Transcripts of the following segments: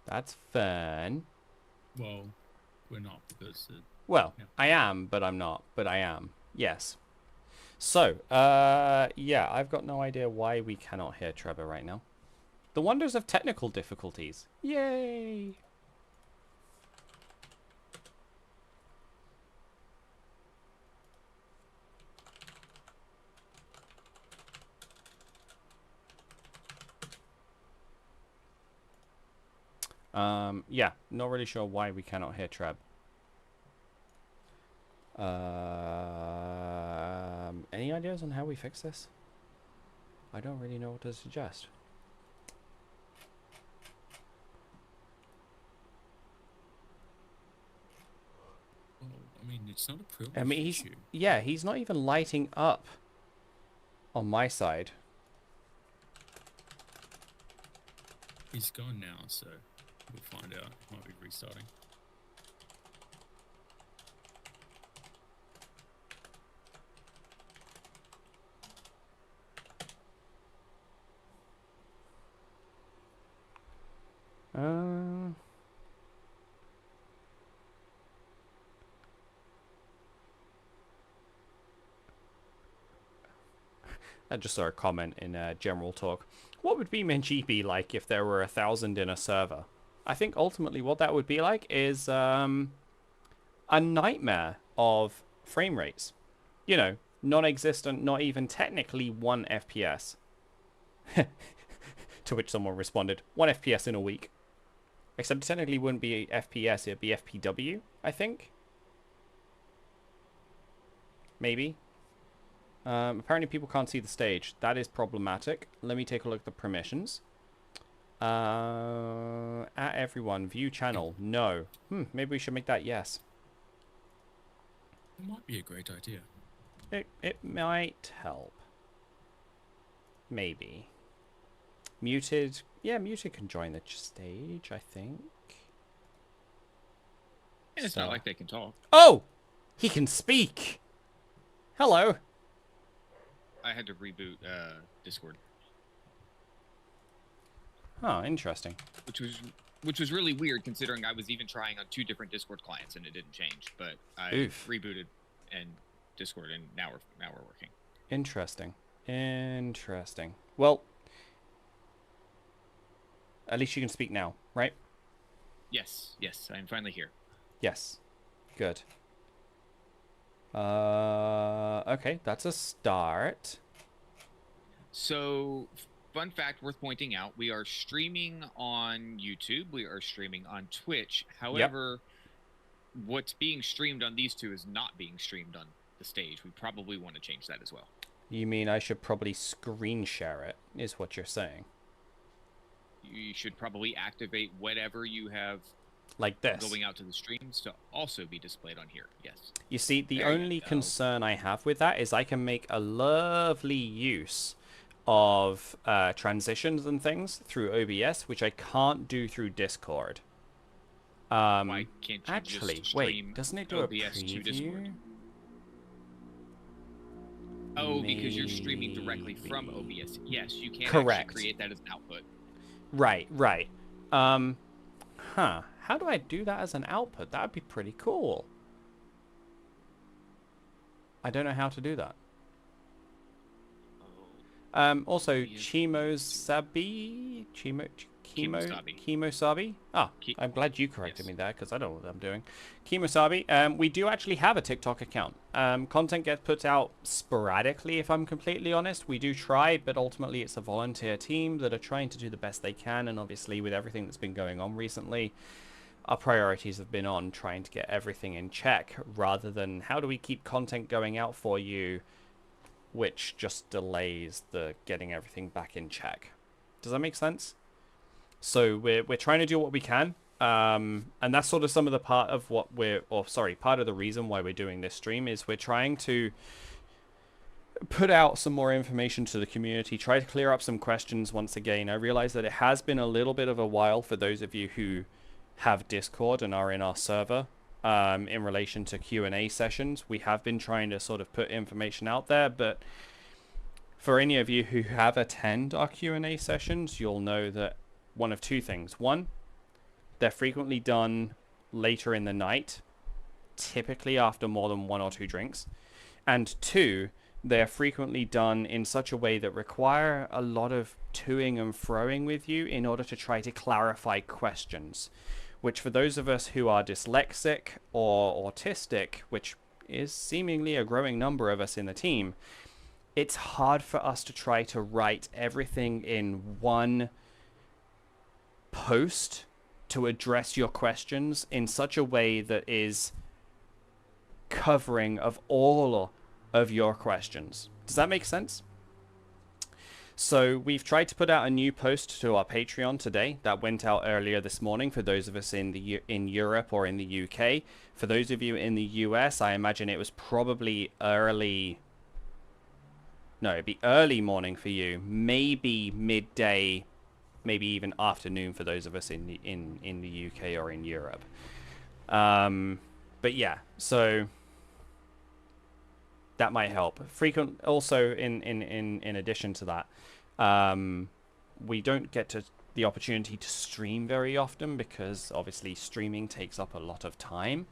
That's fun. Well, we're not because Well, yeah. I am, but I'm not. But I am. Yes. So, yeah, I've got no idea why we cannot hear Trevor right now. The wonders of technical difficulties. Yay! Yeah, not really sure why we cannot hear Treb. Any ideas on how we fix this? I don't really know what to suggest. Well, I mean, it's not a I privilege mean, issue. yeah, he's not even lighting up on my side. He's gone now, so we'll find out. He might be restarting. Uh, I just saw a comment in general talk. What would BeamNG be like if there were 1,000 in a server? I think ultimately what that would be like is a nightmare of frame rates. You know, non-existent, not even technically 1 FPS. To which someone responded, 1 FPS in a week. Except it technically wouldn't be FPS, it'd be FPW, I think. Maybe. Apparently people can't see the stage. That is problematic. Let me take a look at the permissions. At everyone, view channel. No. Maybe we should make that yes. It might be a great idea. It might help. Maybe. Muted. Yeah, muted can join the stage, I think. And it's not So. like they can talk. Oh! He can speak! Hello. I had to reboot Discord, Oh, interesting. which was really weird considering I was even trying on 2 different Discord clients and it didn't change. But I Oof. rebooted and Discord, and now we're working. Interesting. Interesting. Well, at least you can speak now, right? Yes, I'm finally here. Yes. Good. Okay, that's a start. So, fun fact worth pointing out: we are streaming on YouTube. We are streaming on Twitch. Yep. However, what's being streamed on these two is not being streamed on the stage. We probably want to change that as well. You mean I should probably screen share it, is what you're saying. You should probably activate whatever you have Like this. going out to the streams to also be displayed on here. Yes. You see, the There you only go. concern I have with that is I can make a lovely use of transitions and things through OBS, which I can't do through Discord. Why can't you Actually, just wait, stream doesn't it do OBS a to Discord? preview? Oh, because you're streaming directly from Maybe. OBS. Yes, you can actually Correct. create that as an output. Right, right. How do I do that as an output? That would be pretty cool. I don't know how to do that. Oh, Also, OBS Kemosabe. Chemosabi. Ah, Ke- I'm glad you corrected yes. me there because I don't know what I'm doing. Chemosabi. We do actually have a TikTok account. Content gets put out sporadically, if I'm completely honest. We do try, but ultimately it's a volunteer team that are trying to do the best they can. And obviously, with everything that's been going on recently, our priorities have been on trying to get everything in check rather than how do we keep content going out for you, which just delays the getting everything back in check. Does that make sense? So we're trying to do what we can, and that's sort of some of the part of what part of the reason why we're doing this stream is we're trying to put out some more information to the community, try to clear up some questions once again. I realize that it has been a little bit of a while for those of you who have Discord and are in our server. In relation to Q&A sessions, we have been trying to sort of put information out there, but for any of you who have attend our Q&A sessions, you'll know that one of two things. One, They're frequently done later in the night, typically after more than 1 or 2 drinks. And 2, they're frequently done in such a way that require a lot of toing and froing with you in order to try to clarify questions, which for those of us who are dyslexic or autistic, which is seemingly a growing number of us in the team, it's hard for us to try to write everything in one post to address your questions in such a way that is covering of all of your questions. Does that make sense? So we've tried to put out a new post to our Patreon today that went out earlier this morning for those of us in Europe or in the UK. For those of you in the US, I imagine it was probably early. No, it'd be early morning for you, maybe midday, maybe even afternoon for those of us in the UK or in Europe. But yeah, so that might help. Also, in addition to that, we don't get the opportunity to stream very often because obviously streaming takes up a lot of time.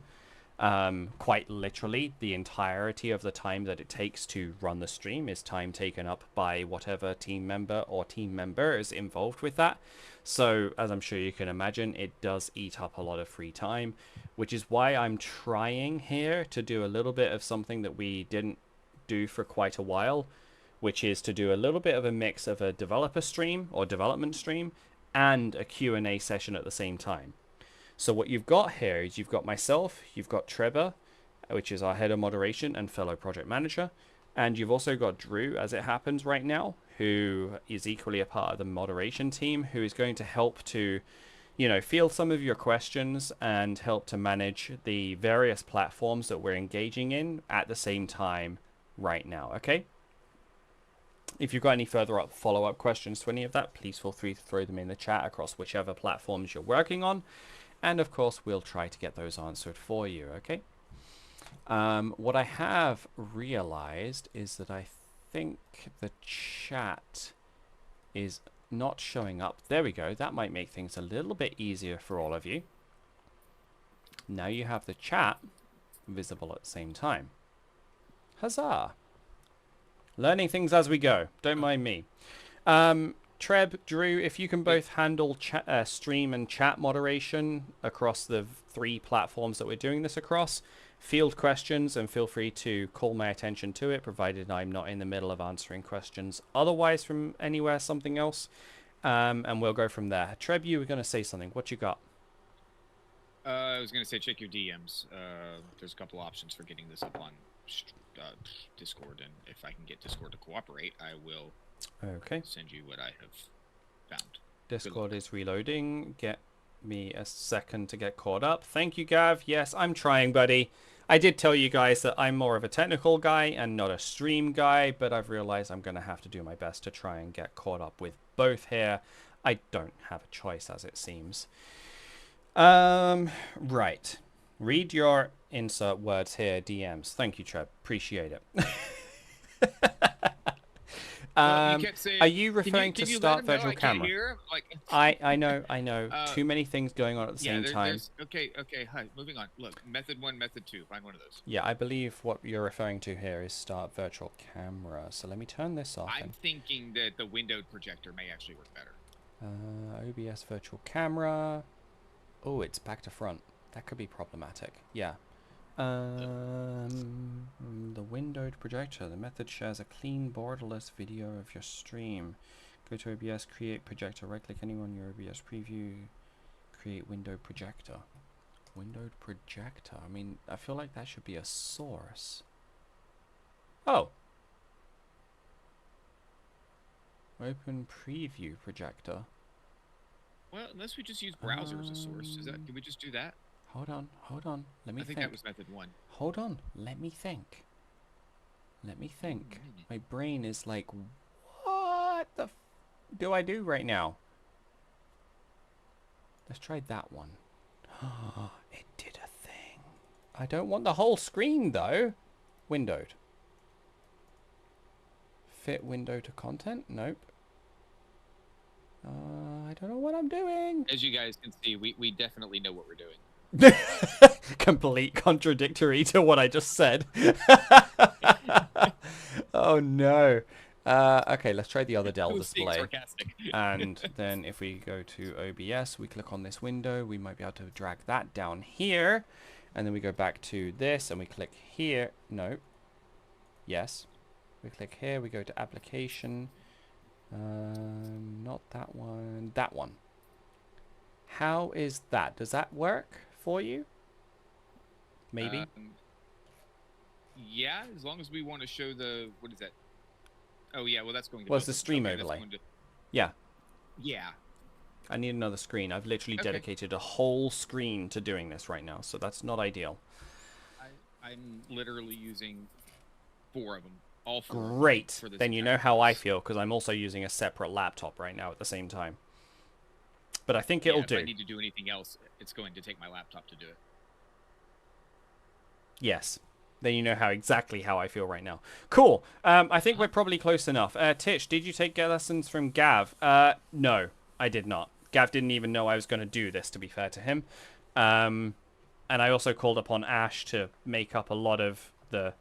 Quite literally, the entirety of the time that it takes to run the stream is time taken up by whatever team member or team members involved with that. So, as I'm sure you can imagine, it does eat up a lot of free time, which is why I'm trying here to do a little bit of something that we didn't do for quite a while, which is to do a little bit of a mix of a developer stream or development stream and a Q&A session at the same time. So what you've got here is you've got myself, you've got Trevor, which is our head of moderation and fellow project manager, and you've also got Drew, as it happens right now, who is equally a part of the moderation team, who is going to help to, field some of your questions and help to manage the various platforms that we're engaging in at the same time right now, okay? If you've got any further follow-up questions to any of that, please feel free to throw them in the chat across whichever platforms you're working on. And of course, we'll try to get those answered for you, okay? What I have realized is that I think the chat is not showing up. There we go. That might make things a little bit easier for all of you. Now you have the chat visible at the same time. Huzzah! Learning things as we go. Don't mind me. Treb, Drew, if you can both handle stream and chat moderation across the 3 platforms that we're doing this across, field questions and feel free to call my attention to it, provided I'm not in the middle of answering questions otherwise from anywhere, something else, and we'll go from there. Treb, you were going to say something. What you got? I was going to say check your DMs. There's a couple options for getting this up on Discord, and if I can get Discord to cooperate, I will send you what I have found. Discord is reloading. Get me a second to get caught up. Thank you, Gav. Yes, I'm trying, buddy. I did tell you guys that I'm more of a technical guy and not a stream guy, but I've realized I'm going to have to do my best to try and get caught up with both here. I don't have a choice, as it seems. Right. Read your insert words here, DMs. Thank you, Treb. Appreciate it. Are you referring to start virtual camera? I know. Too many things going on at the same time. Okay. Hi. Moving on. Look, method 1, method 2. Find one of those. Yeah, I believe what you're referring to here is start virtual camera. So let me turn this off. I'm thinking that the windowed projector may actually work better. OBS virtual camera. Oh, it's back to front. That could be problematic. Yeah. The windowed projector. The method shares a clean borderless video of your stream. Go to OBS, create projector. Right click anywhere on your OBS preview. Create windowed projector. Windowed projector. I mean, I feel like that should be a source. Oh. Open preview projector. Well, unless we just use browser as a source. Can we just do that? Hold on. Let me think. I think that was method 1. Hold on. Let me think. My brain is like, what the do I do right now? Let's try that one. It did a thing. I don't want the whole screen, though. Windowed. Fit window to content? Nope. I don't know what I'm doing. As you guys can see, we definitely know what we're doing. Complete contradictory to what I just said. Oh no. Okay, let's try the other Dell Who's being display. sarcastic? And then if we go to OBS, we click on this window, we might be able to drag that down here. And then we go back to this and we click here. No. Yes. We click here, we go to application. Not that one. That one. How is that? Does that work for you? Maybe? Yeah, as long as we want to show the... What is that? Oh, yeah, well, that's going to... Well, it's the stream overlay. Yeah. Yeah. I need another screen. I've literally dedicated a whole screen to doing this right now, so that's not ideal. I'm literally using 4 of them. All 4. Great. Then you know how I feel, because I'm also using a separate laptop right now at the same time. But I think it'll do. If I need to do anything else, it's going to take my laptop to do it. Yes. Then you know exactly how I feel right now. Cool. I think we're probably close enough. Titch, did you take lessons from Gav? No, I did not. Gav didn't even know I was going to do this, to be fair to him. And I also called upon Ash to make up a lot of the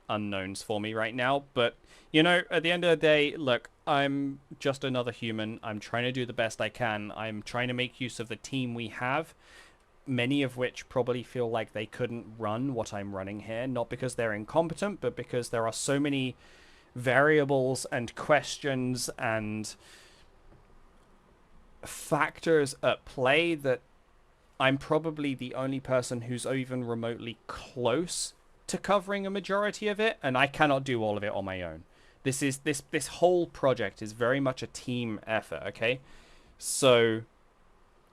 unknowns for me right now. But, you know, at the end of the day, look, I'm just another human. I'm trying to do the best I can. I'm trying to make use of the team we have. Many of which probably feel like they couldn't run what I'm running here, not because they're incompetent, but because there are so many variables and questions and factors at play that I'm probably the only person who's even remotely close to covering a majority of it, and I cannot do all of it on my own. This whole project is very much a team effort, okay? So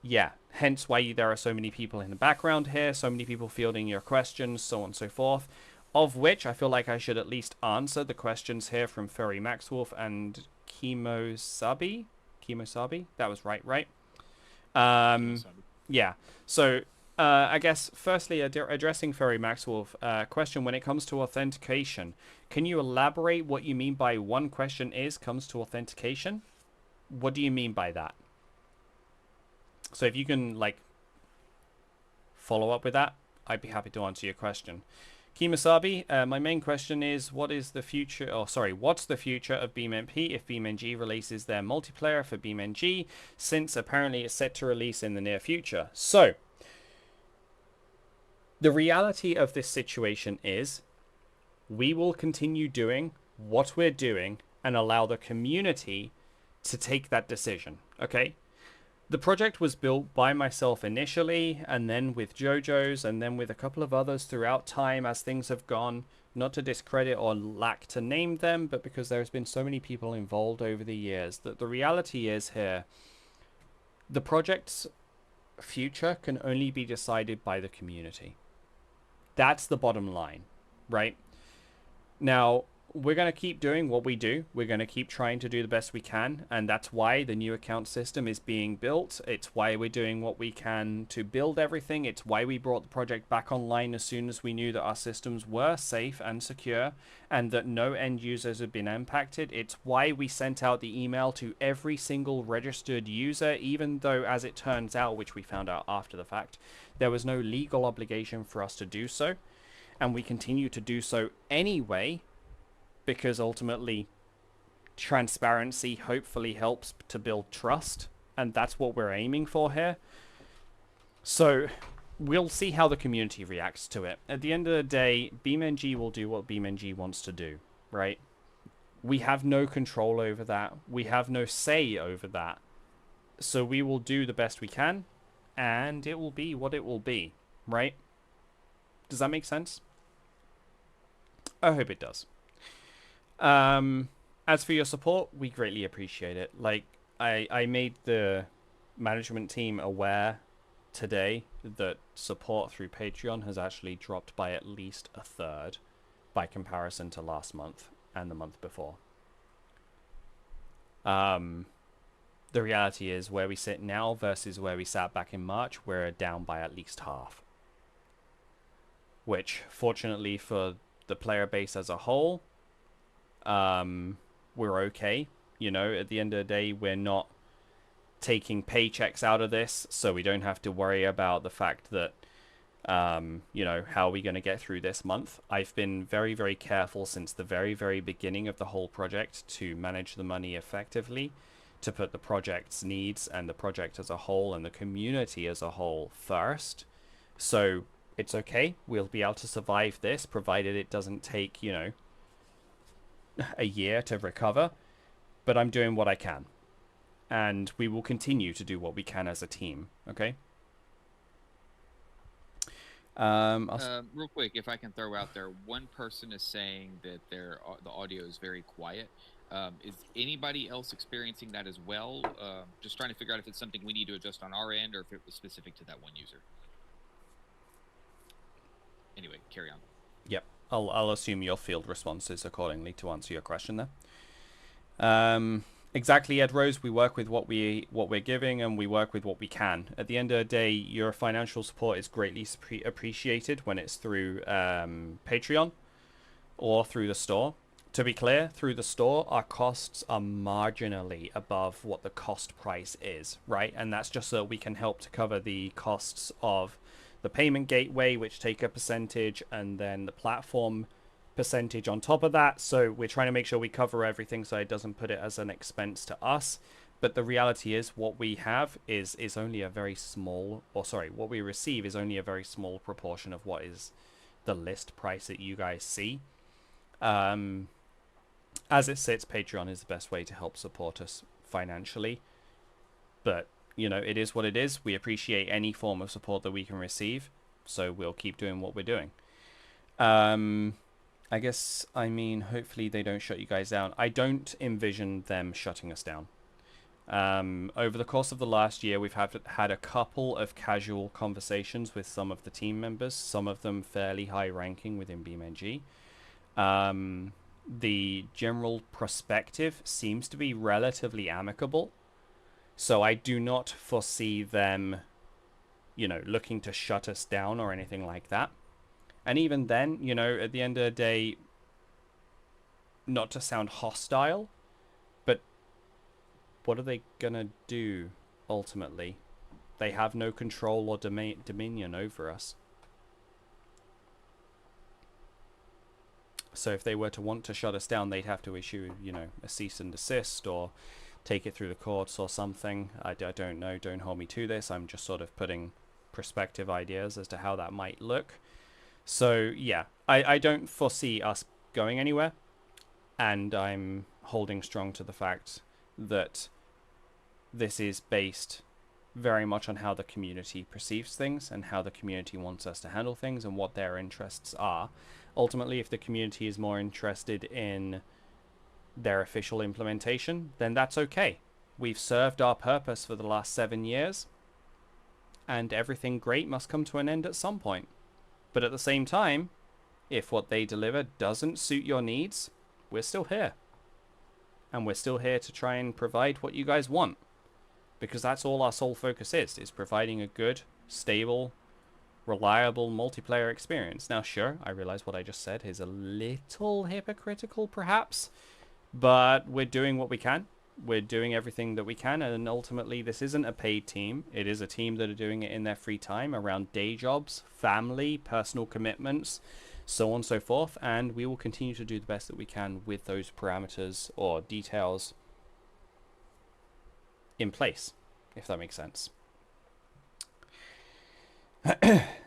yeah, hence why there are so many people in the background here, so many people fielding your questions, so on and so forth. Of which I feel like I should at least answer the questions here from Furry Maxwolf and Kemosabi. Kemosabi? That was right? Yeah. So, I guess, firstly, addressing Furry Maxwolf, question, when it comes to authentication, can you elaborate what you mean by one question comes to authentication? What do you mean by that? So if you can, like, follow up with that, I'd be happy to answer your question. Kimasabi, my main question is, what's the future of BeamMP if BeamNG releases their multiplayer for BeamNG, since apparently it's set to release in the near future? So, the reality of this situation is, we will continue doing what we're doing and allow the community to take that decision, okay? The project was built by myself initially, and then with JoJo's, and then with a couple of others throughout time as things have gone. Not to discredit or lack to name them, but because there's been so many people involved over the years, that the reality is here, the project's future can only be decided by the community. That's the bottom line, right? Now, we're going to keep doing what we do. We're going to keep trying to do the best we can, and that's why the new account system is being built. It's why we're doing what we can to build everything. It's why we brought the project back online as soon as we knew that our systems were safe and secure and that no end users had been impacted. It's why we sent out the email to every single registered user, even though, as it turns out, which we found out after the fact, there was no legal obligation for us to do so, and we continue to do so anyway, because ultimately transparency hopefully helps to build trust, and that's what we're aiming for here. So we'll see how the community reacts to it. At the end of the day, BeamNG will do what BeamNG wants to do, right? We have no control over that. We have no say over that. So we will do the best we can, and it will be what it will be, right? Does that make sense? I hope it does. As for your support, we greatly appreciate it. Like, I made the management team aware today that support through Patreon has actually dropped by at least a third by comparison to last month and the month before. The reality is, where we sit now versus where we sat back in March, we're down by at least half. Which, fortunately for the player base as a whole, we're okay. You know, at the end of the day, we're not taking paychecks out of this, so we don't have to worry about the fact that, you know, how are we going to get through this month. I've been very, very careful since the very, very beginning of the whole project to manage the money effectively, to put the project's needs and the project as a whole and the community as a whole first. So it's okay. We'll be able to survive this, provided it doesn't take, you know, a year to recover. But I'm doing what I can. And we will continue to do what we can as a team, okay? Real quick, if I can throw out there, one person is saying that the audio is very quiet. Is anybody else experiencing that as well? Just trying to figure out if it's something we need to adjust on our end or if it was specific to that one user. Anyway, carry on. Yep, I'll assume your field responses accordingly to answer your question there. Exactly, Ed Rose. We work with what we're giving, and we work with what we can. At the end of the day, your financial support is greatly appreciated when it's through Patreon or through the store. To be clear, through the store, our costs are marginally above what the cost price is, right? And that's just so that we can help to cover the costs of the payment gateway, which take a percentage, and then the platform percentage on top of that. So we're trying to make sure we cover everything so it doesn't put it as an expense to us. But the reality is what we have is only a very small, or sorry, what we receive is only a very small proportion of what is the list price that you guys see. As it sits, Patreon is the best way to help support us financially. But, you know, it is what it is. We appreciate any form of support that we can receive. So we'll keep doing what we're doing. I guess, I mean, hopefully they don't shut you guys down. I don't envision them shutting us down. Over the course of the last year, we've had a couple of casual conversations with some of the team members, some of them fairly high ranking within BeamNG. The general perspective seems to be relatively amicable. So I do not foresee them, you know, looking to shut us down or anything like that. And even then, you know, at the end of the day, not to sound hostile, but what are they gonna do ultimately? They have no control or dominion over us. So if they were to want to shut us down, they'd have to issue, you know, a cease and desist or take it through the courts or something. I don't know. Don't hold me to this. I'm just sort of putting prospective ideas as to how that might look. So, yeah, I don't foresee us going anywhere. And I'm holding strong to the fact that this is based very much on how the community perceives things and how the community wants us to handle things and what their interests are. Ultimately, if the community is more interested in their official implementation, then that's okay. We've served our purpose for the last 7 years, and everything great must come to an end at some point. But at the same time, if what they deliver doesn't suit your needs, we're still here. And we're still here to try and provide what you guys want. Because that's all our sole focus is providing a good, stable, reliable multiplayer experience. Now, sure, I realize what I just said is a little hypocritical, perhaps. But we're doing what we can. We're doing everything that we can. And ultimately, this isn't a paid team. It is a team that are doing it in their free time around day jobs, family, personal commitments, so on and so forth. And we will continue to do the best that we can with those parameters or details in place, if that makes sense.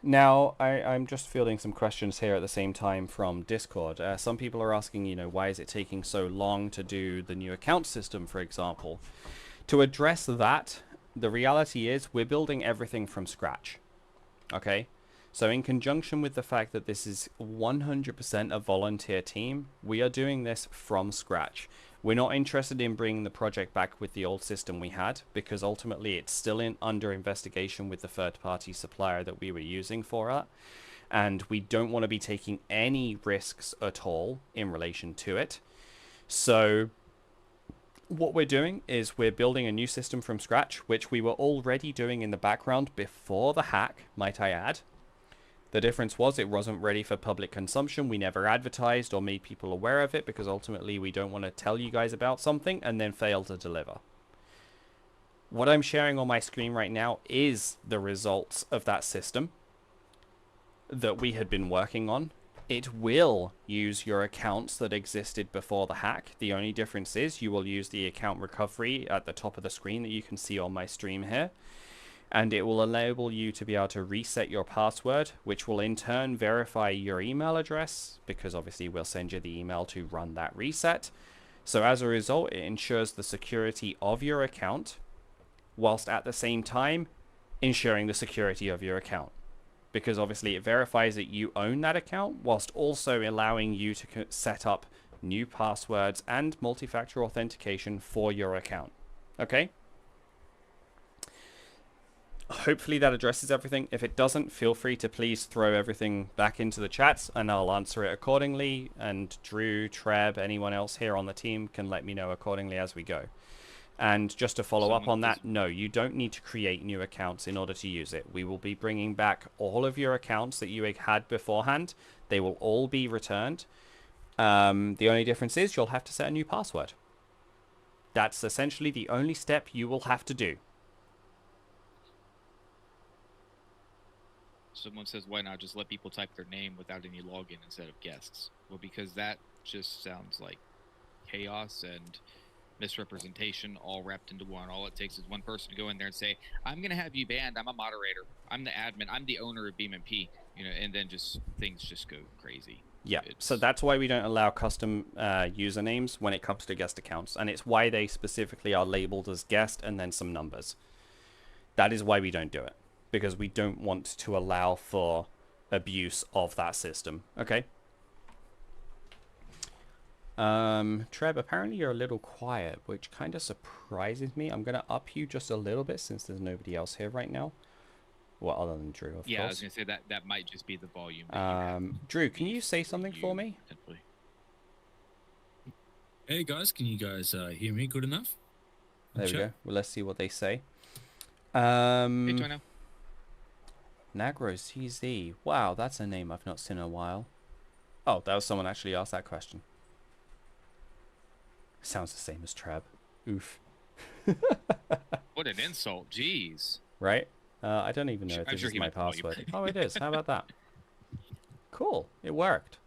Now, I'm just fielding some questions here at the same time from Discord. Some people are asking, you know, why is it taking so long to do the new account system, for example? To address that, the reality is we're building everything from scratch. Okay? So in conjunction with the fact that this is 100% a volunteer team, we are doing this from scratch. We're not interested in bringing the project back with the old system we had, because ultimately it's still under investigation with the third-party supplier that we were using for it, and we don't want to be taking any risks at all in relation to it. So what we're doing is we're building a new system from scratch, which we were already doing in the background before the hack, might I add. The difference was it wasn't ready for public consumption. We never advertised or made people aware of it because ultimately we don't want to tell you guys about something and then fail to deliver. What I'm sharing on my screen right now is the results of that system that we had been working on. It will use your accounts that existed before the hack. The only difference is you will use the account recovery at the top of the screen that you can see on my stream here. And it will enable you to be able to reset your password, which will in turn verify your email address, because obviously we'll send you the email to run that reset. So as a result, it ensures the security of your account, whilst at the same time ensuring the security of your account. Because obviously it verifies that you own that account, whilst also allowing you to set up new passwords and multi-factor authentication for your account. Okay? Hopefully that addresses everything. If it doesn't, feel free to please throw everything back into the chats and I'll answer it accordingly. And Drew, Treb, anyone else here on the team can let me know accordingly as we go. And just to follow up on that, no, you don't need to create new accounts in order to use it. We will be bringing back all of your accounts that you had beforehand. They will all be returned. The only difference is you'll have to set a new password. That's essentially the only step you will have to do. Someone says, why not just let people type their name without any login instead of guests? Well, because that just sounds like chaos and misrepresentation all wrapped into one. All it takes is one person to go in there and say, I'm going to have you banned. I'm a moderator. I'm the admin. I'm the owner of BeamMP. You know, and then just things just go crazy. Yeah, so that's why we don't allow custom usernames when it comes to guest accounts. And it's why they specifically are labeled as guest and then some numbers. That is why we don't do it. Because we don't want to allow for abuse of that system. Okay? Treb, apparently you're a little quiet, which kind of surprises me. I'm going to up you just a little bit since there's nobody else here right now. Well, other than Drew, of course. Yeah, I was going to say that might just be the volume. Drew, can you say something for me? Hey guys, can you guys hear me good enough? There we go. Well, let's see what they say. Hey, Tono. Nagro CZ. Wow, that's a name I've not seen in a while. Oh, that was someone actually asked that question. Sounds the same as Treb. Oof. What an insult. Jeez. Right? I don't even know if this is my password. Oh, it is. How about that? Cool. It worked.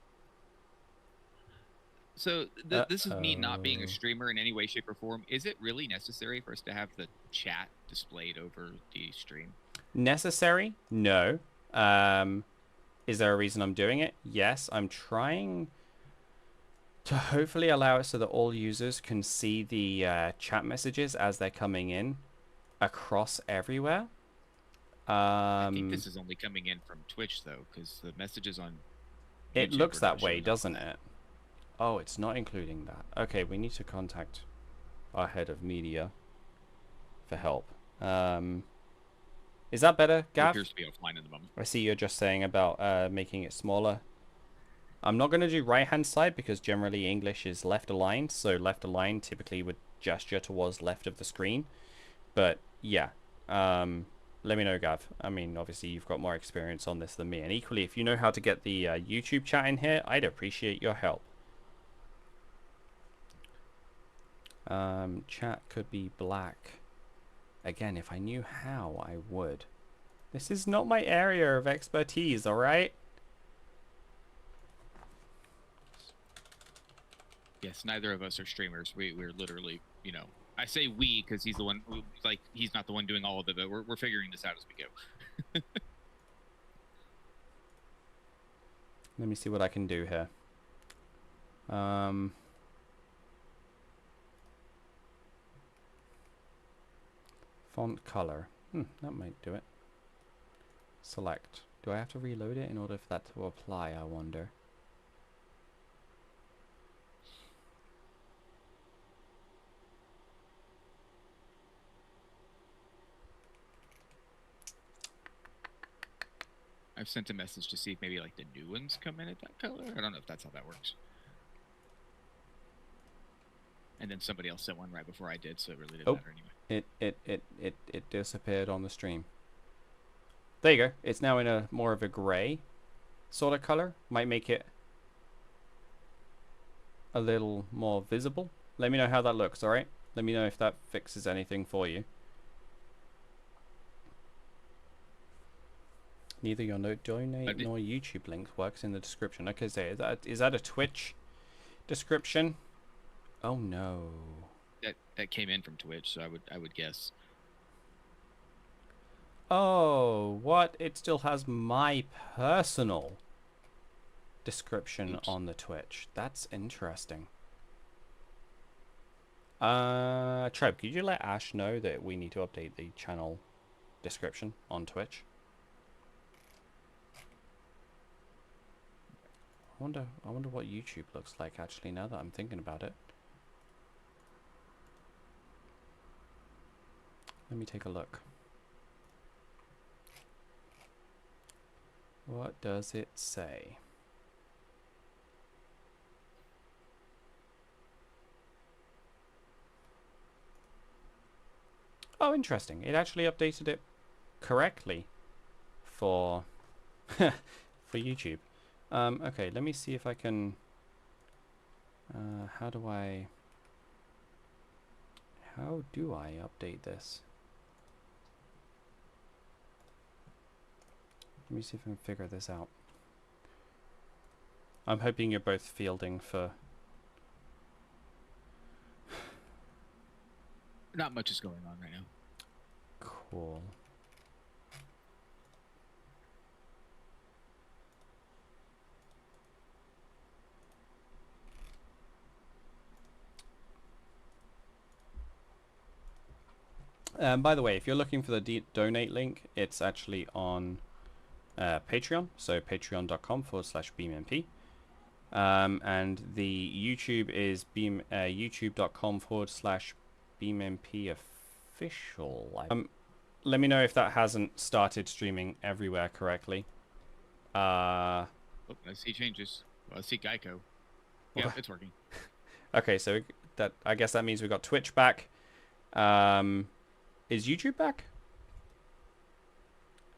So this is me not being a streamer in any way, shape, or form. Is it really necessary for us to have the chat displayed over the stream? Necessary? No. Is there a reason I'm doing it? Yes. I'm trying to hopefully allow it so that all users can see the chat messages as they're coming in across everywhere. I think this is only coming in from Twitch, though, because the messages on YouTube it looks that way, doesn't it? Oh, it's not including that. Okay, we need to contact our head of media for help. Is that better, Gav? It appears to be offline at the moment. I see you're just saying about making it smaller. I'm not going to do right-hand side because generally English is left aligned. So left aligned typically would gesture towards left of the screen. But yeah, let me know, Gav. I mean, obviously you've got more experience on this than me. And equally, if you know how to get the YouTube chat in here, I'd appreciate your help. Chat could be black. Again, if I knew how, I would. This is not my area of expertise, alright? Yes, neither of us are streamers. We're literally, you know, I say we because he's the one who, like, he's not the one doing all of it, but we're figuring this out as we go. Let me see what I can do here. Font color. That might do it. Select. Do I have to reload it in order for that to apply, I wonder? I've sent a message to see if maybe like the new ones come in at that color. I don't know if that's how that works. And then somebody else sent one right before I did, so it really didn't matter anyway. It disappeared on the stream. There you go. It's now in a more of a gray sort of color. Might make it a little more visible. Let me know how that looks, alright? Let me know if that fixes anything for you. Neither your no donate nor YouTube link works in the description. Okay, so is that a Twitch description? Oh no. That came in from Twitch, so I would guess. Oh, what? It still has my personal description on the Twitch. That's interesting. Treb, could you let Ash know that we need to update the channel description on Twitch? I wonder what YouTube looks like actually now that I'm thinking about it. Let me take a look. What does it say? Oh, interesting. It actually updated it correctly for for YouTube. Okay, let me see if I can. How do I update this? Let me see if I can figure this out. I'm hoping you're both fielding for. Not much is going on right now. Cool. By the way, if you're looking for the donate link, it's actually on Patreon, so patreon.com/BeamMP. And the YouTube is youtube.com/BeamMP official. Let me know if that hasn't started streaming everywhere correctly. Oh, I see changes. Well, I see Geico. Yeah, it's working. Okay, so I guess that means we got Twitch back. Is YouTube back?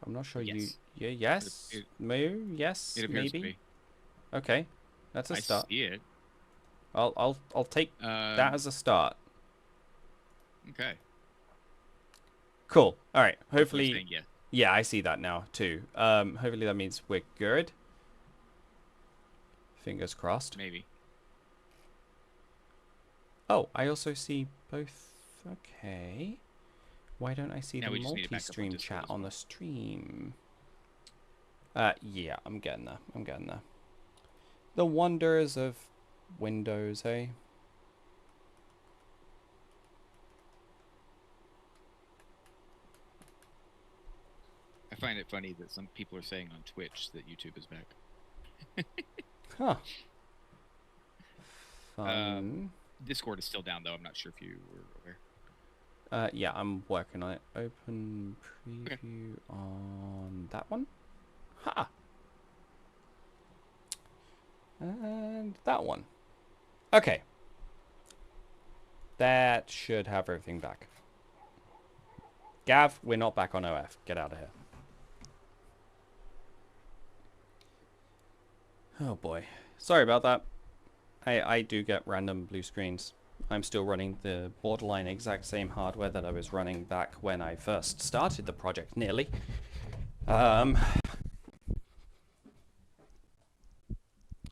I'm not sure. Yes. Yes. Yes. It appears maybe. to be. Okay, that's a start. I see it. I'll take that as a start. Okay. Cool. All right. Hopefully. Saying yes. Yeah, I see that now too. Hopefully that means we're good. Fingers crossed. Maybe. Oh, I also see both. Okay. Why don't I see Now the we just need it back up on multi-stream Discord chat as well. on the stream? Yeah, I'm getting there. I'm getting there. The wonders of Windows, eh? I find it funny that some people are saying on Twitch that YouTube is back. Huh. Fun. Discord is still down, though. I'm not sure if you were aware. Yeah, I'm working on it. Open preview on that one. Ha! And that one. Okay. That should have everything back. Gav, we're not back on OF. Get out of here. Oh boy. Sorry about that. I do get random blue screens. I'm still running the borderline exact same hardware that I was running back when I first started the project, nearly.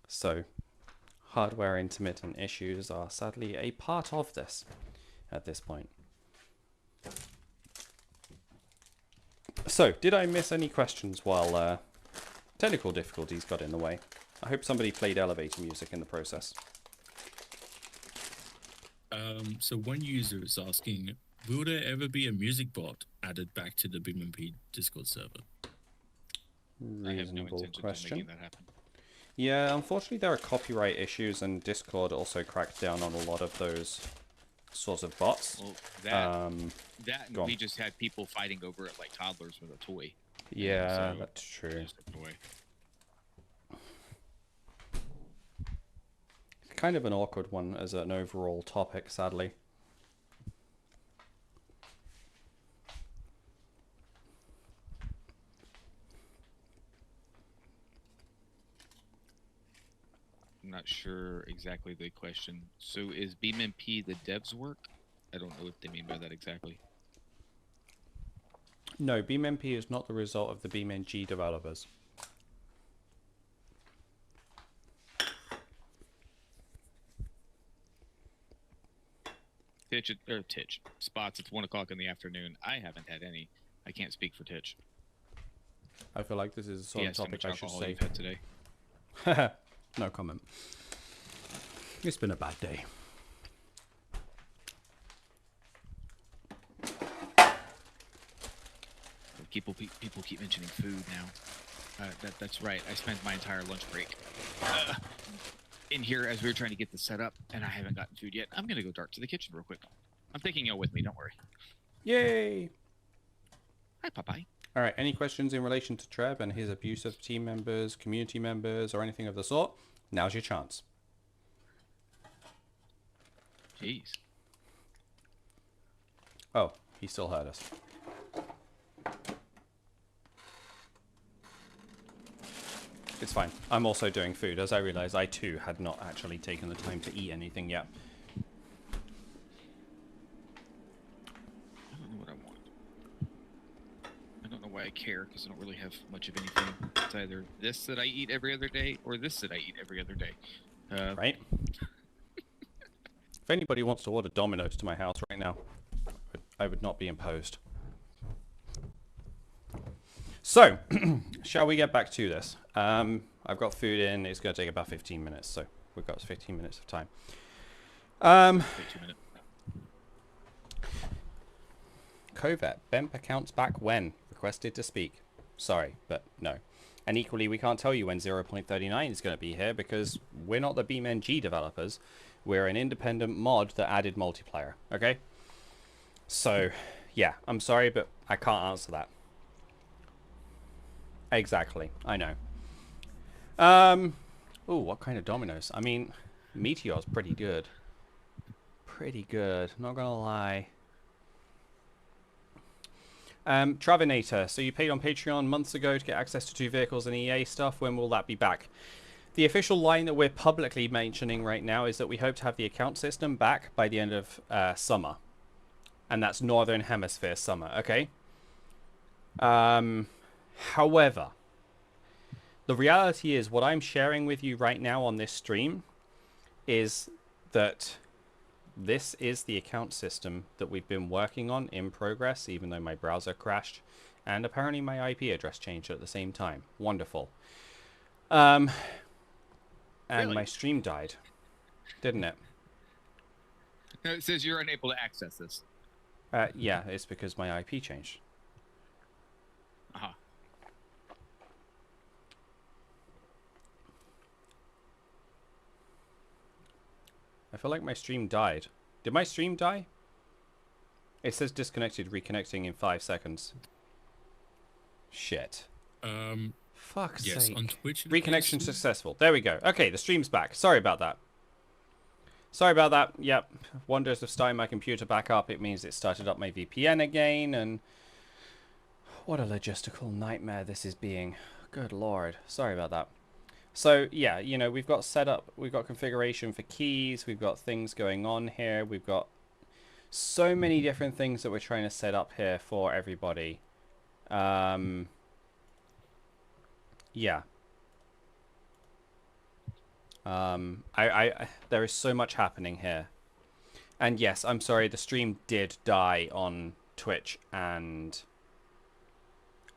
So, hardware intermittent issues are sadly a part of this at this point. So, did I miss any questions while technical difficulties got in the way? I hope somebody played elevator music in the process. So one user is asking, will there ever be a music bot added back to the BeamMP Discord server? I have no Reasonable intention question. of making that happen. Yeah, unfortunately there are copyright issues, and Discord also cracked down on a lot of those sorts of bots. Well, that and go on. we just had people fighting over it like toddlers with a toy. Yeah, So, that's true. just a toy. It's kind of an awkward one as an overall topic, sadly. I'm not sure exactly the question. So is BeamMP the devs work? I don't know what they mean by that exactly. No, BeamMP is not the result of the BeamNG developers. Titch spots. It's 1 o'clock in the afternoon. I haven't had any. I can't speak for Titch. I feel like this is a sort of topic I should say. Had today. No comment. It's been a bad day. People keep mentioning food now. That's right. I spent my entire lunch break in here as we were trying to get this set up, and I haven't gotten food yet. I'm gonna go dart to the kitchen real quick. I'm taking you with me. Don't worry. Yay! Hi, Popeye. All right. Any questions in relation to Trev and his abuse of team members, community members, or anything of the sort? Now's your chance. Jeez. Oh, he still heard us. It's fine. I'm also doing food, as I realize I too had not actually taken the time to eat anything yet. I don't know what I want. I don't know why I care, because I don't really have much of anything. It's either this that I eat every other day, or this that I eat every other day. Right? If anybody wants to order Domino's to my house right now, I would not be imposed. So, shall we get back to this? I've got food in. It's going to take about 15 minutes, so we've got 15 minutes of time. 2 minutes. Covet, BeamMP accounts back when? Requested to speak. Sorry, but no. And equally, we can't tell you when 0.39 is going to be here because we're not the BeamNG developers. We're an independent mod that added multiplayer, okay? So, yeah, I'm sorry, but I can't answer that. Exactly, I know. Ooh, what kind of Dominoes? I mean, Meteor's pretty good. Pretty good, not gonna lie. Travinator, so you paid on Patreon months ago to get access to 2 vehicles and EA stuff. When will that be back? The official line that we're publicly mentioning right now is that we hope to have the account system back by the end of summer. And that's Northern Hemisphere summer, okay? However, the reality is what I'm sharing with you right now on this stream is that this is the account system that we've been working on in progress, even though my browser crashed and apparently my IP address changed at the same time. Wonderful. And Really? my stream died, didn't it? No, it says you're unable to access this. Yeah, it's because my IP changed. Uh-huh. I feel like my stream died. Did my stream die? It says disconnected, reconnecting in 5 seconds. Shit. Fuck's sake. On Twitch. Reconnection successful. There we go. Okay, the stream's back. Sorry about that. Sorry about that. Yep. Wonders of starting my computer back up. It means it started up my VPN again, and what a logistical nightmare this is being. Good lord. Sorry about that. So, yeah, you know, we've got setup, we've got configuration for keys, we've got things going on here, we've got so many different things that we're trying to set up here for everybody. Yeah. There is so much happening here. And yes, I'm sorry, the stream did die on Twitch and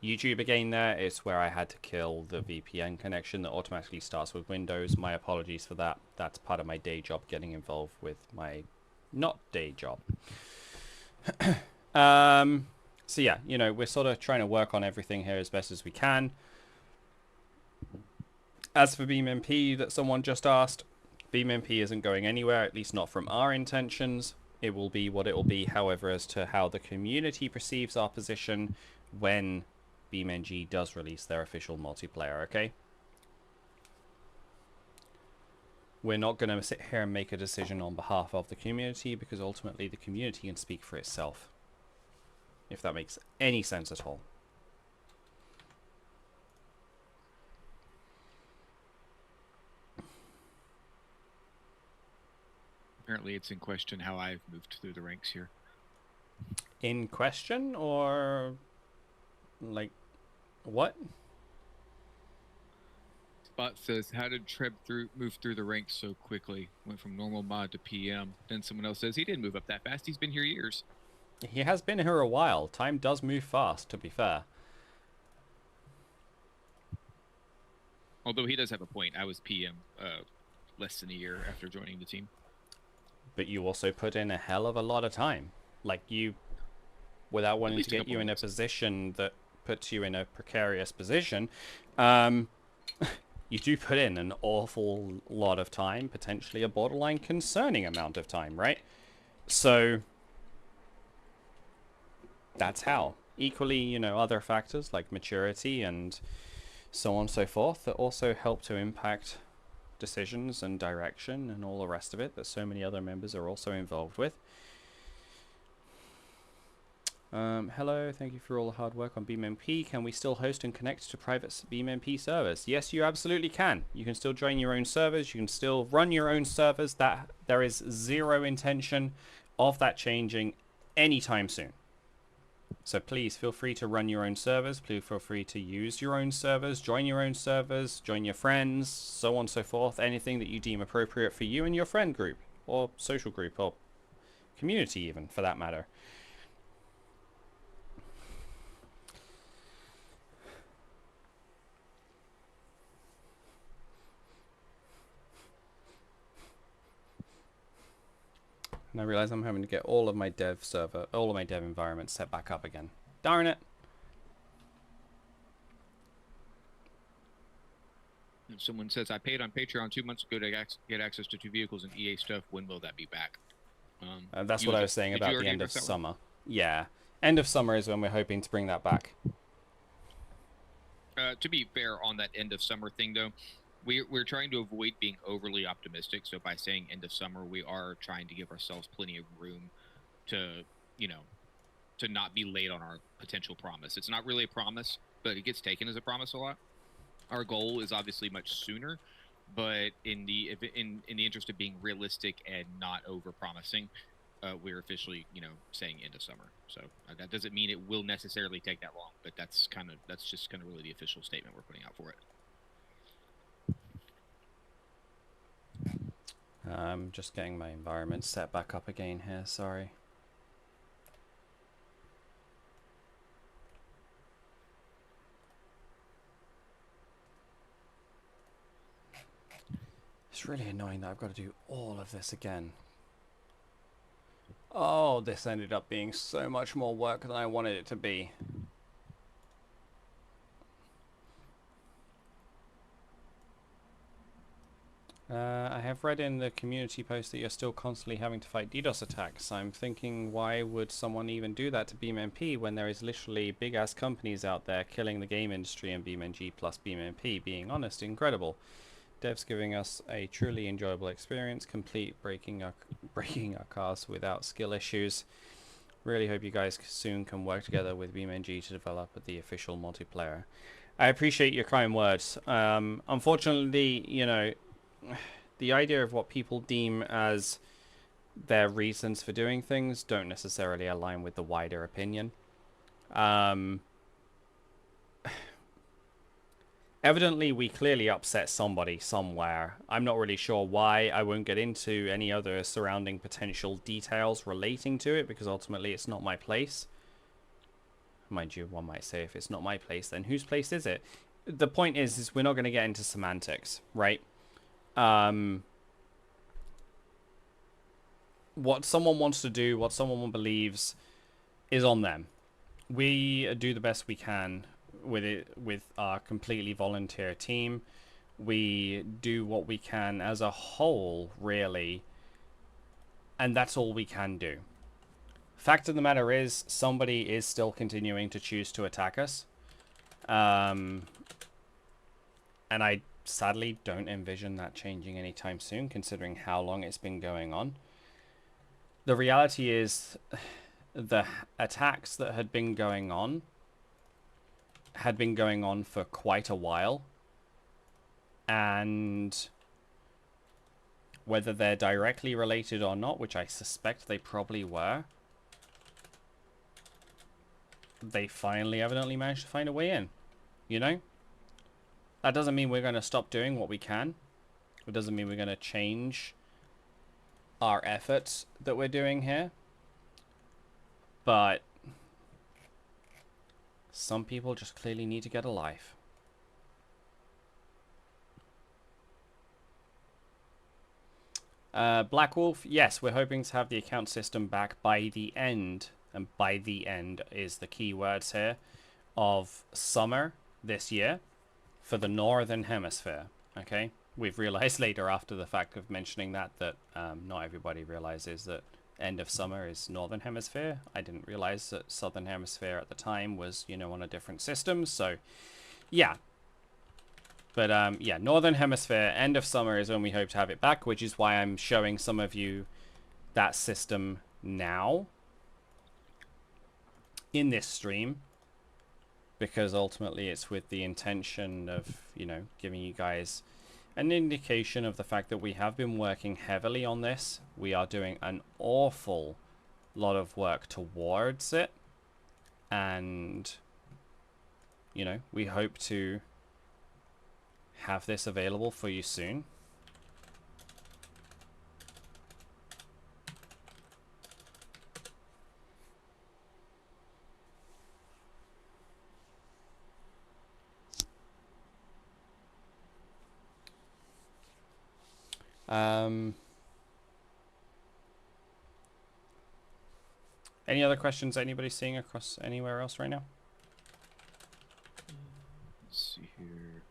YouTube again there. It's where I had to kill the VPN connection that automatically starts with Windows. My apologies for that. That's part of my day job, getting involved with my not day job. So yeah, you know, we're sort of trying to work on everything here as best as we can. As for BeamMP that someone just asked, BeamMP isn't going anywhere, at least not from our intentions. It will be what it will be, however, as to how the community perceives our position when BeamNG does release their official multiplayer, okay? We're not going to sit here and make a decision on behalf of the community because ultimately the community can speak for itself. If that makes any sense at all. Apparently it's in question how I've moved through the ranks here. In question or Like, what? Spot says, how did Treb move through the ranks so quickly? Went from normal mod to PM. Then someone else says, he didn't move up that fast. He's been here years. He has been here a while. Time does move fast, to be fair. Although he does have a point. I was PM less than a year after joining the team. But you also put in a hell of a lot of time. Like, you, without wanting to get you in a position that puts you in a precarious position, you do put in an awful lot of time, potentially a borderline concerning amount of time, right? So, that's how. Equally, you know, other factors like maturity and so on and so forth that also help to impact decisions and direction and all the rest of it that so many other members are also involved with. Hello, thank you for all the hard work on BeamMP. Can we still host and connect to private BeamMP servers? Yes, you absolutely can. You can still join your own servers. You can still run your own servers. That there is zero intention of that changing anytime soon. So please feel free to run your own servers. Please feel free to use your own servers, join your own servers, join your friends, so on and so forth. Anything that you deem appropriate for you and your friend group, or social group, or community even, for that matter. And I realize I'm having to get all of my dev environments set back up again. Darn it. If someone says, I paid on Patreon 2 months ago to get access to 2 vehicles and EA stuff, when will that be back? That's what I was saying about the end of summer. Yeah. End of summer is when we're hoping to bring that back. To be fair on that end of summer thing, though, we're trying to avoid being overly optimistic. So by saying end of summer, we are trying to give ourselves plenty of room to, you know, to not be late on our potential promise. It's not really a promise, but it gets taken as a promise a lot. Our goal is obviously much sooner, but in the interest of being realistic and not over promising, we're officially, you know, saying end of summer. So that doesn't mean it will necessarily take that long, but that's just kind of really the official statement we're putting out for it. I'm just getting my environment set back up again here, sorry. It's really annoying that I've got to do all of this again. Oh, this ended up being so much more work than I wanted it to be. I have read in the community post that you're still constantly having to fight DDoS attacks. I'm thinking, why would someone even do that to BeamMP when there is literally big-ass companies out there killing the game industry, and BeamNG plus BeamMP, being honest, incredible. Devs giving us a truly enjoyable experience, complete breaking our cars without skill issues. Really hope you guys soon can work together with BeamNG to develop the official multiplayer. I appreciate your kind words. Unfortunately, you know, the idea of what people deem as their reasons for doing things don't necessarily align with the wider opinion. Evidently, we clearly upset somebody somewhere. I'm not really sure why. I won't get into any other surrounding potential details relating to it, because ultimately it's not my place. Mind you, one might say, if it's not my place, then whose place is it? The point is we're not going to get into semantics, right? What someone wants to do, what someone believes, is on them. We do the best we can with it, with our completely volunteer team. We do what we can as a whole, really, and that's all we can do. Fact of the matter is, somebody is still continuing to choose to attack us, and I sadly don't envision that changing anytime soon, considering how long it's been going on. The reality is, the attacks that had been going on for quite a while, and whether they're directly related or not, which I suspect they probably were, they finally evidently managed to find a way in. You know? That doesn't mean we're going to stop doing what we can. It doesn't mean we're going to change our efforts that we're doing here. But some people just clearly need to get a life. Black Wolf, yes, we're hoping to have the account system back by the end, and by the end is the key words here, of summer this year for the Northern Hemisphere, okay? We've realized later after the fact of mentioning that not everybody realizes that end of summer is Northern Hemisphere. I didn't realize that Southern Hemisphere at the time was, you know, on a different system, so yeah. But yeah, Northern Hemisphere, end of summer is when we hope to have it back, which is why I'm showing some of you that system now in this stream, because ultimately it's with the intention of, you know, giving you guys an indication of the fact that we have been working heavily on this. We are doing an awful lot of work towards it, and, you know, we hope to have this available for you soon. Any other questions anybody seeing across anywhere else right now? Let's see here.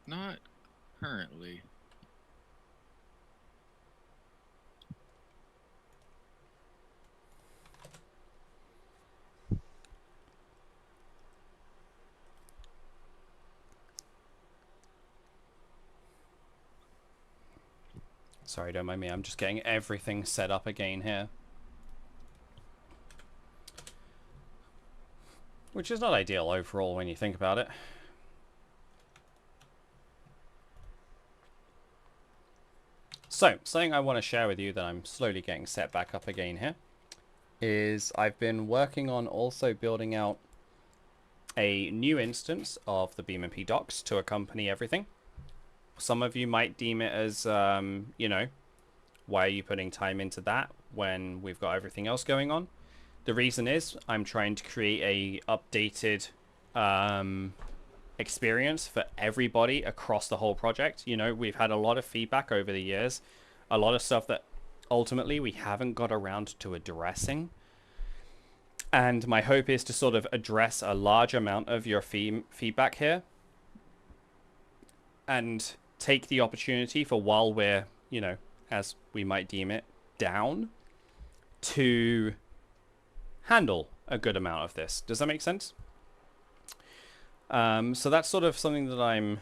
Not currently. Sorry, don't mind me. I'm just getting everything set up again here. Which is not ideal overall when you think about it. So, something I want to share with you that I'm slowly getting set back up again here is I've been working on also building out a new instance of the BeamMP docs to accompany everything. Some of you might deem it as, you know, why are you putting time into that when we've got everything else going on? The reason is I'm trying to create a updated experience for everybody across the whole project. You know, we've had a lot of feedback over the years, a lot of stuff that ultimately we haven't got around to addressing. And my hope is to sort of address a large amount of your feedback here and take the opportunity for, while we're, you know, as we might deem it, down, to handle a good amount of this. Does that make sense? So that's sort of something that I'm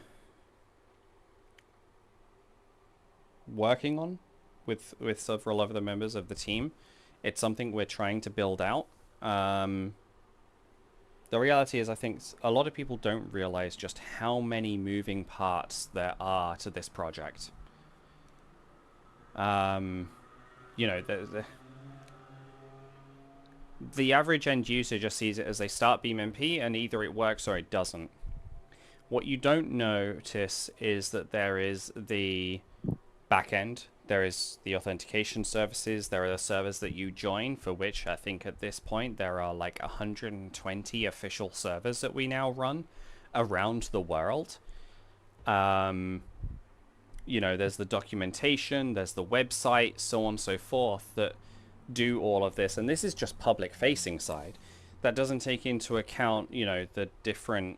working on with several other members of the team. It's something we're trying to build out. The reality is, I think a lot of people don't realize just how many moving parts there are to this project. You know, the average end user just sees it as they start BeamMP and either it works or it doesn't. What you don't notice is that there is the back end, there is the authentication services, there are the servers that you join, for which I think at this point there are like 120 official servers that we now run around the world. You know, there's the documentation, there's the website, so on and so forth, that do all of this. And this is just public facing side. That doesn't take into account, you know, the different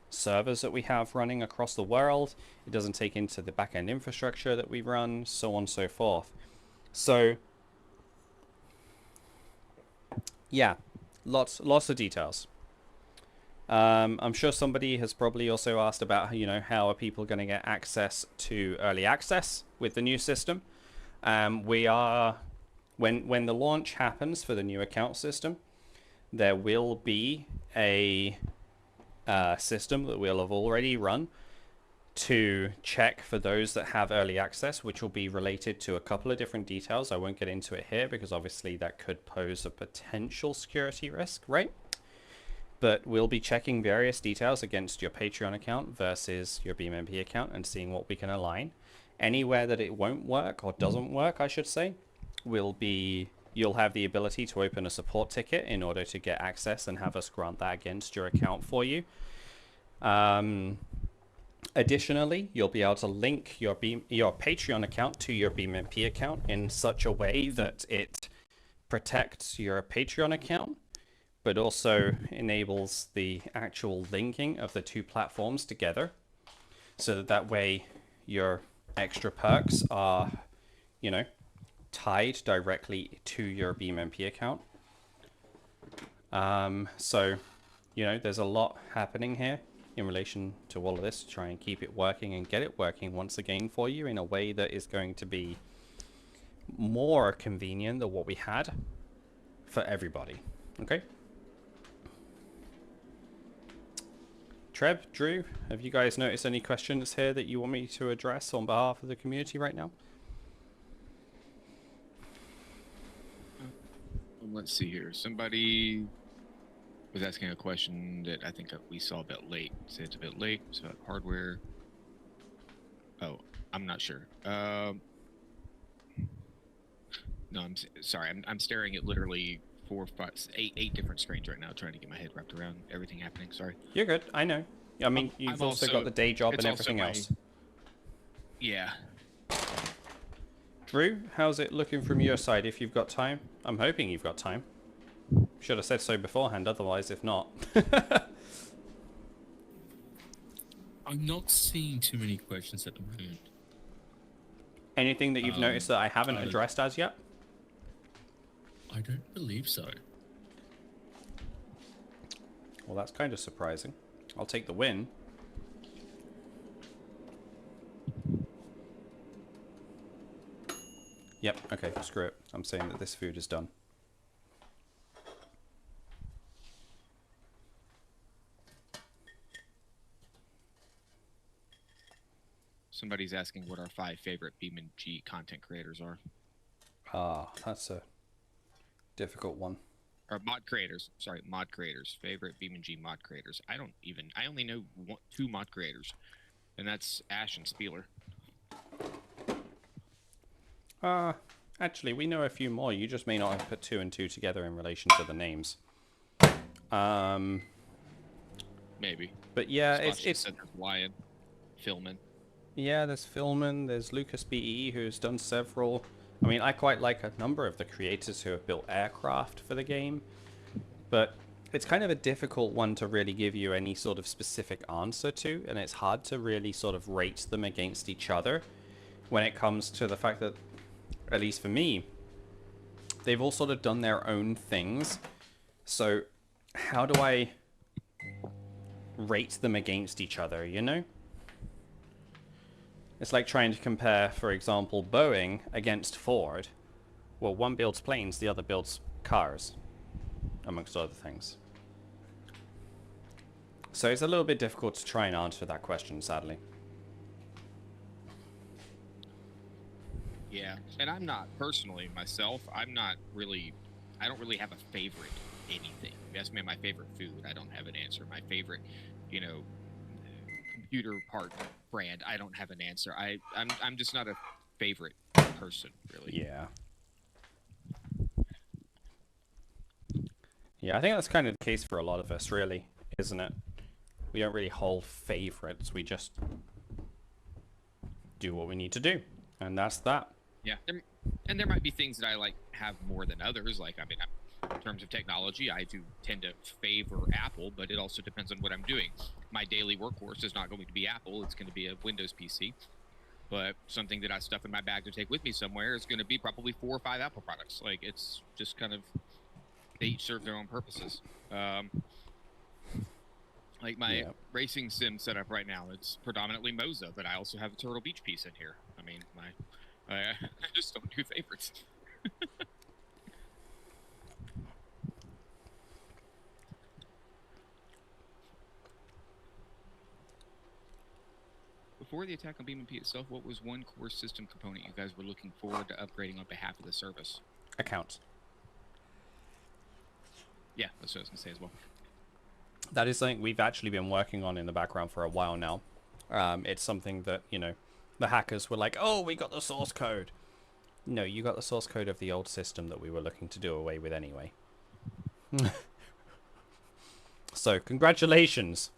servers that we have running across the world. It doesn't take into the back-end infrastructure that we run, so on and so forth. So, yeah, lots of details. I'm sure somebody has probably also asked about, you know, how are people going to get access to early access with the new system. We are, when the launch happens for the new account system, there will be a system that we'll have already run to check for those that have early access, which will be related to a couple of different details. I won't get into it here because obviously that could pose a potential security risk, right? But we'll be checking various details against your Patreon account versus your BeamMP account and seeing what we can align. Anywhere that it won't work, or doesn't work, I should say, you'll have the ability to open a support ticket in order to get access and have us grant that against your account for you. Additionally, you'll be able to link your Patreon account to your BeamMP account in such a way that it protects your Patreon account, but also enables the actual linking of the two platforms together, so that way your extra perks are, you know, tied directly to your BeamMP account. So, you know, there's a lot happening here in relation to all of this to try and keep it working and get it working once again for you in a way that is going to be more convenient than what we had for everybody. Okay? Treb, Drew, have you guys noticed any questions here that you want me to address on behalf of the community right now? Let's see here. Somebody was asking a question that I think we saw a bit late. Say it's a bit late. So hardware. Oh, I'm not sure. No, I'm sorry. I'm staring at literally 4, 5, 8 different screens right now, trying to get my head wrapped around everything happening. Sorry. You're good. I know. I mean, you've also got the day job and everything else. Yeah. Drew, how's it looking from your side if you've got time? I'm hoping you've got time. Should have said so beforehand, otherwise if not. I'm not seeing too many questions at the moment. Anything that you've noticed that I haven't addressed as yet? I don't believe so. Well, that's kind of surprising. I'll take the win. Yep, okay, screw it. I'm saying that this food is done. Somebody's asking what our 5 favorite BeamNG content creators are. Ah, that's a difficult one. Or mod creators. Sorry, mod creators. Favorite BeamNG mod creators. I only know 2 mod creators. And that's Ash and Spieler. Actually, we know a few more. You just may not have put 2 and 2 together in relation to the names. Maybe. But yeah, it's Lion, Philman. Yeah, there's Philman, there's Lucas BE, who's done several. I mean, I quite like a number of the creators who have built aircraft for the game, but it's kind of a difficult one to really give you any sort of specific answer to, and it's hard to really sort of rate them against each other when it comes to the fact that, at least for me, they've all sort of done their own things. So how do I rate them against each other, you know? It's like trying to compare, for example, Boeing against Ford. Well, one builds planes, the other builds cars, amongst other things. So it's a little bit difficult to try and answer that question, sadly. Yeah, and I'm not personally myself. I don't really have a favorite anything. If you ask me my favorite food, I don't have an answer. My favorite, computer part brand, I don't have an answer. I'm just not a favorite person, really. Yeah. Yeah, I think that's kind of the case for a lot of us, really, isn't it? We don't really hold favorites. We just do what we need to do, and that's that. Yeah, and there might be things that I have more than others. In terms of technology, I do tend to favor Apple, but it also depends on what I'm doing. My daily workhorse is not going to be Apple; it's going to be a Windows PC. But something that I stuff in my bag to take with me somewhere is going to be probably 4 or 5 Apple products. It's just kind of, they each serve their own purposes. My racing sim setup right now, it's predominantly Moza, but I also have a Turtle Beach piece in here. I just don't do favorites. before the attack on BeamMP itself, what was one core system component you guys were looking forward to upgrading on behalf of the service? Accounts. Yeah, that's what I was going to say as well. That is something we've actually been working on in the background for a while now. It's something that, you know, the hackers were like, oh, we got the source code. No, you got the source code of the old system that we were looking to do away with anyway. So, congratulations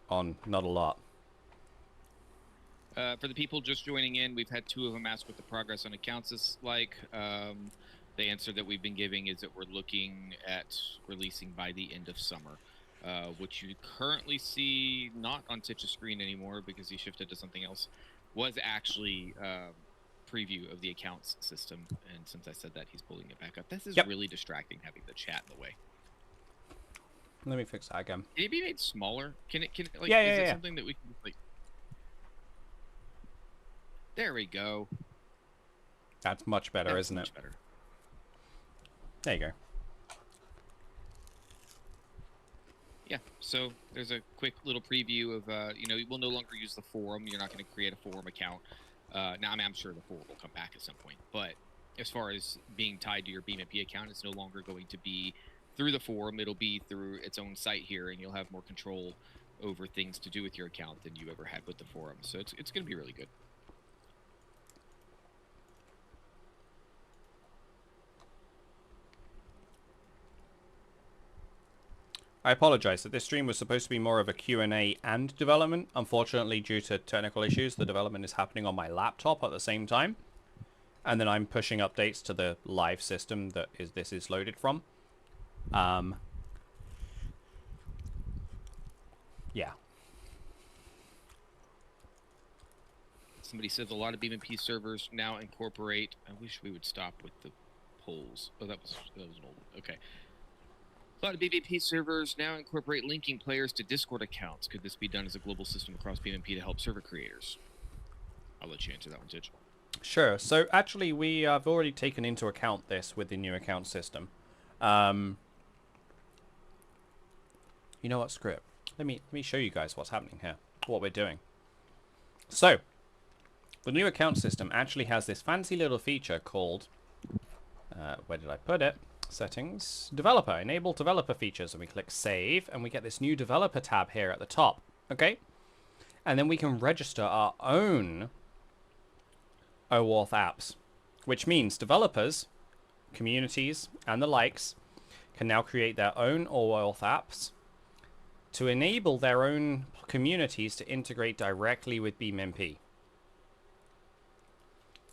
on not a lot. For the people just joining in, we've had 2 of them ask what the progress on accounts is like. The answer that we've been giving is that we're looking at releasing by the end of summer, which you currently see not on Titch's screen anymore because he shifted to something else, was actually preview of the accounts system. And since I said that, he's pulling it back up. This is really distracting having the chat in the way. Let me fix that again. Can it be made smaller? Can it like, yeah, is it something that we can like... There we go. That's much better, isn't it? Better. There you go. Yeah, so there's a quick little preview of, you know, we'll no longer use the forum. You're not going to create a forum account. Now, I mean, I'm sure the forum will come back at some point. But as far as being tied to your BeamMP account, it's no longer going to be through the forum. It'll be through its own site here, and you'll have more control over things to do with your account than you ever had with the forum. So it's going to be really good. I apologize that this stream was supposed to be more of a Q&A and development. Unfortunately, due to technical issues, the development is happening on my laptop at the same time. And then I'm pushing updates to the live system that this is loaded from. Yeah. Somebody says a lot of BeamMP servers now incorporate... I wish we would stop with the polls. Oh, that was an old one. Okay. A lot of BeamMP servers now incorporate linking players to Discord accounts. Could this be done as a global system across BeamMP to help server creators? I'll let you answer that one, Titch. Sure. So actually, we have already taken into account this with the new account system. You know what, screw it. Let me show you guys what's happening here, what we're doing. So, the new account system actually has this fancy little feature called, where did I put it? Settings, developer, enable developer features, and we click save, and we get this new developer tab here at the top, okay? And then we can register our own OAuth apps, which means developers, communities, and the likes can now create their own OAuth apps to enable their own communities to integrate directly with BeamMP.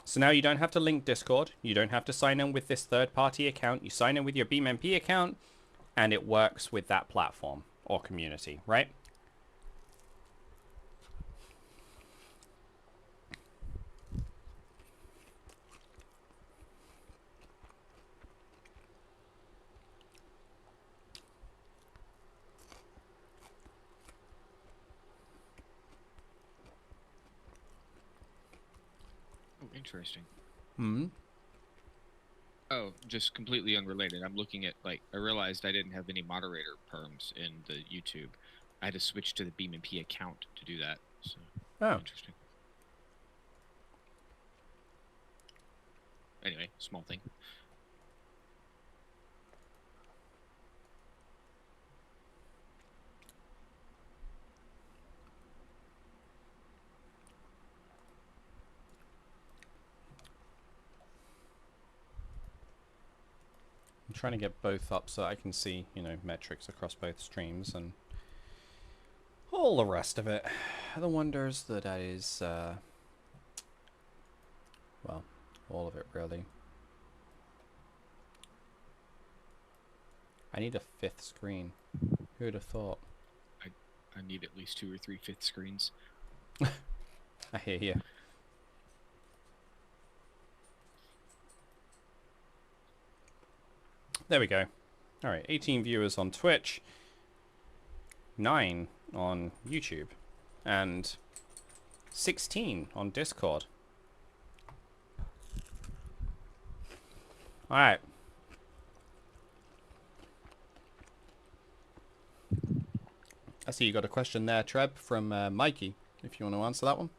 So now you don't have to link Discord. You don't have to sign in with this third-party account. You sign in with your BeamMP account, and it works with that platform or community, right? Interesting. Hmm. Oh, just completely unrelated. I'm looking at, like, I realized I didn't have any moderator perms in the YouTube. I had to switch to the BeamMP account to do that. So, interesting. Anyway, small thing. I'm trying to get both up so I can see, you know, metrics across both streams and all the rest of it. The wonders that is, well, all of it really. I need a fifth screen. Who would have thought? I need at least 2 or 3 fifth screens. I hear you. There we go. All right, 18 viewers on Twitch, 9 on YouTube, and 16 on Discord. All right. I see you got a question there, Treb, from Mikey. if you want to answer that one.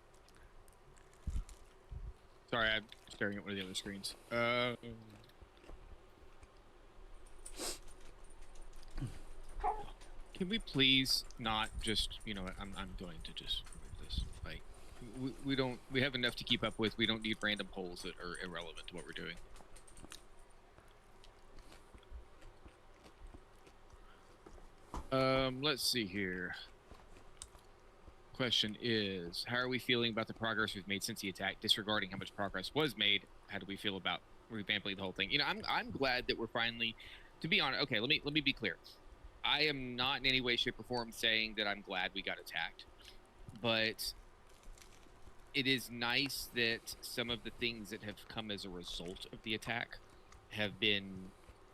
Sorry, I'm staring at one of the other screens. Can we please not just, you know, I'm going to just remove this. Like, we have enough to keep up with. We don't need random polls that are irrelevant to what we're doing. Let's see here. Question is, how are we feeling about the progress we've made since the attack? Disregarding how much progress was made, how do we feel about revamping the whole thing? You know, I'm glad that we're finally, to be honest. Okay, let me be clear. I am not in any way, shape, or form saying that I'm glad we got attacked, but it is nice that some of the things that have come as a result of the attack have been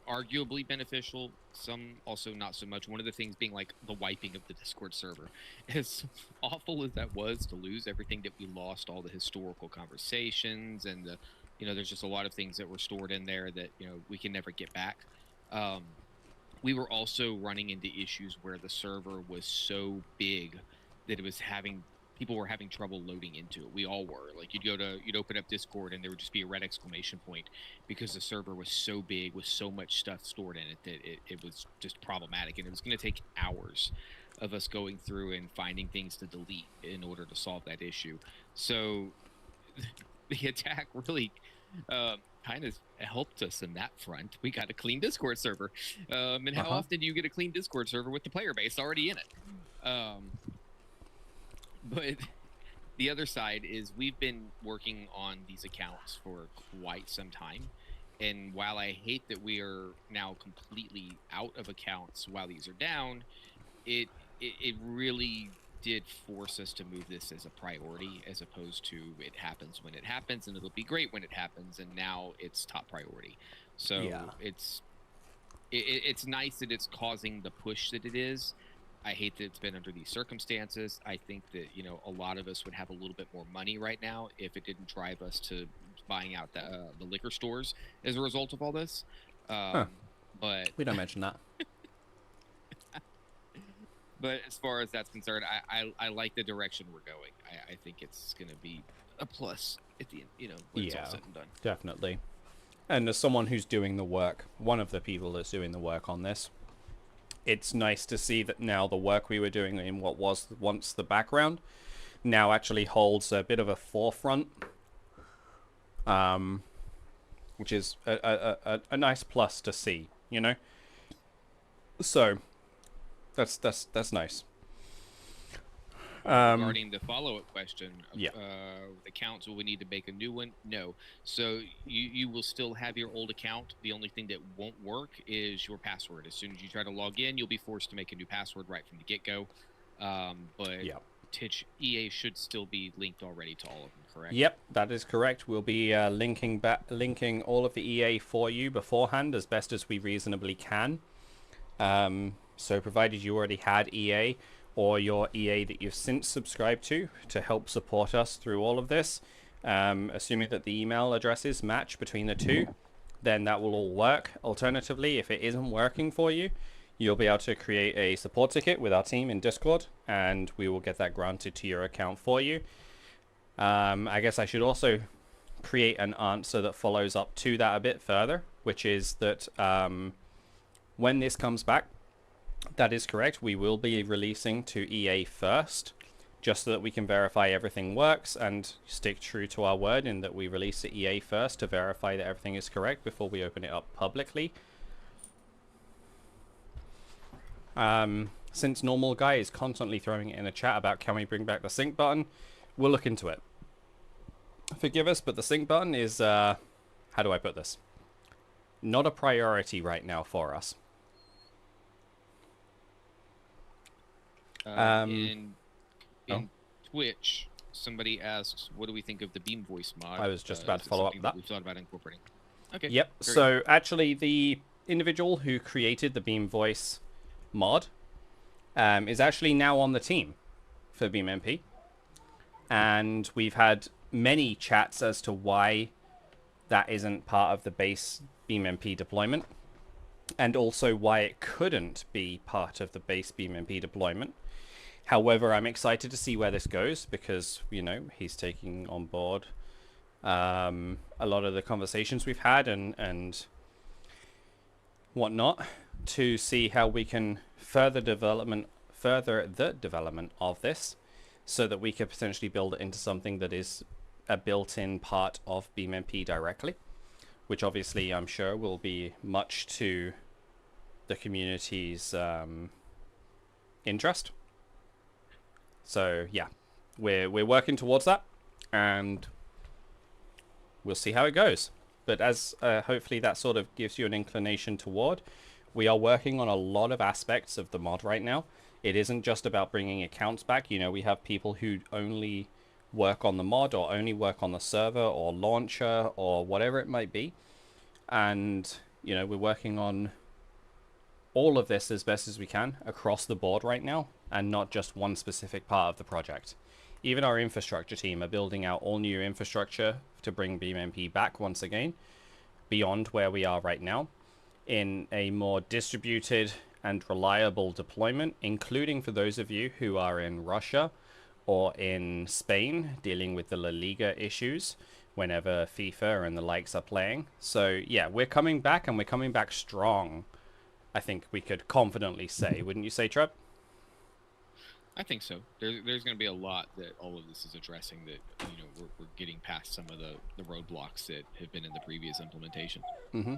arguably beneficial, some also not so much. One of the things being like the wiping of the Discord server. As awful as that was to lose everything that we lost, all the historical conversations and the, you know, there's just a lot of things that were stored in there that, you know, we can never get back. We were also running into issues where the server was so big that it was people were having trouble loading into it. We all were. Like, you'd open up Discord and there would just be a red exclamation point because the server was so big with so much stuff stored in it that it was just problematic. And it was going to take hours of us going through and finding things to delete in order to solve that issue. So the attack really kind of helped us in that front. We got a clean Discord server. And how often do you get a clean Discord server with the player base already in it? But the other side is we've been working on these accounts for quite some time. And while I hate that we are now completely out of accounts while these are down, it really did force us to move this as a priority, as opposed to it happens when it happens and it'll be great when it happens, and now it's top priority. So yeah. It's nice that it's causing the push that it is. I hate that it's been under these circumstances. I think that, you know, a lot of us would have a little bit more money right now if it didn't drive us to buying out the liquor stores as a result of all this. But we don't mention that. But as far as that's concerned, I like the direction we're going. I think it's going to be a plus at the end, you know, when it's all said and done. Definitely. And as someone who's doing the work, one of the people that's doing the work on this, it's nice to see that now the work we were doing in what was once the background now actually holds a bit of a forefront, which is a nice plus to see, you know. So that's nice. Regarding the follow-up question, accounts, will we need to make a new one? No. So you will still have your old account. The only thing that won't work is your password. As soon as you try to log in, you'll be forced to make a new password right from the get-go. But Titch EA should still be linked already to all of them, correct? Yep, that is correct. We'll be linking all of the EA for you beforehand as best as we reasonably can. So provided you already had EA, or your EA that you've since subscribed to help support us through all of this, assuming that the email addresses match between the two, then that will all work. Alternatively, if it isn't working for you, you'll be able to create a support ticket with our team in Discord, and we will get that granted to your account for you. I guess I should also create an answer that follows up to that a bit further, which is that when this comes back, that is correct. We will be releasing to EA first, just so that we can verify everything works and stick true to our word in that we release to EA first to verify that everything is correct before we open it up publicly. Since Normal Guy is constantly throwing it in a chat about can we bring back the sync button, we'll look into it. Forgive us, but the sync button is, how do I put this? Not a priority right now for us. In Twitch, somebody asks, what do we think of the Beam Voice mod? I was just about to follow up with that. We've thought about incorporating. Okay. Yep. So actually, the individual who created the Beam Voice mod is actually now on the team for BeamMP. And we've had many chats as to why that isn't part of the base BeamMP deployment, and also why it couldn't be part of the base BeamMP deployment. However, I'm excited to see where this goes because, you know, he's taking on board a lot of the conversations we've had and whatnot to see how we can further the development of this so that we could potentially build it into something that is a built-in part of BeamMP directly, which obviously I'm sure will be much to the community's interest. So yeah, we're working towards that, and we'll see how it goes. But as hopefully that sort of gives you an inclination toward, we are working on a lot of aspects of the mod right now. It isn't just about bringing accounts back. You know, we have people who only work on the mod or only work on the server or launcher or whatever it might be. And, you know, we're working on all of this as best as we can across the board right now, and not just one specific part of the project. Even our infrastructure team are building out all new infrastructure to bring BeamMP back once again, beyond where we are right now, in a more distributed and reliable deployment, including for those of you who are in Russia or in Spain dealing with the La Liga issues whenever FIFA and the likes are playing. So yeah, we're coming back, and we're coming back strong, I think we could confidently say. Wouldn't you say, Trev? I think so. There's going to be a lot that all of this is addressing that, you know, we're getting past some of the roadblocks that have been in the previous implementation. Mm-hmm.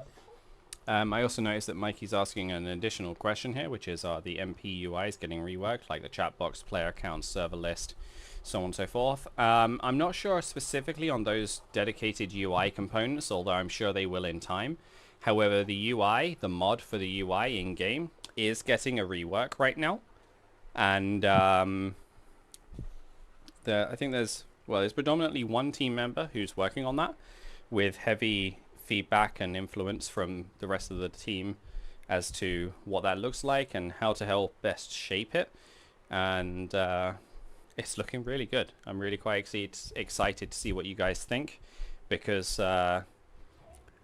I also noticed that Mikey's asking an additional question here, which is, are the MP UIs getting reworked, like the chat box, player account, server list, so on and so forth? I'm not sure specifically on those dedicated UI components, although I'm sure they will in time. However, the UI, the mod for the UI in-game, is getting a rework right now. And I think there's predominantly one team member who's working on that, with heavy feedback and influence from the rest of the team as to what that looks like and how to help best shape it. And it's looking really good. I'm really quite excited to see what you guys think, because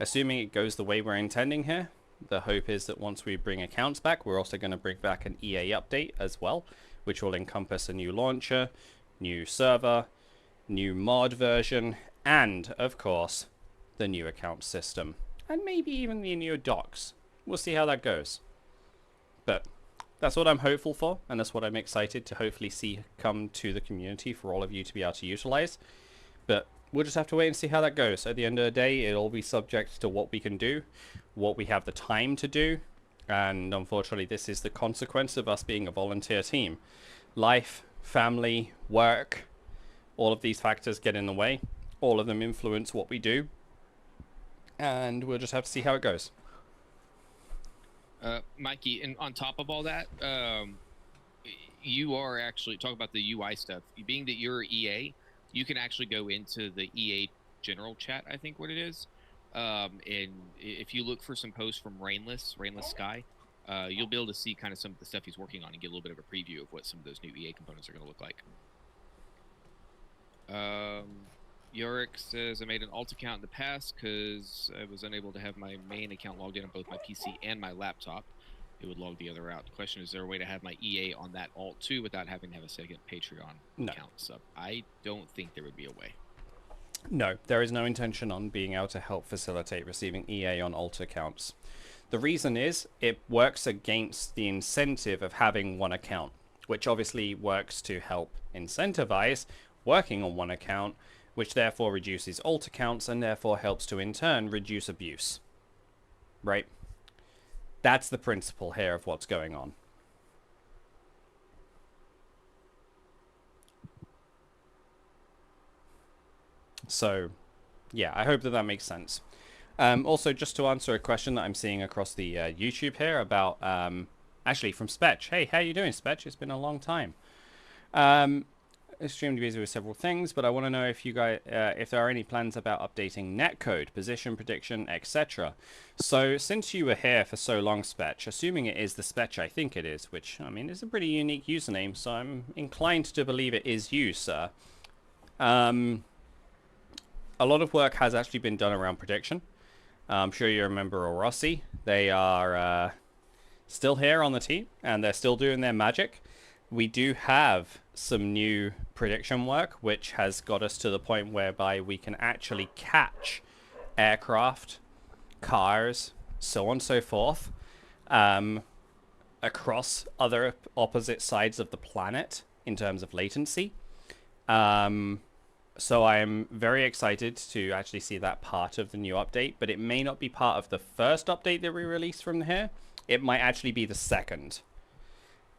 assuming it goes the way we're intending here, the hope is that once we bring accounts back, we're also going to bring back an EA update as well, which will encompass a new launcher, new server, new mod version, and, of course, the new account system. And maybe even the new docs. We'll see how that goes. But that's what I'm hopeful for, and that's what I'm excited to hopefully see come to the community for all of you to be able to utilize. But we'll just have to wait and see how that goes. At the end of the day, it'll be subject to what we can do, what we have the time to do, and unfortunately this is the consequence of us being a volunteer team. Life, family, work, all of these factors get in the way. All of them influence what we do, and we'll just have to see how it goes. Mikey, and on top of all that, you are actually talking about the UI stuff. Being that you're EA, you can actually go into the EA general chat, I think what it is. And if you look for some posts from Rainless Sky, you'll be able to see kind of some of the stuff he's working on and get a little bit of a preview of what some of those new EA components are going to look like. Yorick says, I made an alt account in the past because I was unable to have my main account logged in on both my PC and my laptop. It would log the other out. The question is there a way to have my EA on that alt too without having to have a second Patreon account sub? I don't think there would be a way. No, there is no intention on being able to help facilitate receiving EA on alt accounts. The reason is it works against the incentive of having one account, which obviously works to help incentivize working on one account, which therefore reduces alt accounts and therefore helps to in turn reduce abuse. Right? That's the principle here of what's going on. So, yeah, I hope that that makes sense. Also, just to answer a question that I'm seeing across the YouTube here about, actually from Spetch. Hey, how you doing, Spetch? It's been a long time. Extremely busy with several things, but I want to know if you guys, if there are any plans about updating netcode, position prediction, etc. So, since you were here for so long, Spetch, assuming it is the Spetch I think it is, which, I mean, is a pretty unique username, so I'm inclined to believe it is you, sir. A lot of work has actually been done around prediction. I'm sure you remember Orossi. They are still here on the team, and they're still doing their magic. we do have some new prediction work, which has got us to the point whereby we can actually catch aircraft, cars, so on and so forth, across other opposite sides of the planet in terms of latency. So I'm very excited to actually see that part of the new update, but it may not be part of the first update that we release from here. It might actually be the second.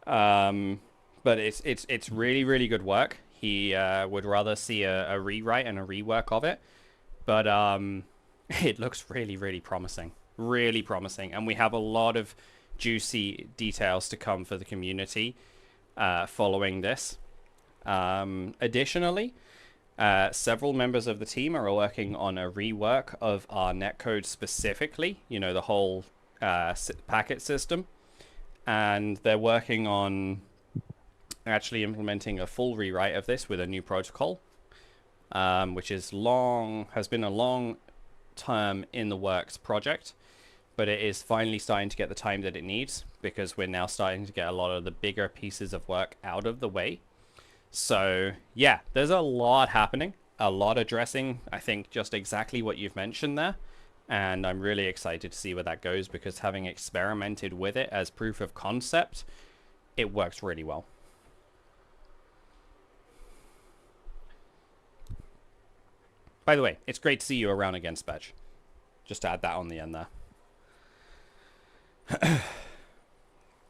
But it's really, really good work. He would rather see a rewrite and a rework of it. But it looks really, really promising. Really promising. And we have a lot of juicy details to come for the community following this. Additionally, several members of the team are working on a rework of our netcode specifically, you know, the whole packet system. And they're working on actually implementing a full rewrite of this with a new protocol, which has been a long term in the works project, but it is finally starting to get the time that it needs because we're now starting to get a lot of the bigger pieces of work out of the way. So yeah, there's a lot happening, a lot addressing, I think, just exactly what you've mentioned there. And I'm really excited to see where that goes because having experimented with it as proof of concept, it works really well. By the way, it's great to see you around again, Spatch. Just to add that on the end there.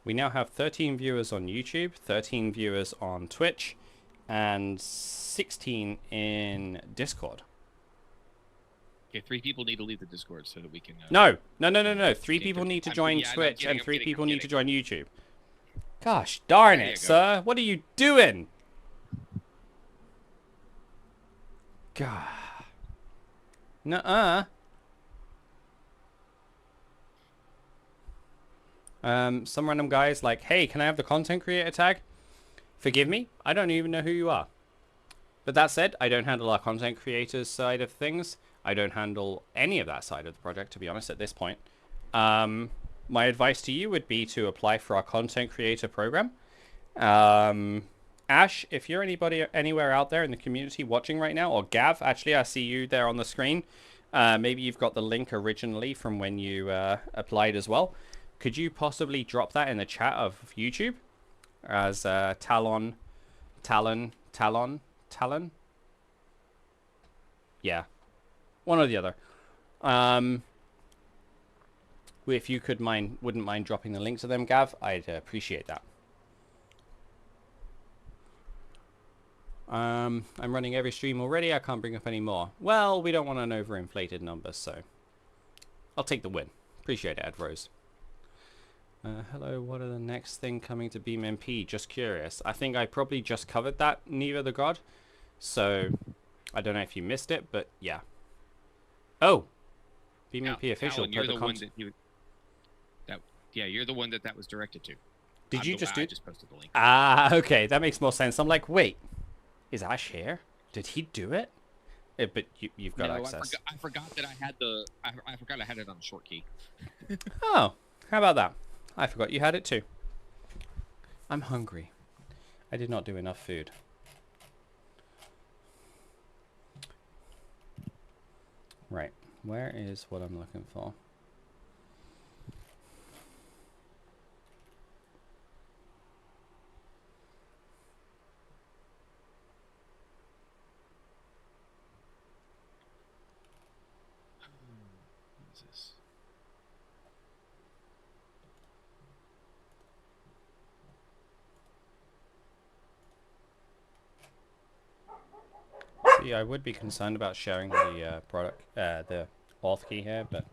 We now have 13 viewers on YouTube, 13 viewers on Twitch, and 16 in Discord. Okay, 3 people need to leave the Discord so that we can... No. 3 people need to join Twitch and 3 people need to join YouTube. Gosh darn it, sir. What are you doing? God. Nuh-uh. Some random guy's like, hey, can I have the content creator tag? Forgive me, I don't even know who you are. But that said, I don't handle our content creators side of things. I don't handle any of that side of the project, to be honest, at this point. My advice to you would be to apply for our content creator program. Ash, if you're anywhere out there in the community watching right now, or Gav, actually, I see you there on the screen. Maybe you've got the link originally from when you applied as well. Could you possibly drop that in the chat of YouTube as Talon? Yeah, one or the other. If you wouldn't mind dropping the link to them, Gav, I'd appreciate that. I'm running every stream already. I can't bring up any more. Well, we don't want an overinflated number, so I'll take the win. Appreciate it, Ed Rose. Hello, what are the next thing coming to BeamMP? Just curious. I think I probably just covered that, Neva the God. So, I don't know if you missed it, but yeah. Oh! BeamMP official. Alan, you're the one that you're the one that was directed to. Did you just do? I just posted the link. Ah, okay. That makes more sense. I'm like, wait. Is Ash here? Did he do it? But you've got access. I forgot that I had I forgot I had it on the short key. Oh, how about that? I forgot you had it too. I'm hungry. I did not do enough food. Right. Where is what I'm looking for? See, I would be concerned about sharing the the auth key here, but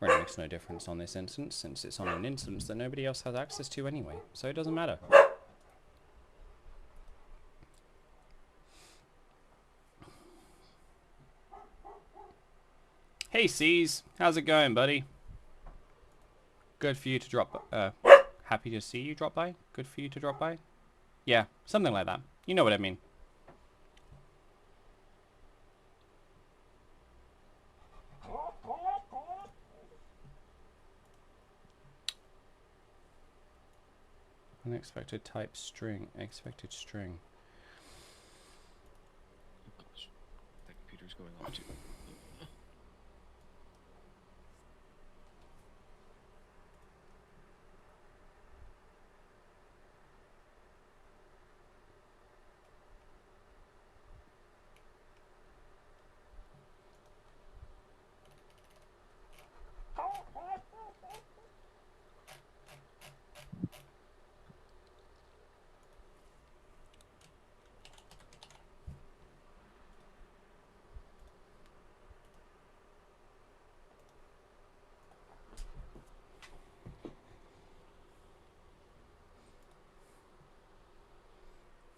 really makes no difference on this instance, since it's on an instance that nobody else has access to anyway, so it doesn't matter. Hey C's, how's it going, buddy? Good for you to drop. Happy to see you drop by. Good for you to drop by. Yeah, something like that. You know what I mean. Unexpected type string. Expected string. Oh gosh, that computer's going off too.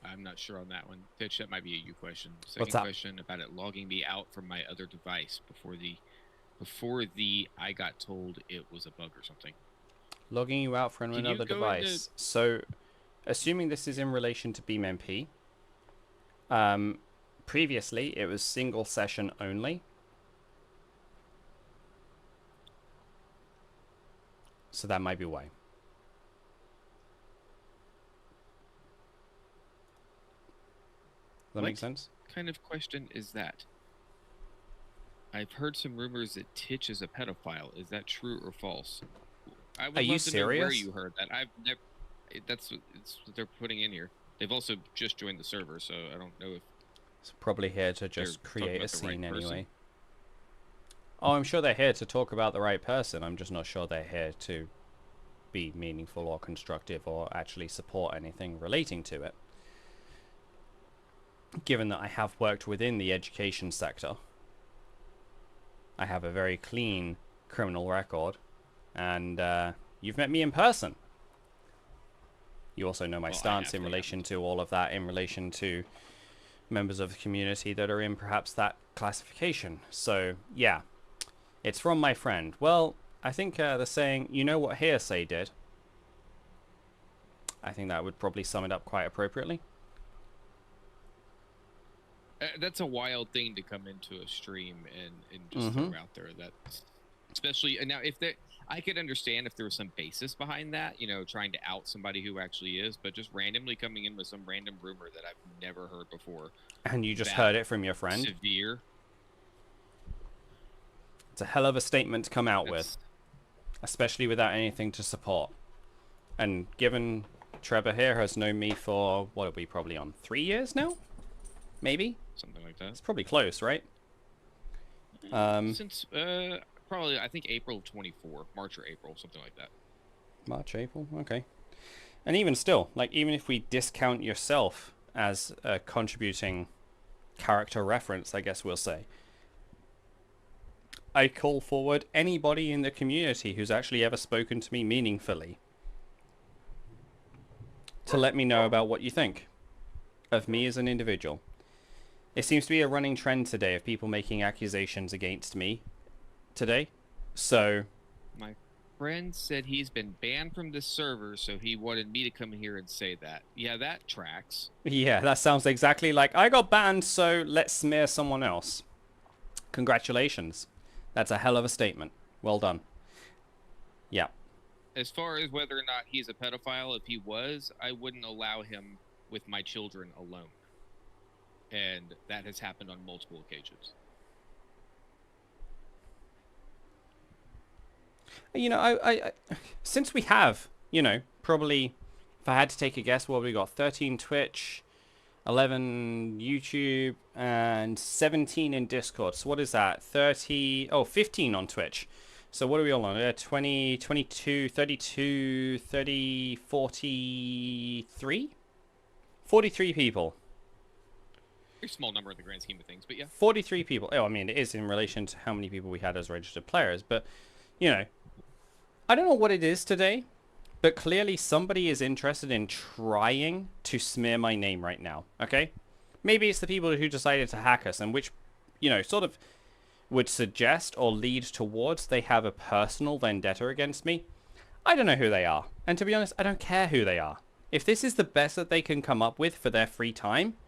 I'm not sure on that one. Titch, that might be a you question. Second question about it logging me out from my other device before the I got told it was a bug or something. Logging you out from another device. So, assuming this is in relation to BeamMP, previously it was single session only. So that might be why. Does that make sense? What kind of question is that? I've heard some rumors that Titch is a pedophile. Is that true or false? I would love to know where you heard that. I've never. That's what they're putting in here. They've also just joined the server, so I don't know if. It's probably here to just create a scene anyway. Oh, I'm sure they're here to talk about the right person. I'm just not sure they're here to be meaningful or constructive or actually support anything relating to it. Given that I have worked within the education sector, I have a very clean criminal record, and you've met me in person. You also know my stance in relation to all of that, in relation to members of the community that are in perhaps that classification. So, yeah, it's from my friend. Well, I think the saying, you know what hearsay did? I think that would probably sum it up quite appropriately. That's a wild thing to come into a stream and just throw out there. That's especially now if there, I could understand if there was some basis behind that, you know, trying to out somebody who actually is, but just randomly coming in with some random rumor that I've never heard before. And you just heard it from your friend? Severe. It's a hell of a statement to come out with, especially without anything to support. And given Trevor here has known me for, what are we probably on, 3 years now? Maybe? Something like that. It's probably close, right? Since, probably, I think April 24, March or April, something like that. March, April, okay. And even still, like, even if we discount yourself as a contributing character reference, I guess we'll say, I call forward anybody in the community who's actually ever spoken to me meaningfully to let me know about what you think of me as an individual. It seems to be a running trend today of people making accusations against me today. So my friend said he's been banned from the server, so he wanted me to come here and say that. Yeah, that tracks. Yeah, that sounds exactly like I got banned, so let's smear someone else. Congratulations. That's a hell of a statement. Well done. Yeah. As far as whether or not he's a pedophile, if he was, I wouldn't allow him with my children alone. And that has happened on multiple occasions. You know, I since we have, you know, probably, if I had to take a guess, what have we got? 13 Twitch, 11 YouTube, and 17 in Discord. So what is that? 15 on Twitch. So what are we all on? 20, 22, 32, 30, 43? 43 people. Very small number in the grand scheme of things, but yeah. 43 people. Oh, I mean, it is in relation to how many people we had as registered players. But, you know, I don't know what it is today, but clearly somebody is interested in trying to smear my name right now, okay? Maybe it's the people who decided to hack us, and which, you know, sort of would suggest or lead towards they have a personal vendetta against me. I don't know who they are. And to be honest, I don't care who they are. If this is the best that they can come up with for their free time,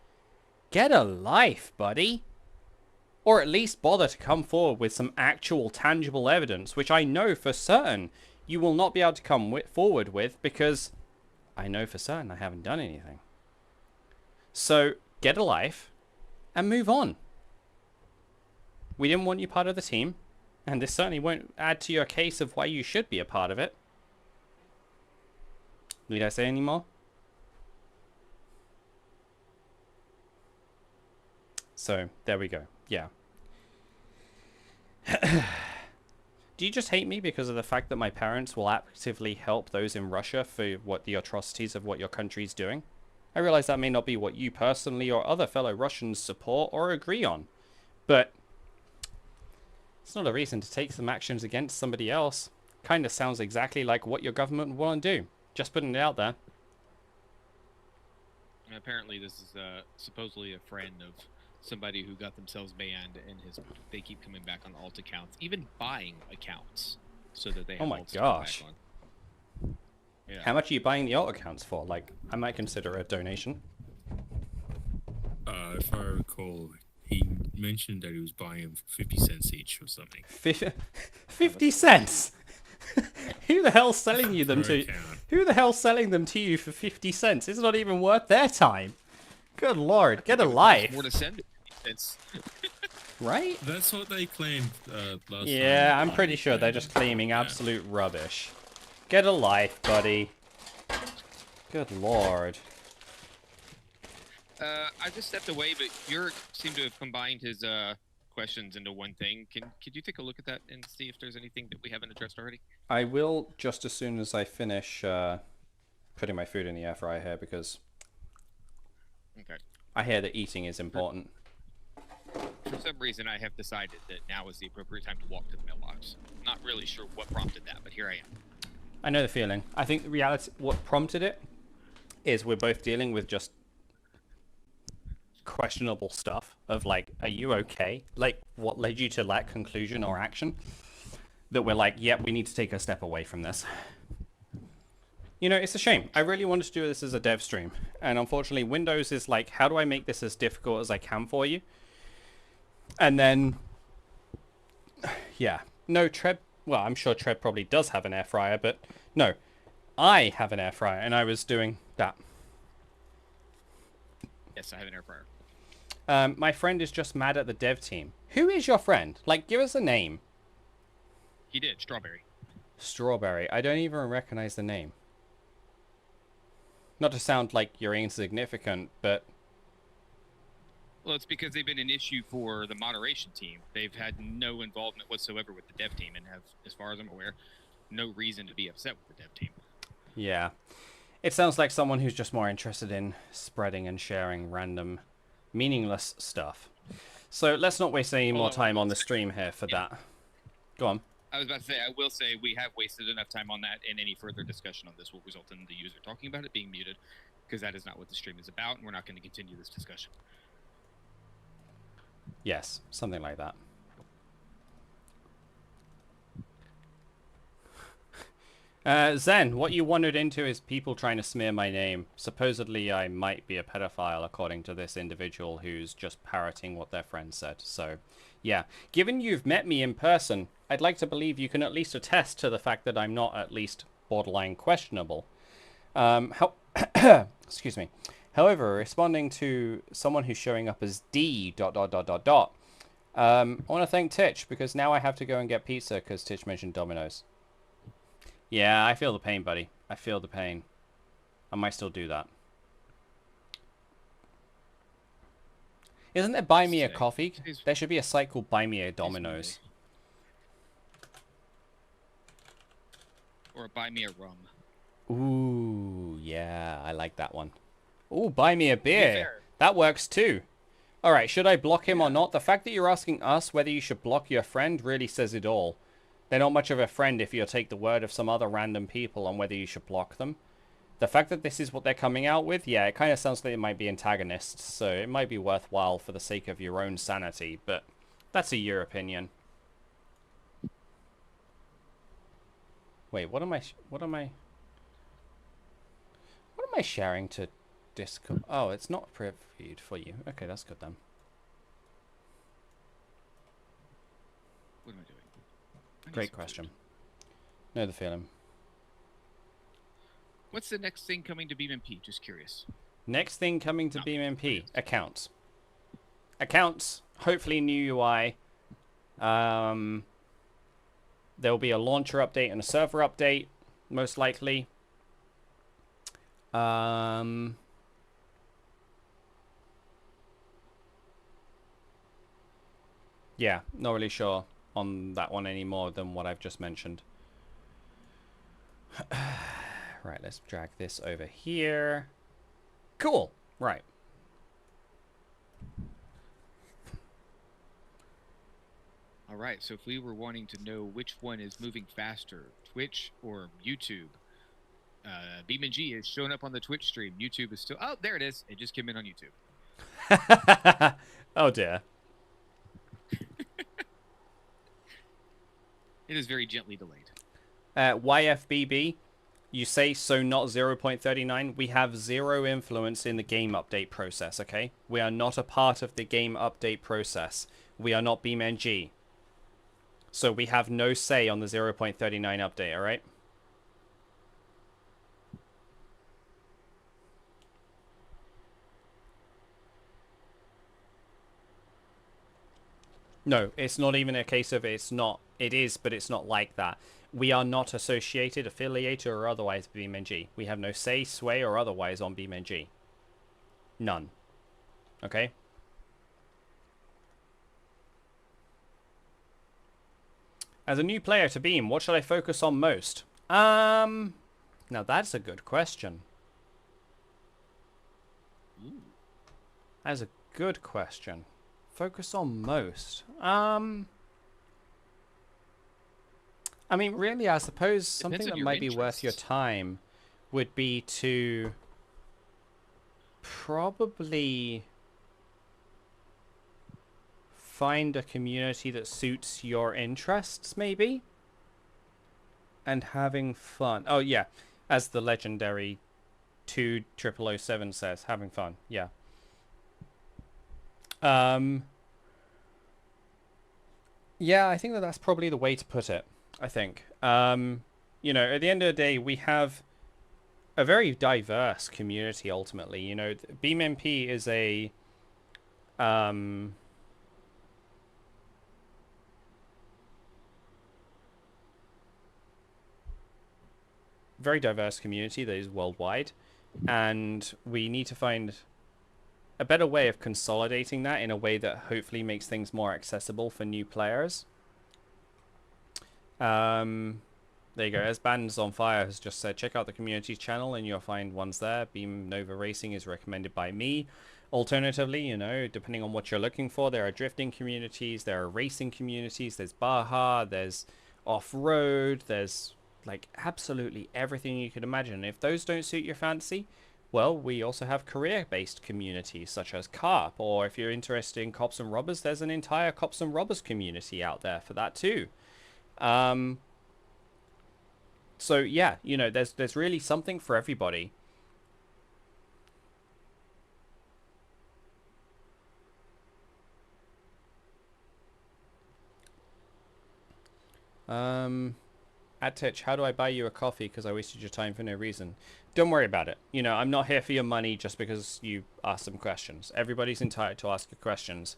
get a life, buddy. Or at least bother to come forward with some actual tangible evidence, which I know for certain you will not be able to come forward with because I know for certain I haven't done anything. So, get a life and move on. We didn't want you part of the team, and this certainly won't add to your case of why you should be a part of it. Need I say any more? So, there we go. Yeah. Do you just hate me because of the fact that my parents will actively help those in Russia for what the atrocities of what your country's doing? I realize that may not be what you personally or other fellow Russians support or agree on, but it's not a reason to take some actions against somebody else. Kind of sounds exactly like what your government would want to do. Just putting it out there. And apparently this is supposedly a friend of somebody who got themselves banned, and they keep coming back on alt accounts, even buying accounts so that they have Oh my alts to gosh. come back on. Yeah. How much are you buying the alt accounts for? Like, I might consider a donation. If I recall, he mentioned that he was buying them for 50 cents each or something. 50 cents? Who the hell's selling you them to? Who the hell's selling them to you for 50 cents? It's not even worth their time. Good lord, get a life. More to send. Right? That's what they claimed last time. Yeah, I'm pretty sure they're just claiming absolute rubbish. Get a life, buddy. Good lord. I just stepped away, but you seem to have combined his questions into one thing. Could you take a look at that and see if there's anything that we haven't addressed already? I will just as soon as I finish putting my food in the air fryer here, because Okay. I hear that eating is important. For some reason, I have decided that now is the appropriate time to walk to the mailbox. Not really sure what prompted that, but here I am. I know the feeling. I think the reality, what prompted it, is we're both dealing with just questionable stuff of like, are you okay? Like, what led you to that conclusion or action? That we're like, yep, we need to take a step away from this. You know, it's a shame. I really wanted to do this as a dev stream. And unfortunately, Windows is like, how do I make this as difficult as I can for you? And then, yeah. No, Treb, well, I'm sure Treb probably does have an air fryer, but no. I have an air fryer, and I was doing that. Yes, I have an air fryer. My friend is just mad at the dev team. Who is your friend? Like, give us a name. He did. Strawberry. Strawberry. I don't even recognize the name. Not to sound like you're insignificant, but... Well, it's because they've been an issue for the moderation team. They've had no involvement whatsoever with the dev team and have, as far as I'm aware, no reason to be upset with the dev team. Yeah. It sounds like someone who's just more interested in spreading and sharing random, meaningless stuff. So let's not waste any more time on the stream here for that. Go on. I was about to say, I will say we have wasted enough time on that, and any further discussion on this will result in the user talking about it being muted, because that is not what the stream is about, and we're not going to continue this discussion. Yes, something like that. Zen, what you wandered into is people trying to smear my name. Supposedly I might be a pedophile according to this individual who's just parroting what their friend said. So, yeah. Given you've met me in person, I'd like to believe you can at least attest to the fact that I'm not at least borderline questionable. Excuse me. However, responding to someone who's showing up as D ... I want to thank Titch, because now I have to go and get pizza because Titch mentioned Domino's. Yeah, I feel the pain, buddy. I feel the pain. I might still do that. Isn't there Buy Me a Coffee? There should be a site called Buy Me a Domino's. Or Buy Me a Rum. Ooh, yeah, I like that one. Ooh, Buy Me a Beer. That works too. Alright, should I block him or not? The fact that you're asking us whether you should block your friend really says it all. They're not much of a friend if you take the word of some other random people on whether you should block them. The fact that this is what they're coming out with, yeah, it kind of sounds like it might be antagonists, so it might be worthwhile for the sake of your own sanity, but that's your opinion. Wait, what am I sharing to Discord? Oh, it's not previewed for you. Okay, that's good then. What am I doing? Great question. Know the feeling. What's the next thing coming to BeamMP? Just curious. Next thing coming to BeamMP, accounts. Accounts, hopefully new UI. There'll be a launcher update and a server update, most likely. Yeah, not really sure on that one any more than what I've just mentioned. Right, let's drag this over here. Cool. Right. All right, so if we were wanting to know which one is moving faster, Twitch or YouTube, BeamNG is showing up on the Twitch stream. YouTube is still... Oh, there it is. It just came in on YouTube. Oh, dear. It is very gently delayed. YFBB, you say so not 0.39. We have zero influence in the game update process, okay? We are not a part of the game update process. We are not BeamNG. So we have no say on the 0.39 update, alright? No, it's not even a case of it's not. It is, but it's not like that. We are not associated, affiliated, or otherwise with BeamNG. We have no say, sway, or otherwise on BeamNG. None. Okay? As a new player to Beam, what should I focus on most? Now that's a good question. That's a good question. Focus on most. I mean, really, I suppose something that might be worth your time would be to probably find a community that suits your interests, maybe, and having fun. Oh yeah, as the legendary 20007 says, having fun. Yeah. Yeah, I think that that's probably the way to put it. I think. You know, at the end of the day, we have a very diverse community. Ultimately, you know, BeamMP is a very diverse community that is worldwide, and we need to find a better way of consolidating that in a way that hopefully makes things more accessible for new players. There you go. As Bands on Fire has just said, check out the community channel and you'll find ones there. Beam Nova Racing is recommended by me. Alternatively, you know, depending on what you're looking for, there are drifting communities, there are racing communities, there's Baja, there's off-road, there's like absolutely everything you could imagine. If those don't suit your fancy, well, we also have career-based communities such as CARP, or if you're interested in cops and robbers, there's an entire cops and robbers community out there for that too. So yeah, you know, there's really something for everybody. At Titch, how do I buy you a coffee because I wasted your time for no reason? Don't worry about it. You know, I'm not here for your money just because you asked some questions. Everybody's entitled to ask you questions.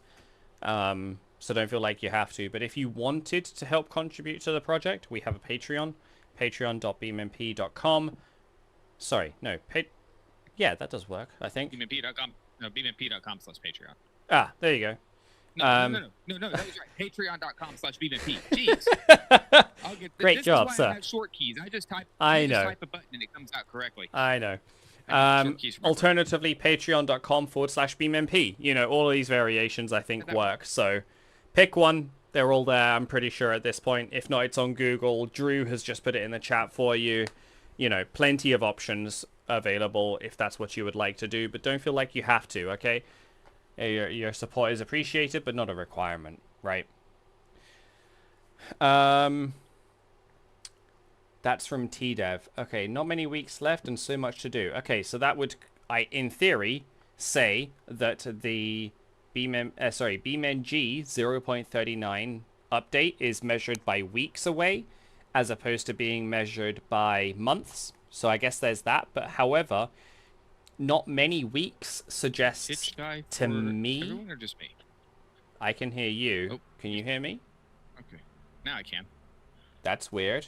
So don't feel like you have to. But if you wanted to help contribute to the project, we have a Patreon. Patreon.BeamMP.com. Sorry, no. Yeah, that does work, I think. BeamMP.com. No, BeamMP.com/Patreon. Ah, there you go. No, that was right. Patreon.com/BeamMP. Jeez. I'll get Great job, is why sir. I have short keys. I just type I know. Just type a button and it comes out correctly. I know. Alternatively, patreon.com/BeamMP. You know, all of these variations I think work. So pick one. They're all there, I'm pretty sure at this point. If not, it's on Google. Drew has just put it in the chat for you. You know, plenty of options available if that's what you would like to do. But don't feel like you have to, okay? Your support is appreciated, but not a requirement, right? That's from TDev. Okay, not many weeks left and so much to do. Okay, so that would, in theory, say that the BeamNG 0.39 update is measured by weeks away, as opposed to being measured by months. So I guess there's that. But however, not many weeks suggests Titch guy to for me. everyone or just me? I can hear you. Oh, can you hear me? Okay. Now I can. That's weird.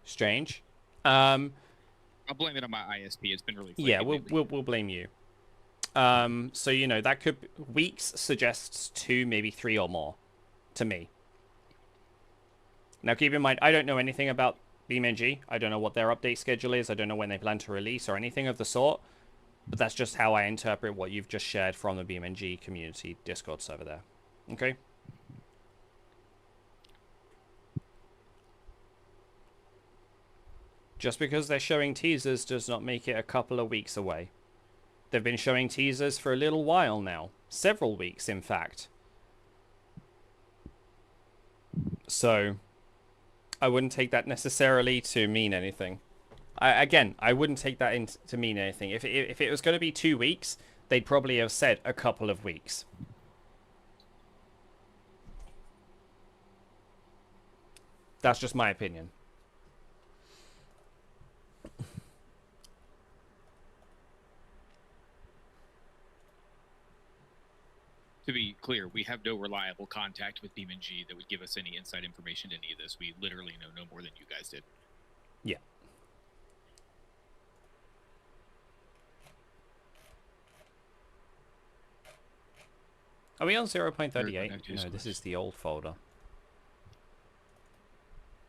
Strange. I'll blame it on my ISP. It's been really flaky Yeah, lately. we'll blame you. So you know that could weeks suggests 2, maybe 3 or more, to me. Now keep in mind, I don't know anything about BeamNG. I don't know what their update schedule is. I don't know when they plan to release or anything of the sort. But that's just how I interpret what you've just shared from the BeamNG community Discord server there. Okay. Just because they're showing teasers does not make it a couple of weeks away. They've been showing teasers for a little while now. Several weeks, in fact. So, I wouldn't take that necessarily to mean anything. I wouldn't take that to mean anything. If it was going to be 2 weeks, they'd probably have said a couple of weeks. That's just my opinion. To be clear, we have no reliable contact with BeamNG that would give us any inside information to any of this. We literally know no more than you guys did. Yeah. Are we on 0.38? No, this is the old folder.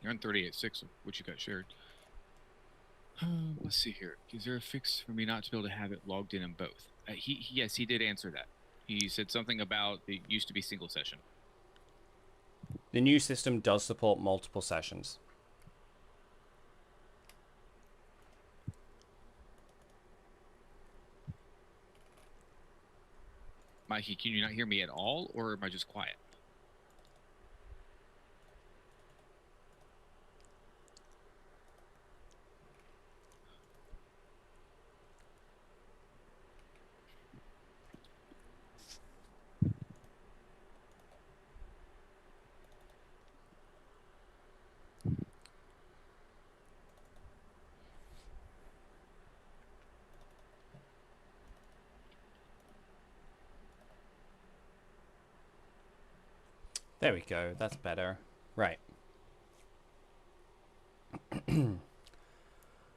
You're on 38.6, which you got shared. Let's see here. Is there a fix for me not to be able to have it logged in both? Yes, he did answer that. He said something about it used to be single session. The new system does support multiple sessions. Mikey, can you not hear me at all, or am I just quiet? There we go. That's better. Right.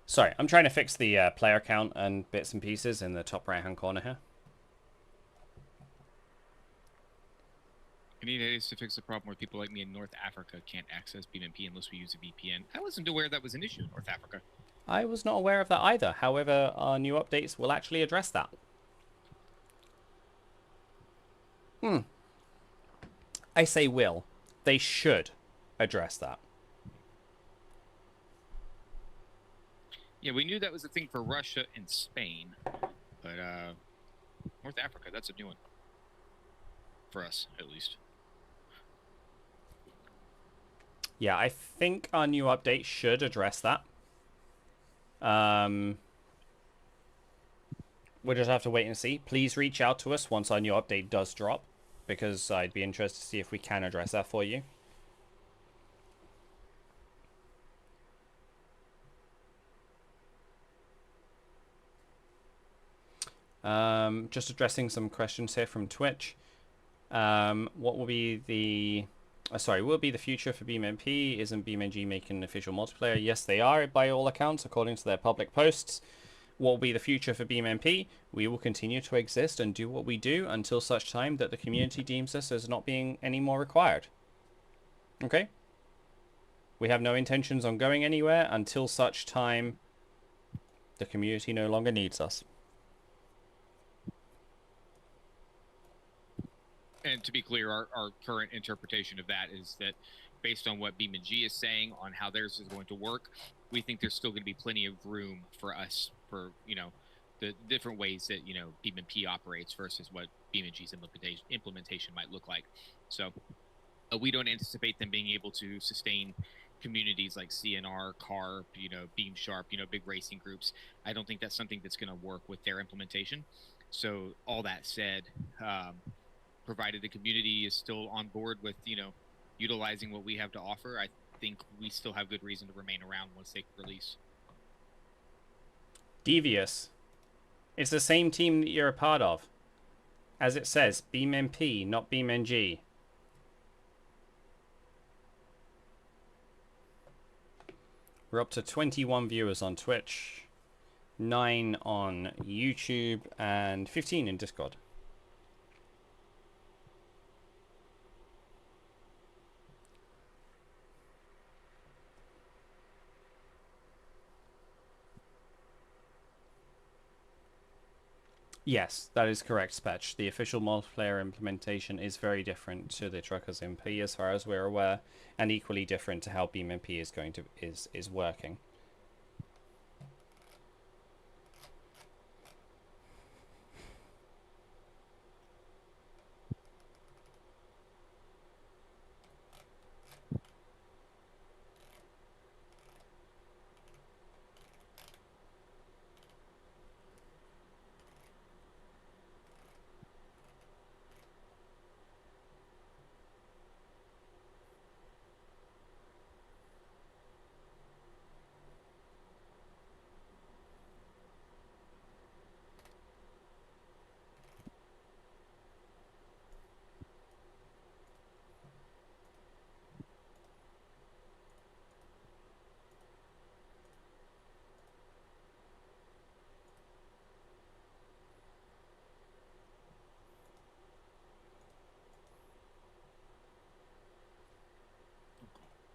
Sorry, I'm trying to fix the player count and bits and pieces in the top right-hand corner here. I need aids to fix the problem where people like me in North Africa can't access BeamMP unless we use a VPN. I wasn't aware that was an issue in North Africa. I was not aware of that either. However, our new updates will actually address that. I say will. They should address that. Yeah, we knew that was a thing for Russia and Spain, but North Africa, that's a new one. For us, at least. Yeah, I think our new update should address that. We'll just have to wait and see. Please reach out to us once our new update does drop, because I'd be interested to see if we can address that for you. Just addressing some questions here from Twitch. What will be the... sorry, will be the future for BeamMP? Isn't BeamNG making an official multiplayer? Yes, they are, by all accounts, according to their public posts. What will be the future for BeamMP? We will continue to exist and do what we do until such time that the community deems us as not being any more required. Okay? We have no intentions on going anywhere until such time the community no longer needs us. And to be clear, our current interpretation of that is that based on what BeamNG is saying on how theirs is going to work, we think there's still going to be plenty of room for us for, you know, the different ways that, you know, BeamMP operates versus what BeamNG's implementation might look like. So we don't anticipate them being able to sustain communities like CNR, CARP, you know, Beam Sharp, you know, big racing groups. I don't think that's something that's going to work with their implementation. So all that said, provided the community is still on board with, you know, utilizing what we have to offer, I think we still have good reason to remain around once they release. Devious. It's the same team that you're a part of. As it says, BeamMP, not BeamNG. We're up to 21 viewers on Twitch, 9 on YouTube, and 15 in Discord. Yes, that is correct, Spetch. The official multiplayer implementation is very different to the Truckers MP as far as we're aware, and equally different to how BeamMP is working.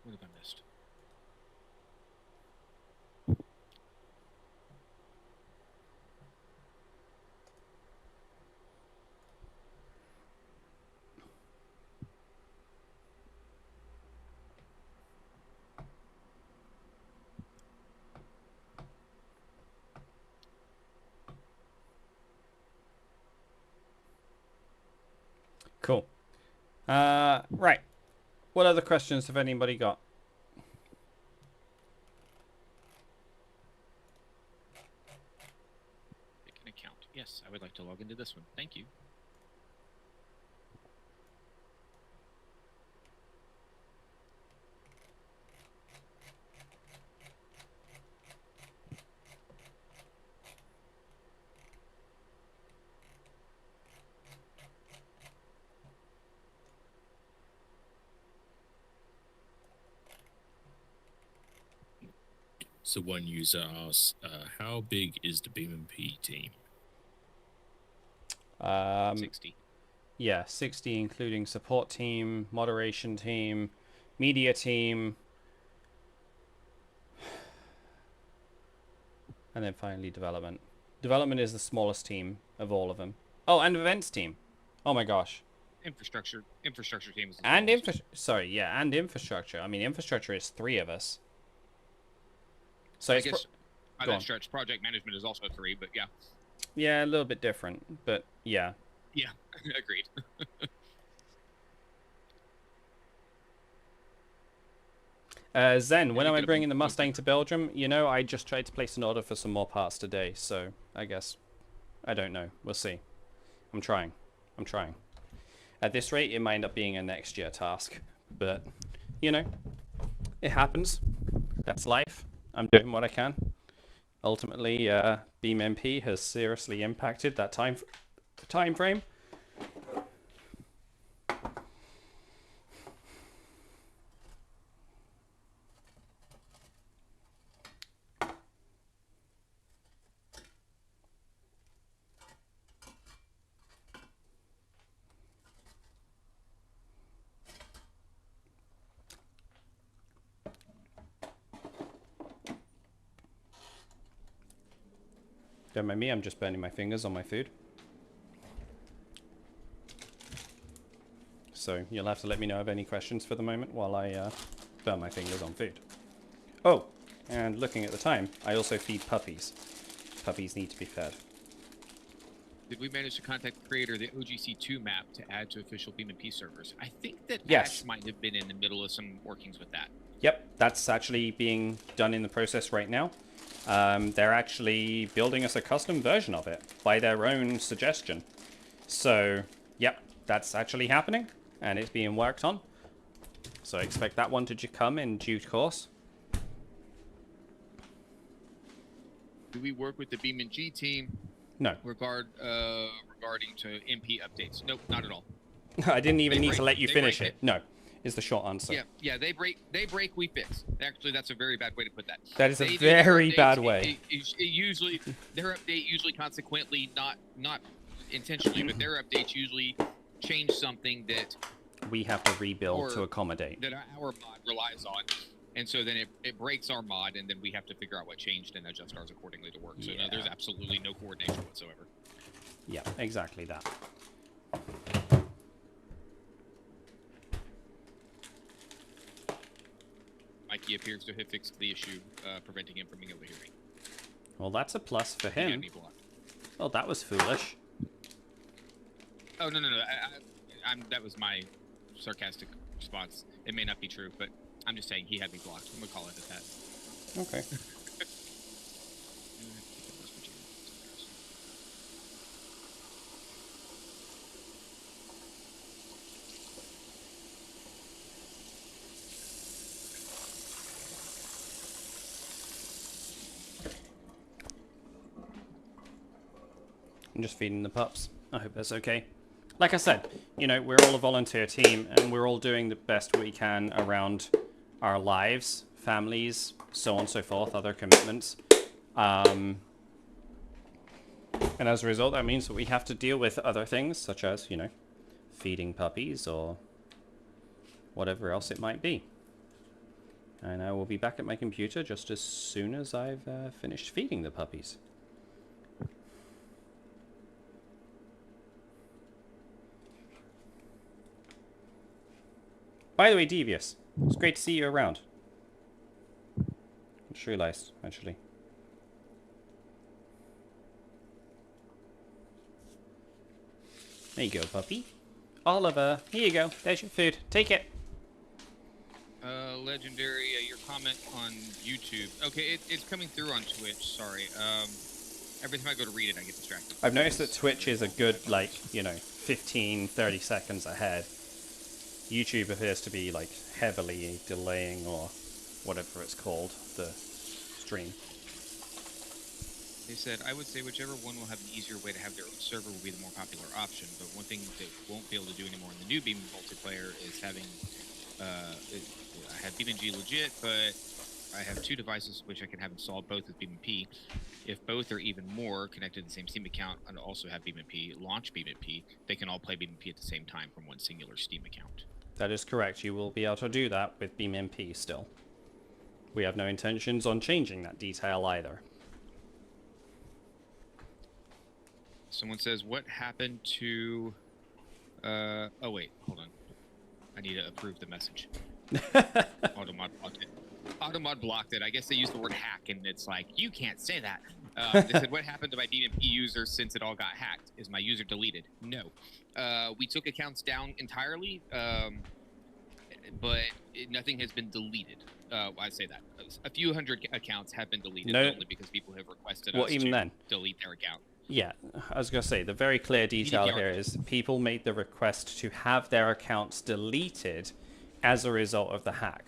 What have I missed? Cool. Right. What other questions have anybody got? Pick an account. Yes, I would like to log into this one. Thank you. So one user asks, how big is the BeamMP team? 60. Yeah, 60 including support team, moderation team, media team, and then finally development. Development is the smallest team of all of them. Oh, and events team. Oh my gosh. Infrastructure team is And infrastructure. I mean, infrastructure is 3 of us. So I it's guess by that stretch, project management is also 3, but yeah. Yeah, a little bit different, but yeah. Yeah, agreed. Zen, when am I bringing the Mustang to Belgium? You know, I just tried to place an order for some more parts today, so I guess, I don't know. We'll see. I'm trying. At this rate, it might end up being a next year task, but, you know, it happens. That's life. I'm doing what I can. Ultimately, BeamMP has seriously impacted that time frame. Don't mind me, I'm just burning my fingers on my food. So you'll have to let me know of any questions for the moment while I burn my fingers on food. Oh, and looking at the time, I also feed puppies. Puppies need to be fed. Did we manage to contact the creator of the OGC2 map to add to official BeamMP servers? I think that Yes. Ash might have been in the middle of some workings with that. Yep, that's actually being done in the process right now. They're actually building us a custom version of it by their own suggestion. So, yep, that's actually happening, and it's being worked on. So I expect that one to come in due course. do we work with the BeamNG team? No. Regarding to MP updates? Nope, not at all. I didn't even need to let you finish it. No, is the short answer. Yeah. They break, we fix. Actually, that's a very bad way to put that. That is a very bad way. Usually, their update usually consequently, not intentionally, but their updates usually change something that we have to rebuild to accommodate. That our mod relies on. And so then it breaks our mod, and then we have to figure out what changed and adjust ours accordingly to work. So no, there's absolutely no coordination whatsoever. Yeah, exactly that. Mikey appears to have fixed the issue, preventing him from being able to hear me. Well, that's a plus for him. Well, that was foolish. Oh, no. That was my sarcastic response. It may not be true, but I'm just saying he had me blocked. I'm going to call it at that. Okay. I'm just feeding the pups. I hope that's okay. Like I said, you know, we're all a volunteer team, and we're all doing the best we can around our lives, families, so on and so forth, other commitments. And as a result, that means that we have to deal with other things, such as, you know, feeding puppies or whatever else it might be. And I will be back at my computer just as soon as I've finished feeding the puppies. By the way, Devious, it's great to see you around. I just realized, actually. There you go, puppy. Oliver, here you go. There's your food. Take it. Legendary, your comment on YouTube. Okay, it's coming through on Twitch, sorry. Every time I go to read it, I get distracted. I've noticed that Twitch is a good, like, you know, 15, 30 seconds ahead. YouTube appears to be, like, heavily delaying, or whatever it's called, the stream. They said, I would say whichever one will have an easier way to have their own server will be the more popular option, but one thing they won't be able to do anymore in the new Beam multiplayer is having, I have BeamNG legit, but I have two devices which I can have installed both with BeamMP. If both are even more connected to the same Steam account and also have BeamMP, launch BeamMP, they can all play BeamMP at the same time from one singular Steam account. That is correct. You will be able to do that with BeamMP still. We have no intentions on changing that detail either. Someone says, what happened to... oh, wait. Hold on. I need to approve the message. Automod blocked it. Automod blocked it. I guess they used the word hack, and it's like, you can't say that. They said, what happened to my BeamMP users since it all got hacked? Is my user deleted? No. We took accounts down entirely, but nothing has been deleted. I say that. A few hundred accounts have been deleted, only because people have requested us to delete their account. Yeah, I was going to say, the very clear detail here is people made the request to have their accounts deleted as a result of the hack.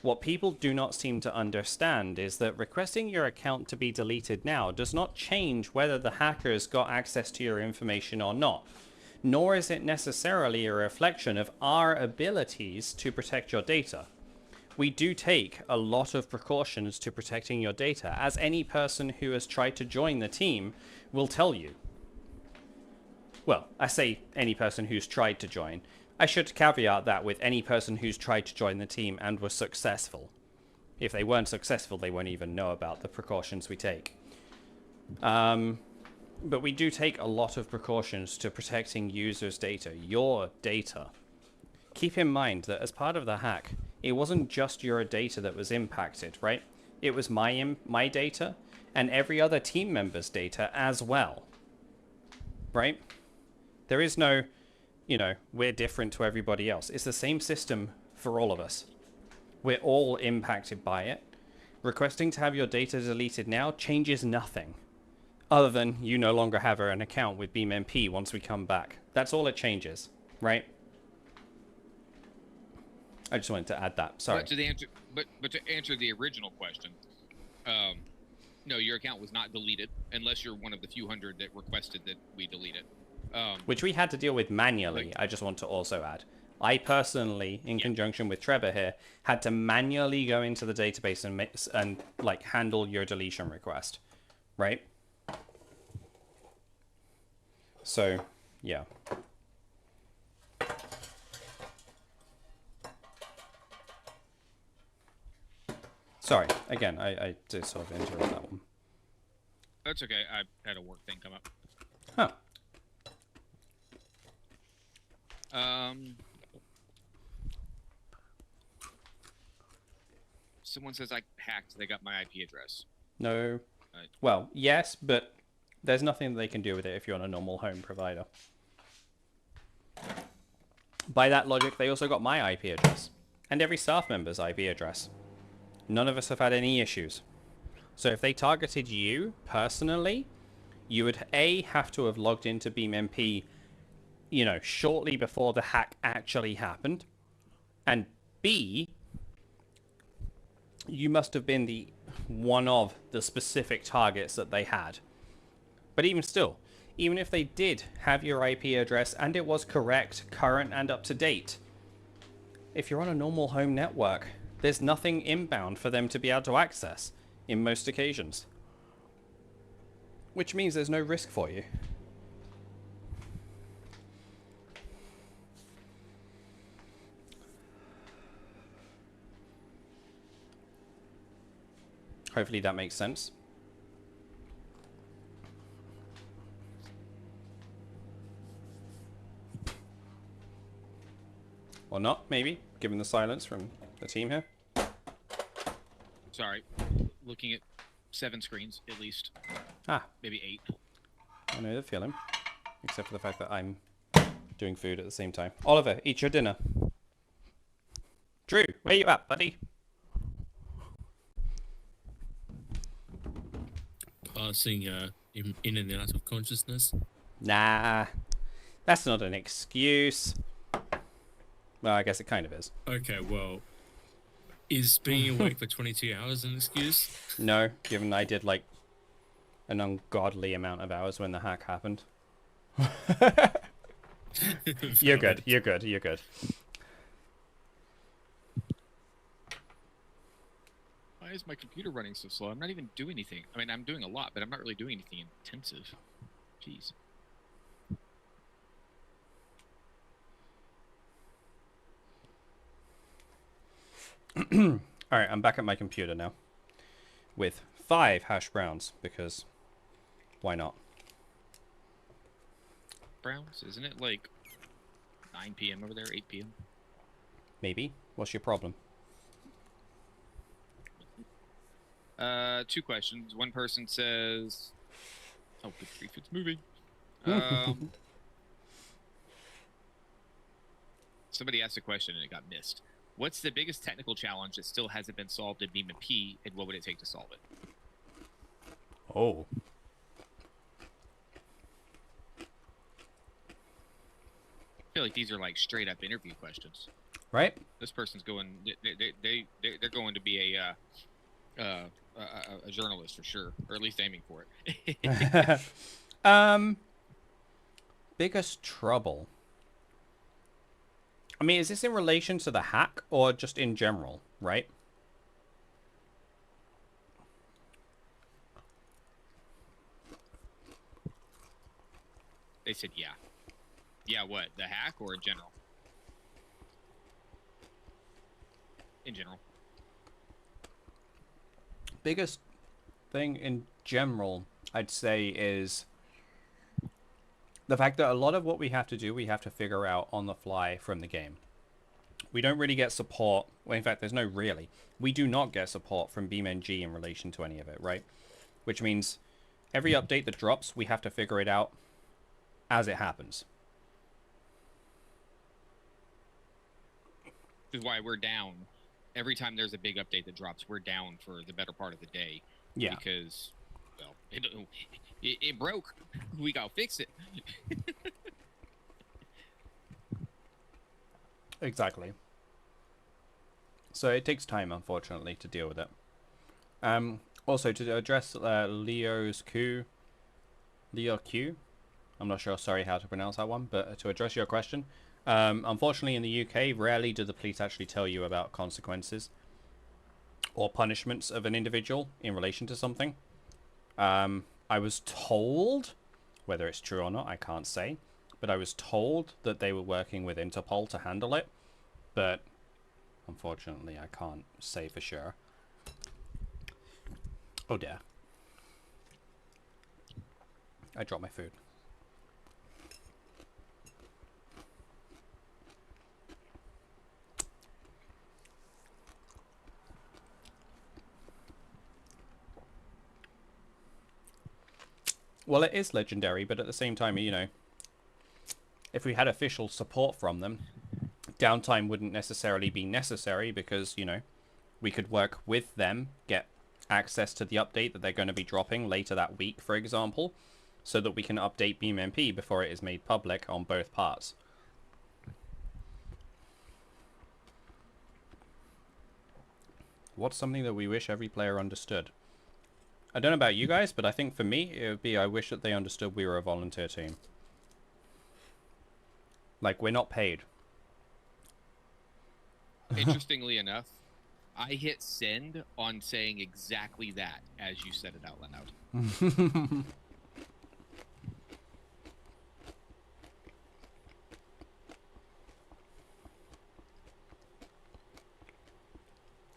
What people do not seem to understand is that requesting your account to be deleted now does not change whether the hackers got access to your information or not, nor is it necessarily a reflection of our abilities to protect your data. We do take a lot of precautions to protecting your data, as any person who has tried to join the team will tell you. Well, I say any person who's tried to join. I should caveat that with any person who's tried to join the team and was successful. If they weren't successful, they won't even know about the precautions we take. But we do take a lot of precautions to protecting users' data, your data. Keep in mind that as part of the hack, it wasn't just your data that was impacted, right? It was my data and every other team member's data as well, right? There is no, you know, we're different to everybody else. It's the same system for all of us. We're all impacted by it. Requesting to have your data deleted now changes nothing, other than you no longer have an account with BeamMP once we come back. That's all it changes, right? I just wanted to add that. Sorry. But to answer the original question, No, your account was not deleted, unless you're one of the few hundred that requested that we delete it. Which we had to deal with manually, I just want to also add. I personally, in conjunction with Trevor here, had to manually go into the database and like handle your deletion request, right? So, yeah. Sorry, again, I did sort of interrupt that one. That's okay. I had a work thing come up. Huh. Someone says I hacked. They got my IP address. No. Well, yes, but there's nothing they can do with it if you're on a normal home provider. By that logic, they also got my IP address. And every staff member's IP address. None of us have had any issues. So if they targeted you personally, you would A, have to have logged into BeamMP, you know, shortly before the hack actually happened. And B, you must have been the one of the specific targets that they had. But even still, even if they did have your IP address and it was correct, current, and up to date, if you're on a normal home network, there's nothing inbound for them to be able to access in most occasions. Which means there's no risk for you. Hopefully that makes sense. Or not, maybe, given the silence from the team here. Sorry. Looking at 7 screens, at least. Ah. Maybe 8. I know the feeling. Except for the fact that I'm doing food at the same time. Oliver, eat your dinner. Drew, where you at, buddy? Passing in and out of consciousness. Nah. That's not an excuse. Well, I guess it kind of is. Okay, well, is being awake for 22 hours an excuse? No, given I did like an ungodly amount of hours when the hack happened. You're good, you're good, you're good. Why is my computer running so slow? I'm not even doing anything. I mean, I'm doing a lot, but I'm not really doing anything intensive. Jeez. Alright, I'm back at my computer now. With 5 hash browns, because why not? Browns? Isn't it like 9 p.m. over there, 8 p.m.? Maybe. What's your problem? 2 questions. One person says... Oh, good grief, it's moving. Somebody asked a question and it got missed. What's the biggest technical challenge that still hasn't been solved in BeamMP, and what would it take to solve it? Oh. I feel like these are like straight up interview questions. Right? This person's going. They're going to be a journalist for sure, or at least aiming for it. Biggest trouble. I mean, is this in relation to the hack or just in general, right? They said, yeah. Yeah, what? The hack or in general? In general. Biggest thing in general, I'd say, is the fact that a lot of what we have to do, we have to figure out on the fly from the game. We don't really get support. Well, in fact, there's no really. We do not get support from BeamNG in relation to any of it, right? Which means every update that drops, we have to figure it out as it happens. This is why we're down. Every time there's a big update that drops, we're down for the better part of the day. Yeah. Because, well, it broke. We gotta fix it. Exactly. So it takes time, unfortunately, to deal with it. Also, to address Leo Q, I'm not sure, sorry, how to pronounce that one, but to address your question, unfortunately in the UK, rarely do the police actually tell you about consequences or punishments of an individual in relation to something. I was told, whether it's true or not, I can't say, but I was told that they were working with Interpol to handle it, but unfortunately I can't say for sure. Oh dear. I dropped my food. Well, it is legendary, but at the same time, you know, if we had official support from them, downtime wouldn't necessarily be necessary because, you know, we could work with them, get access to the update that they're going to be dropping later that week, for example, so that we can update BeamMP before it is made public on both parts. What's something that we wish every player understood? I don't know about you guys, but I think for me, it would be I wish that they understood we were a volunteer team. Like, we're not paid. Interestingly enough, I hit send on saying exactly that as you said it out loud.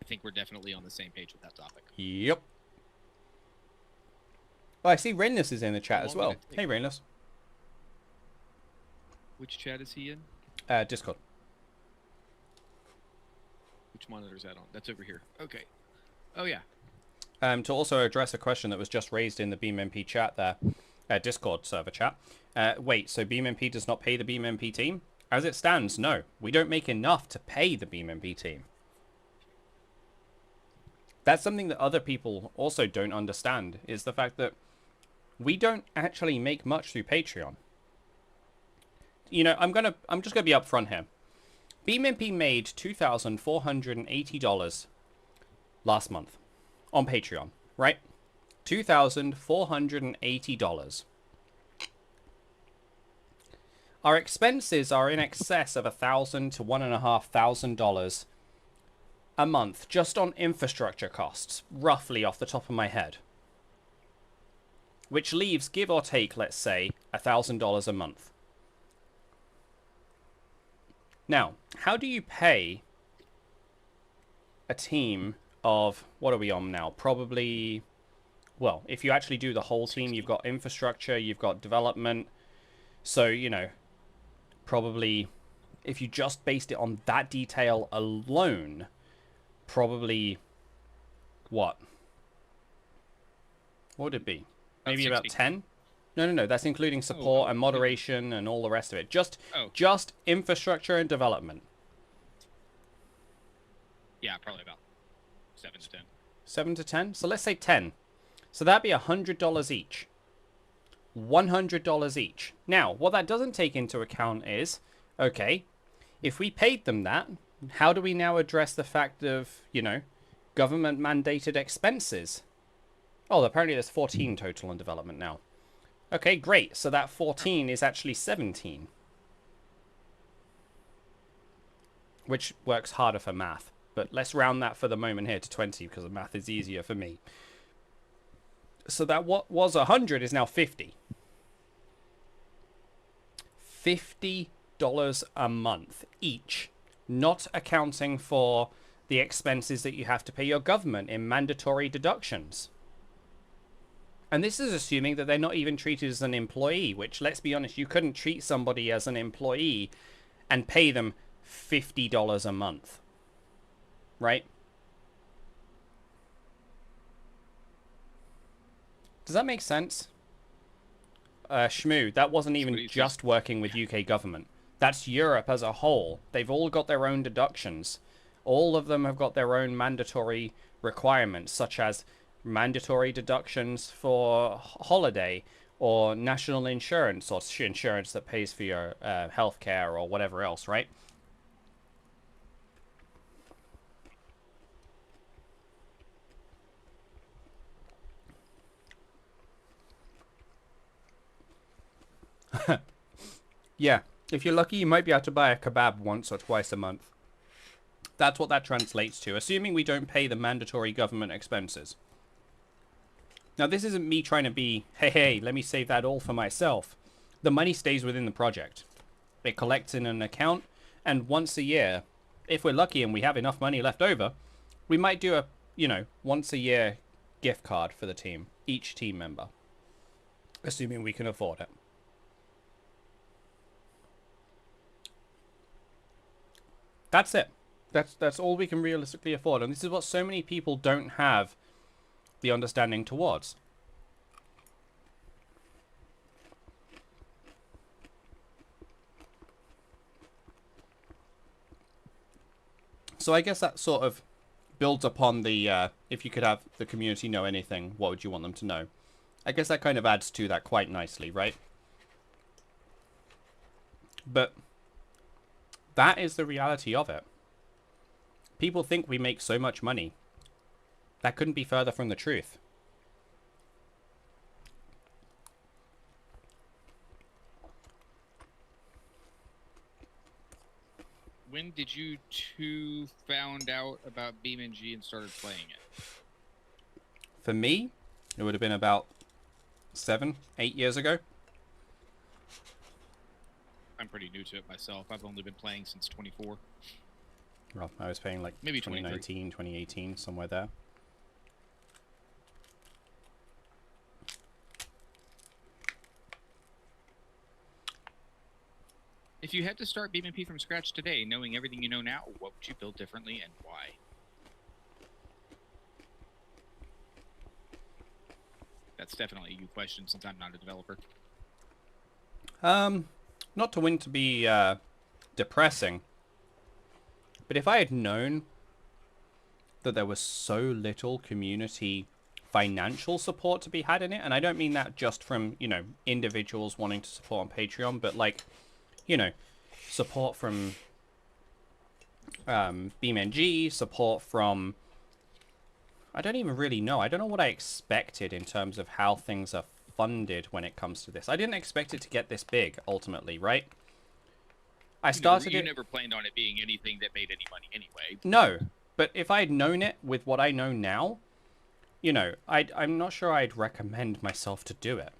I think we're definitely on the same page with that topic. Yep. Oh, I see Rainless is in the chat as well. Hey, Rainless. Which chat is he in? Discord. Which monitor is that on? That's over here. Okay. Oh, yeah. To also address a question that was just raised in the BeamMP chat there, Discord server chat. Wait, so BeamMP does not pay the BeamMP team? As it stands, no. We don't make enough to pay the BeamMP team. That's something that other people also don't understand, is the fact that we don't actually make much through Patreon. You know, I'm just gonna be upfront here. BeamMP made $2,480 last month on Patreon, right? $2,480. Our expenses are in excess of $1,000 to $1,500 a month just on infrastructure costs, roughly off the top of my head. Which leaves, give or take, let's say, $1,000 a month. Now, how do you pay a team of, what are we on now? Probably, well, if you actually do the whole team, you've got infrastructure, you've got development. So, you know, probably, if you just based it on that detail alone, probably, what? What would it be? Maybe about 10? No. That's including support and moderation and all the rest of it. Just infrastructure and development. Yeah, probably about 7 to 10. 7 to 10? So let's say 10. So that'd be $100 each. $100 each. Now, what that doesn't take into account is, okay, if we paid them that, how do we now address the fact of, you know, government mandated expenses? Oh, apparently there's 14 total in development now. Okay, great. So that 14 is actually 17. Which works harder for math. But let's round that for the moment here to 20 because the math is easier for me. So that what was 100 is now 50. $50 a month each, not accounting for the expenses that you have to pay your government in mandatory deductions. And this is assuming that they're not even treated as an employee, which, let's be honest, you couldn't treat somebody as an employee and pay them $50 a month. Right? Does that make sense? Shmoo, that wasn't even just working with UK government. That's Europe as a whole. They've all got their own deductions. All of them have got their own mandatory requirements, such as mandatory deductions for holiday or national insurance or insurance that pays for your healthcare or whatever else, right? Yeah. If you're lucky, you might be able to buy a kebab once or twice a month. That's what that translates to, assuming we don't pay the mandatory government expenses. Now, this isn't me trying to be, hey, let me save that all for myself. The money stays within the project. It collects in an account, and once a year, if we're lucky and we have enough money left over, we might do a, once a year gift card for the team, each team member, assuming we can afford it. That's it. That's all we can realistically afford, and this is what so many people don't have the understanding towards. So I guess that sort of builds upon the, if you could have the community know anything, what would you want them to know? I guess that kind of adds to that quite nicely, right? But that is the reality of it. People think we make so much money. That couldn't be further from the truth. When did you two found out about BeamNG and started playing it? For me, it would have been about 7, 8 years ago. I'm pretty new to it myself. I've only been playing since 24. Well, I was playing like maybe 2019, 2018, somewhere there. If you had to start BeamMP from scratch today, knowing everything you know now, what would you build differently and why? That's definitely a you question since I'm not a developer. Not to win to be depressing, but if I had known that there was so little community financial support to be had in it, and I don't mean that just from, individuals wanting to support on Patreon, but like, support from BeamNG, support from, I don't even really know. I don't know what I expected in terms of how things are funded when it comes to this. I didn't expect it to get this big, ultimately, right? I started You never planned on it being anything that made any money anyway. No, but if I had known it with what I know now, I'm not sure I'd recommend myself to do it.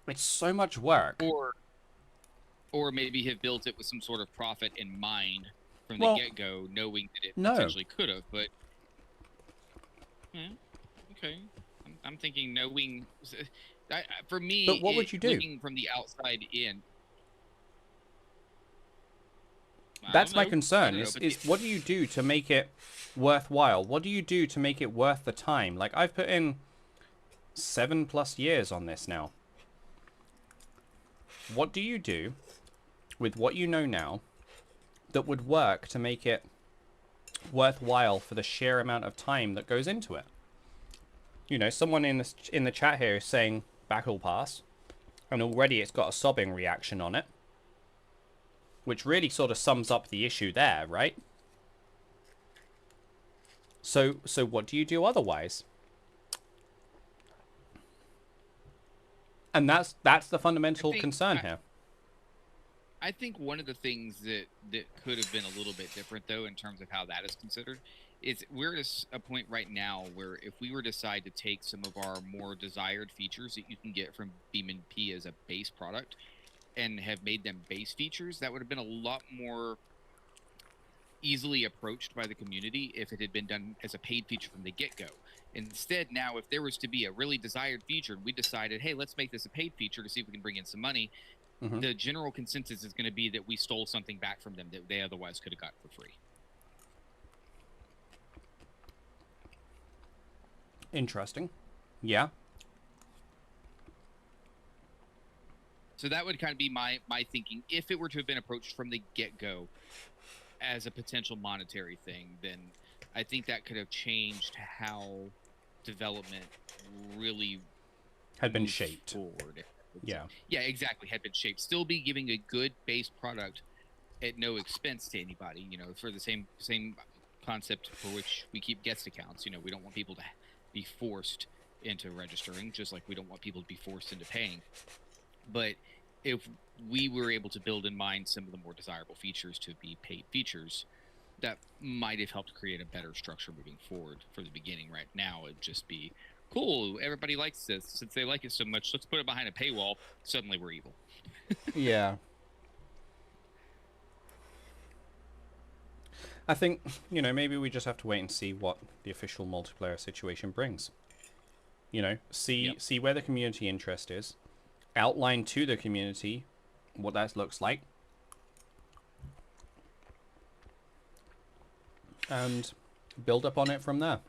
It's so much work. Or maybe have built it with some sort of profit in mind from the get-go, knowing that it potentially could have, but... okay. I'm thinking knowing... for me, but what would you do? Looking from the outside in... That's my concern, is what do you do to make it worthwhile? What do you do to make it worth the time? Like, I've put in 7+ years on this now. What do you do with what you know now that would work to make it worthwhile for the sheer amount of time that goes into it? Someone in the chat here is saying Battle Pass, and already it's got a sobbing reaction on it, which really sort of sums up the issue there, right? So what do you do otherwise? And that's the fundamental concern here. I think one of the things that could have been a little bit different, though, in terms of how that is considered, is we're at a point right now where if we were to decide to take some of our more desired features that you can get from BeamMP as a base product and have made them base features, that would have been a lot more easily approached by the community if it had been done as a paid feature from the get-go. Instead, now, if there was to be a really desired feature and we decided, hey, let's make this a paid feature to see if we can bring in some money, the general consensus is going to be that we stole something back from them that they otherwise could have got for free. Interesting. Yeah. So that would kind of be my thinking. If it were to have been approached from the get-go as a potential monetary thing, then I think that could have changed how development really had been shaped forward. Yeah. Yeah, exactly. Had been shaped. Still be giving a good base product at no expense to anybody, for the same concept for which we keep guest accounts. We don't want people to be forced into registering, just like we don't want people to be forced into paying. But if we were able to build in mind some of the more desirable features to be paid features, that might have helped create a better structure moving forward. For the beginning, right now, it'd just be cool. Everybody likes this. Since they like it so much, let's put it behind a paywall. Suddenly, we're evil. Yeah. I think, you know, maybe we just have to wait and see what the official multiplayer situation brings. You know, see where the community interest is, outline to the community what that looks like, and build up on it from there.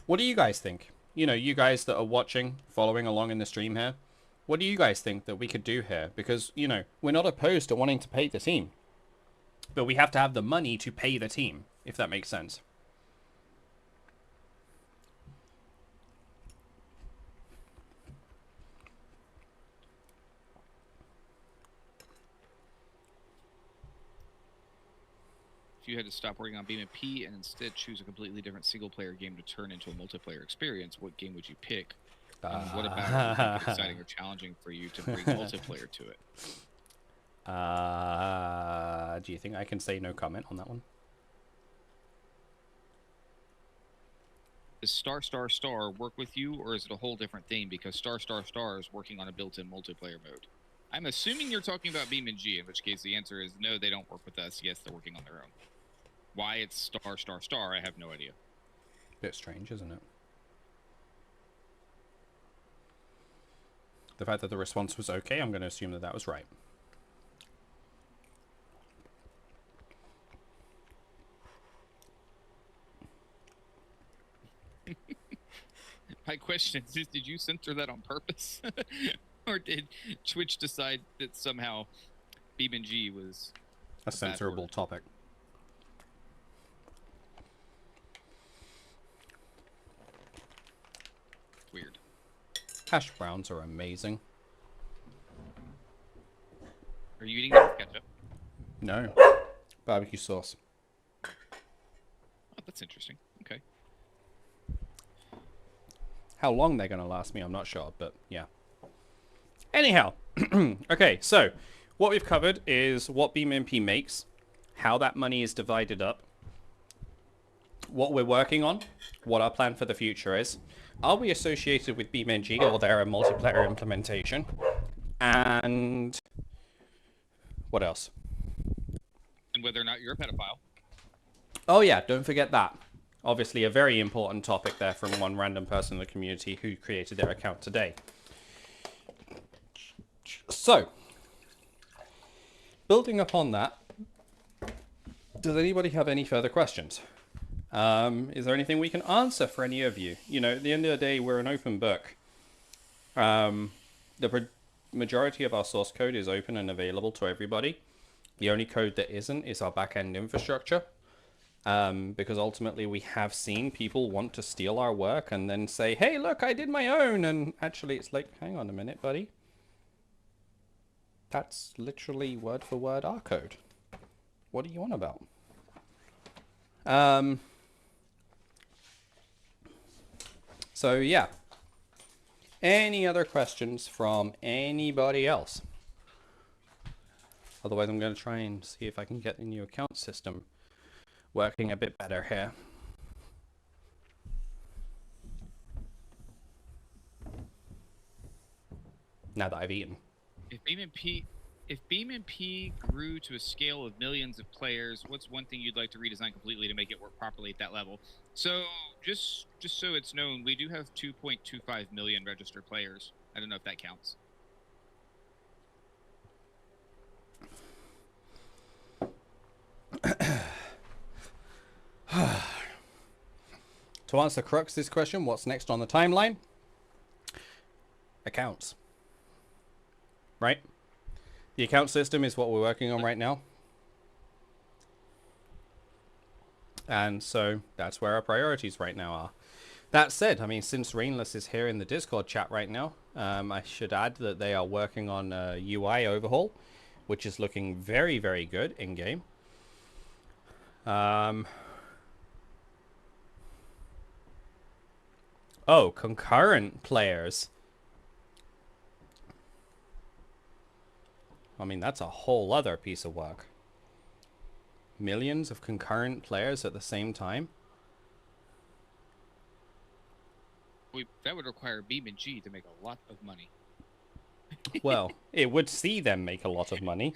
What do you guys think? You know, you guys that are watching, following along in the stream here, what do you guys think that we could do here? Because, you know, we're not opposed to wanting to pay the team, but we have to have the money to pay the team, if that makes sense. If you had to stop working on BeamMP and instead choose a completely different single-player game to turn into a multiplayer experience, what game would you pick? And what about it would make it exciting or challenging for you to bring multiplayer to it? Do you think I can say no comment on that one? Does star work with you, or is it a whole different thing? Because star is working on a built-in multiplayer mode. I'm assuming you're talking about BeamNG, in which case the answer is no, they don't work with us. Yes, they're working on their own. Why it's star, I have no idea. Bit strange, isn't it? The fact that the response was okay, I'm going to assume that that was right. My question is, did you censor that on purpose? Or did Twitch decide that somehow BeamNG was a censorable topic? Weird. Hash browns are amazing. Are you eating that with ketchup? No. Barbecue sauce. Oh, that's interesting. Okay. How long they're going to last me, I'm not sure, but yeah. Anyhow, okay, so what we've covered is what BeamMP makes, how that money is divided up, what we're working on, what our plan for the future is. Are we associated with BeamNG or they're a multiplayer implementation? And what else? And whether or not you're a pedophile. Oh yeah, don't forget that. Obviously a very important topic there from one random person in the community who created their account today. So, building upon that, does anybody have any further questions? Is there anything we can answer for any of you? You know, at the end of the day, we're an open book. The majority of our source code is open and available to everybody. The only code that isn't is our back-end infrastructure. Because ultimately we have seen people want to steal our work and then say, hey, look, I did my own. And actually it's like, hang on a minute, buddy. That's literally word for word our code. What are you on about? So yeah. Any other questions from anybody else? Otherwise I'm going to try and see if I can get the new account system working a bit better here. Now that I've eaten. If BeamMP grew to a scale of millions of players, what's one thing you'd like to redesign completely to make it work properly at that level? So just so it's known, we do have 2.25 million registered players. I don't know if that counts. To answer the crux of this question, what's next on the timeline? Accounts. Right? The account system is what we're working on right now. And so that's where our priorities right now are. That said, I mean, since Rainless is here in the Discord chat right now, I should add that they are working on a UI overhaul, which is looking very, very good in-game. Oh, concurrent players. I mean, that's a whole other piece of work. Millions of concurrent players at the same time? That would require BeamNG to make a lot of money. Well, it would see them make a lot of money.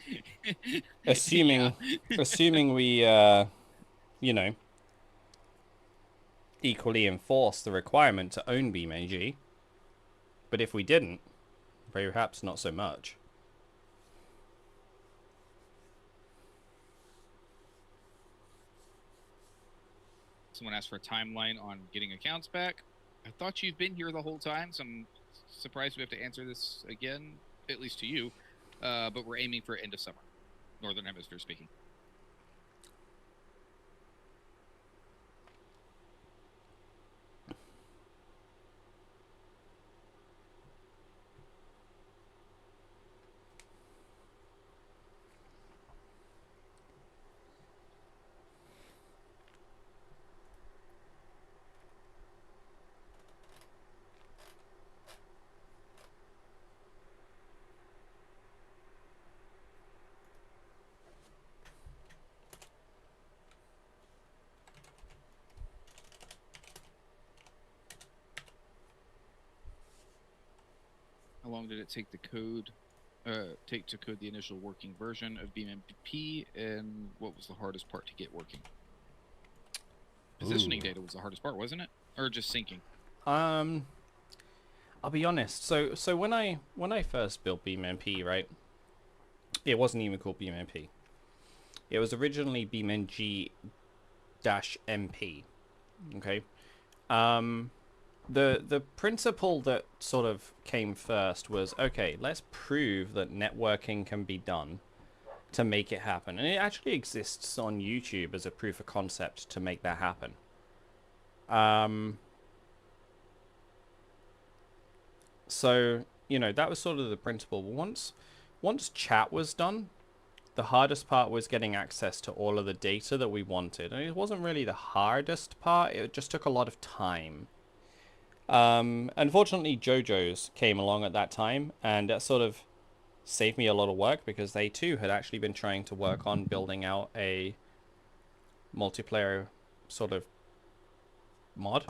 Assuming we, you know, equally enforce the requirement to own BeamNG. But if we didn't, perhaps not so much. Someone asked for a timeline on getting accounts back. I thought you've been here the whole time, so I'm surprised we have to answer this again, at least to you. But we're aiming for end of summer, Northern Hemisphere speaking. How long did it take to code the initial working version of BeamMP, and what was the hardest part to get working? Positioning data was the hardest part, wasn't it? Or just syncing? I'll be honest. So when I first built BeamMP, right, it wasn't even called BeamMP. It was originally BeamNG-MP. Okay. The principle that sort of came first was, okay, let's prove that networking can be done to make it happen. And it actually exists on YouTube as a proof of concept to make that happen. So, you know, that was sort of the principle. Once chat was done, the hardest part was getting access to all of the data that we wanted. And it wasn't really the hardest part, it just took a lot of time. Unfortunately, JoJo's came along at that time, and that sort of saved me a lot of work, because they too had actually been trying to work on building out a multiplayer sort of mod.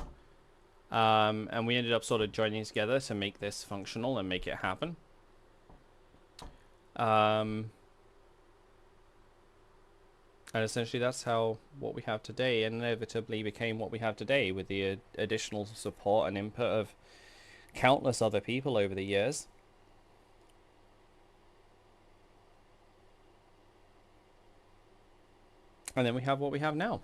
And we ended up sort of joining together to make this functional and make it happen. And essentially that's how what we have today inevitably became what we have today, with the additional support and input of countless other people over the years. And then we have what we have now.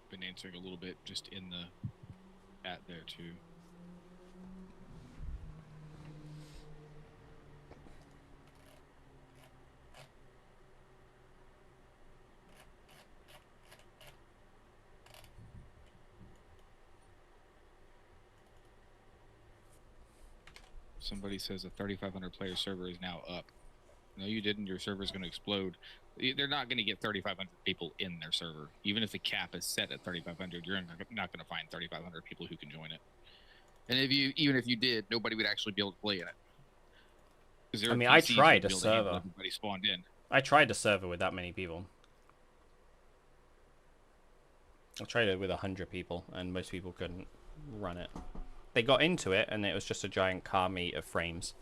Been answering a little bit just in the chat there too. Somebody says a 3,500 player server is now up. No, you didn't. Your server is going to explode. They're not going to get 3,500 people in their server. Even if the cap is set at 3,500, you're not going to find 3,500 people who can join it. And even if you did, nobody would actually be able to play in it. I mean, I tried a server. Everybody spawned in. I tried a server with that many people. I tried it with 100 people, and most people couldn't run it. They got into it, and it was just a giant car meet of frames.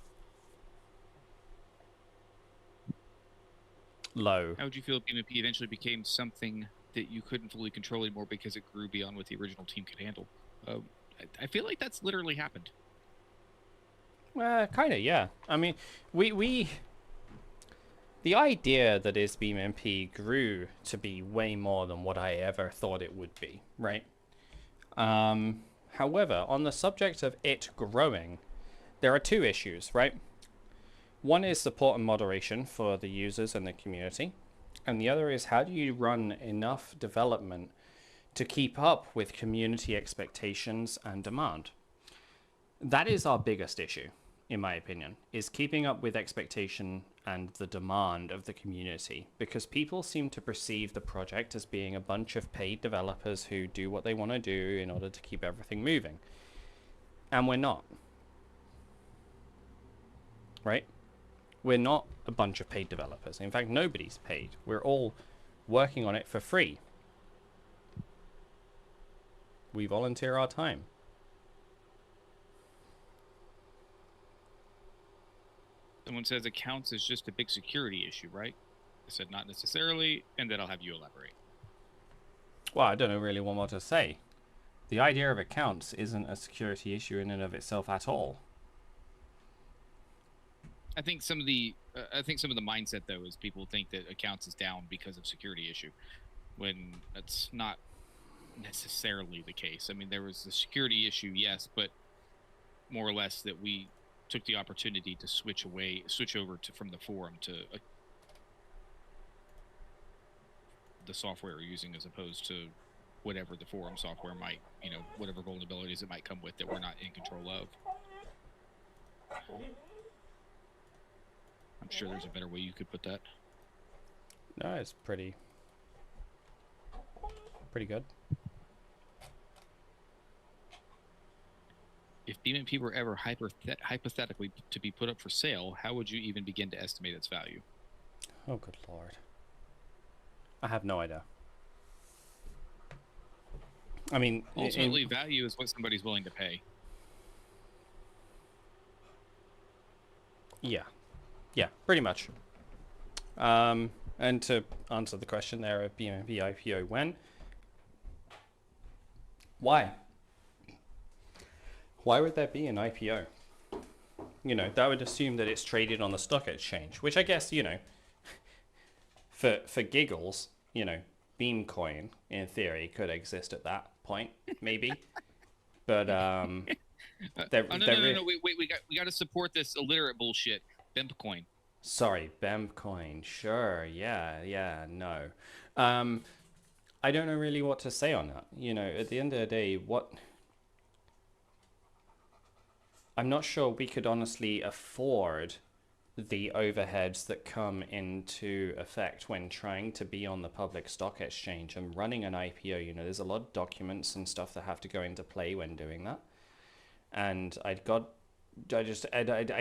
Low. How would you feel if BeamMP eventually became something that you couldn't fully control anymore because it grew beyond what the original team could handle? I feel like that's literally happened. Kind of, yeah. I mean, we The idea that is BeamMP grew to be way more than what I ever thought it would be, right? However, on the subject of it growing, there are two issues, right? One is support and moderation for the users and the community, and the other is how do you run enough development to keep up with community expectations and demand. That is our biggest issue, in my opinion, is keeping up with expectation and the demand of the community, because people seem to perceive the project as being a bunch of paid developers who do what they want to do in order to keep everything moving. And we're not. Right? We're not a bunch of paid developers. In fact, nobody's paid. We're all working on it for free. We volunteer our time. Someone says accounts is just a big security issue, right? I said not necessarily, and then I'll have you elaborate. Well, I don't know really what more to say. The idea of accounts isn't a security issue in and of itself at all. I think some of the mindset though is people think that accounts is down because of security issue, when that's not necessarily the case. I mean, there was a security issue, yes, but more or less that we took the opportunity to switch over from the forum to the software we're using, as opposed to whatever the forum software might, whatever vulnerabilities it might come with that we're not in control of. I'm sure there's a better way you could put that. No, it's pretty good. If BeamMP were ever hypothetically to be put up for sale, how would you even begin to estimate its value? Oh, good lord. I have no idea. I mean, ultimately, value is what somebody's willing to pay. Yeah, pretty much. And to answer the question there of BeamMP IPO when? Why? Why would there be an IPO? That would assume that it's traded on the stock exchange, which I guess, for giggles, Beamcoin in theory could exist at that point, maybe. But no, wait, we got to support this illiterate bullshit. BeamCoin. Sorry, BeamCoin. Sure, yeah, no. I don't know really what to say on that. At the end of the day, I'm not sure we could honestly afford the overheads that come into effect when trying to be on the public stock exchange and running an IPO. There's a lot of documents and stuff that have to go into play when doing that. And I'd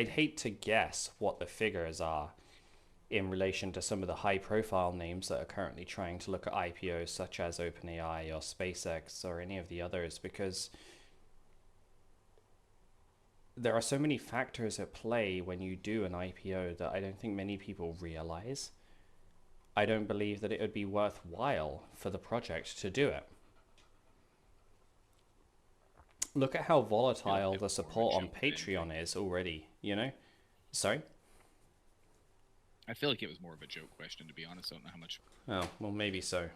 hate to guess what the figures are in relation to some of the high profile names that are currently trying to look at IPOs, such as OpenAI or SpaceX or any of the others, because there are so many factors at play when you do an IPO that I don't think many people realize. I don't believe that it would be worthwhile for the project to do it. Look at how volatile the support on Patreon is already, Sorry? I feel like it was more of a joke question, to be honest. I don't know how much... Oh, well, maybe so.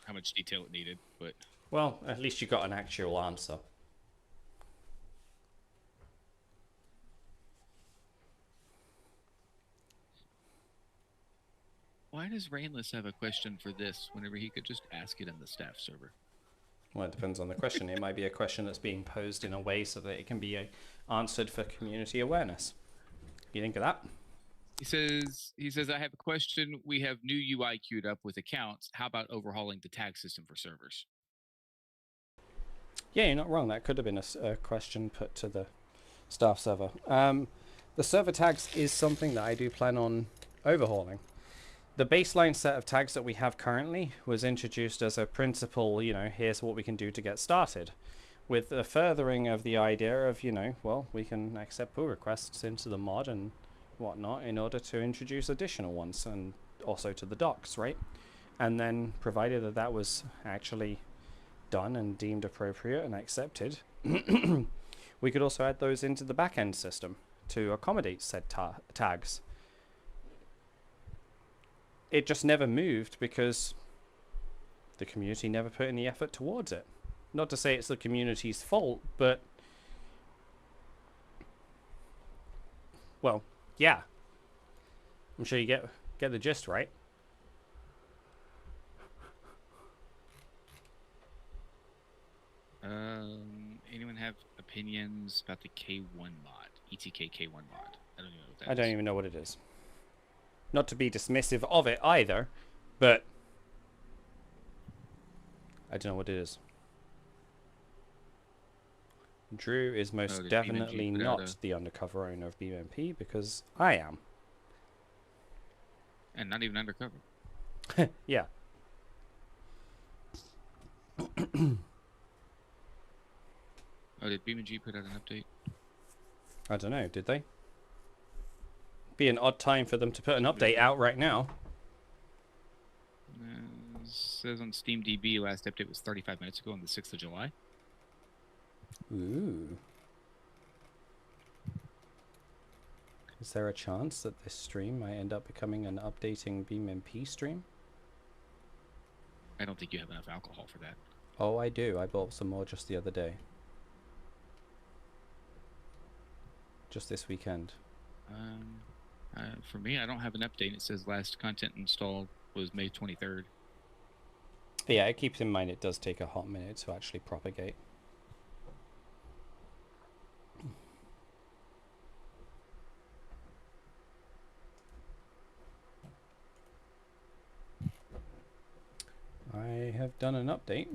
How much detail it needed, but... Well, at least you got an actual answer. Why does Rainless have a question for this whenever he could just ask it in the staff server? Well, it depends on the question. It might be a question that's being posed in a way so that it can be answered for community awareness. You think of that? He says, I have a question. We have new UI queued up with accounts. How about overhauling the tag system for servers? Yeah, you're not wrong. That could have been a question put to the staff server. The server tags is something that I do plan on overhauling. The baseline set of tags that we have currently was introduced as a principle, here's what we can do to get started. With the furthering of the idea of, well, we can accept pull requests into the mod and whatnot in order to introduce additional ones, and also to the docs, right? And then, provided that that was actually done and deemed appropriate and accepted, we could also add those into the backend system to accommodate said tags. it just never moved because the community never put in the effort towards it. Not to say it's the community's fault, but well, yeah. I'm sure you get the gist, right? Anyone have opinions about the K1 mod? ETK K1 mod. I don't even know what that is. I don't even know what it is. Not to be dismissive of it either, but I don't know what it is. Drew is most definitely not the undercover owner of BeamMP because I am. And not even undercover. Yeah. Oh, did BeamNG put out an update? I don't know, did they? Be an odd time for them to put an update out right now. It says on SteamDB last update was 35 minutes ago on the 6th of July. Ooh. Is there a chance that this stream might end up becoming an updating BeamMP stream? I don't think you have enough alcohol for that. Oh, I do. I bought some more just the other day. Just this weekend. For me, I don't have an update. It says last content installed was May 23rd. Yeah, it keeps in mind it does take a hot minute to actually propagate. I have done an update.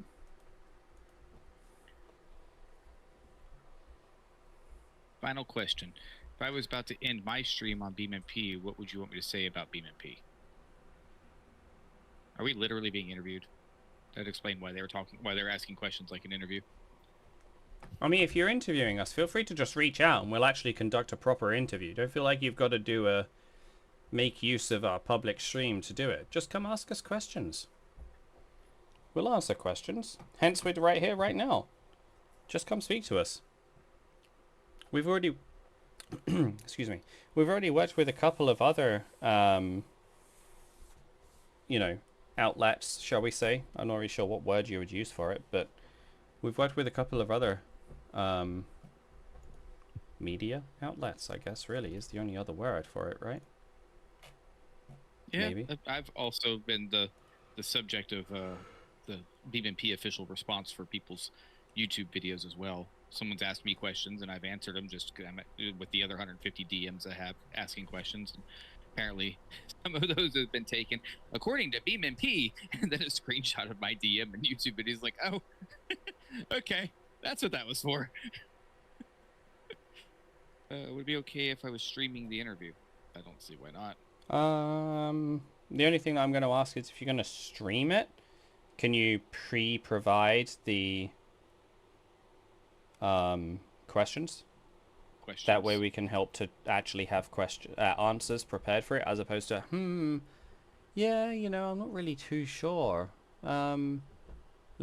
Final question. If I was about to end my stream on BeamMP, what would you want me to say about BeamMP? Are we literally being interviewed? That'd explain why they were asking questions like an interview. I mean, if you're interviewing us, feel free to just reach out and we'll actually conduct a proper interview. Don't feel like you've got to make use of our public stream to do it. Just come ask us questions. We'll answer questions. Hence, we're right here, right now. Just come speak to us. We've already, excuse me, we've already worked with a couple of other, outlets, shall we say. I'm not really sure what word you would use for it, but we've worked with a couple of other media outlets, I guess, really, is the only other word for it, right? Yeah, maybe. I've also been the subject of the BeamMP official response for people's YouTube videos as well. Someone's asked me questions and I've answered them just with the other 150 DMs I have asking questions. And apparently, some of those have been taken according to BeamMP, and then a screenshot of my DM and YouTube videos like, oh, okay, that's what that was for. Would it be okay if I was streaming the interview? I don't see why not. The only thing that I'm going to ask is if you're going to stream it, can you pre-provide the questions? That way we can help to actually have answers prepared for it, as opposed to, yeah, I'm not really too sure. Let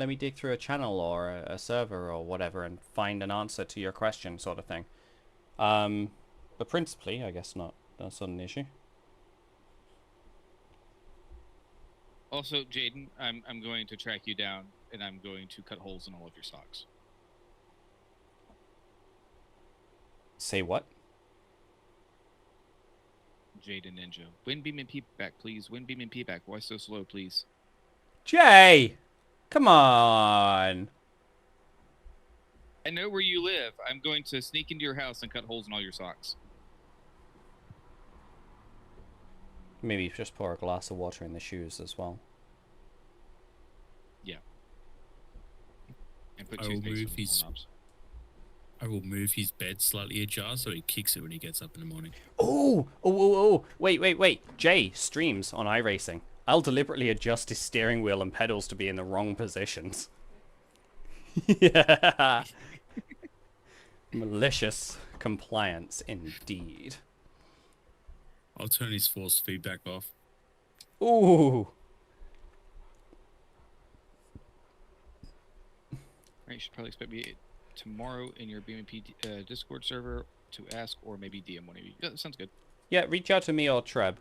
me dig through a channel or a server or whatever and find an answer to your question, sort of thing. But principally, I guess not. That's not an issue. Also, Jaden, I'm going to track you down and I'm going to cut holes in all of your socks. Say what? Jaden Ninja. Win BeamMP back, please. Win BeamMP back. Why so slow, please? Jay! Come on! I know where you live. I'm going to sneak into your house and cut holes in all your socks. Maybe just pour a glass of water in the shoes as well. Yeah. And put toothpaste in the doorknobs. I will move his bed slightly ajar so he kicks it when he gets up in the morning. Oh! Wait. Jay streams on iRacing. I'll deliberately adjust his steering wheel and pedals to be in the wrong positions. Yeah. Malicious compliance indeed. I'll turn his force feedback off. Ooh. Right, you should probably expect me tomorrow in your BeamMP Discord server to ask or maybe DM one of you. Yeah, that sounds good. Yeah, reach out to me or Treb.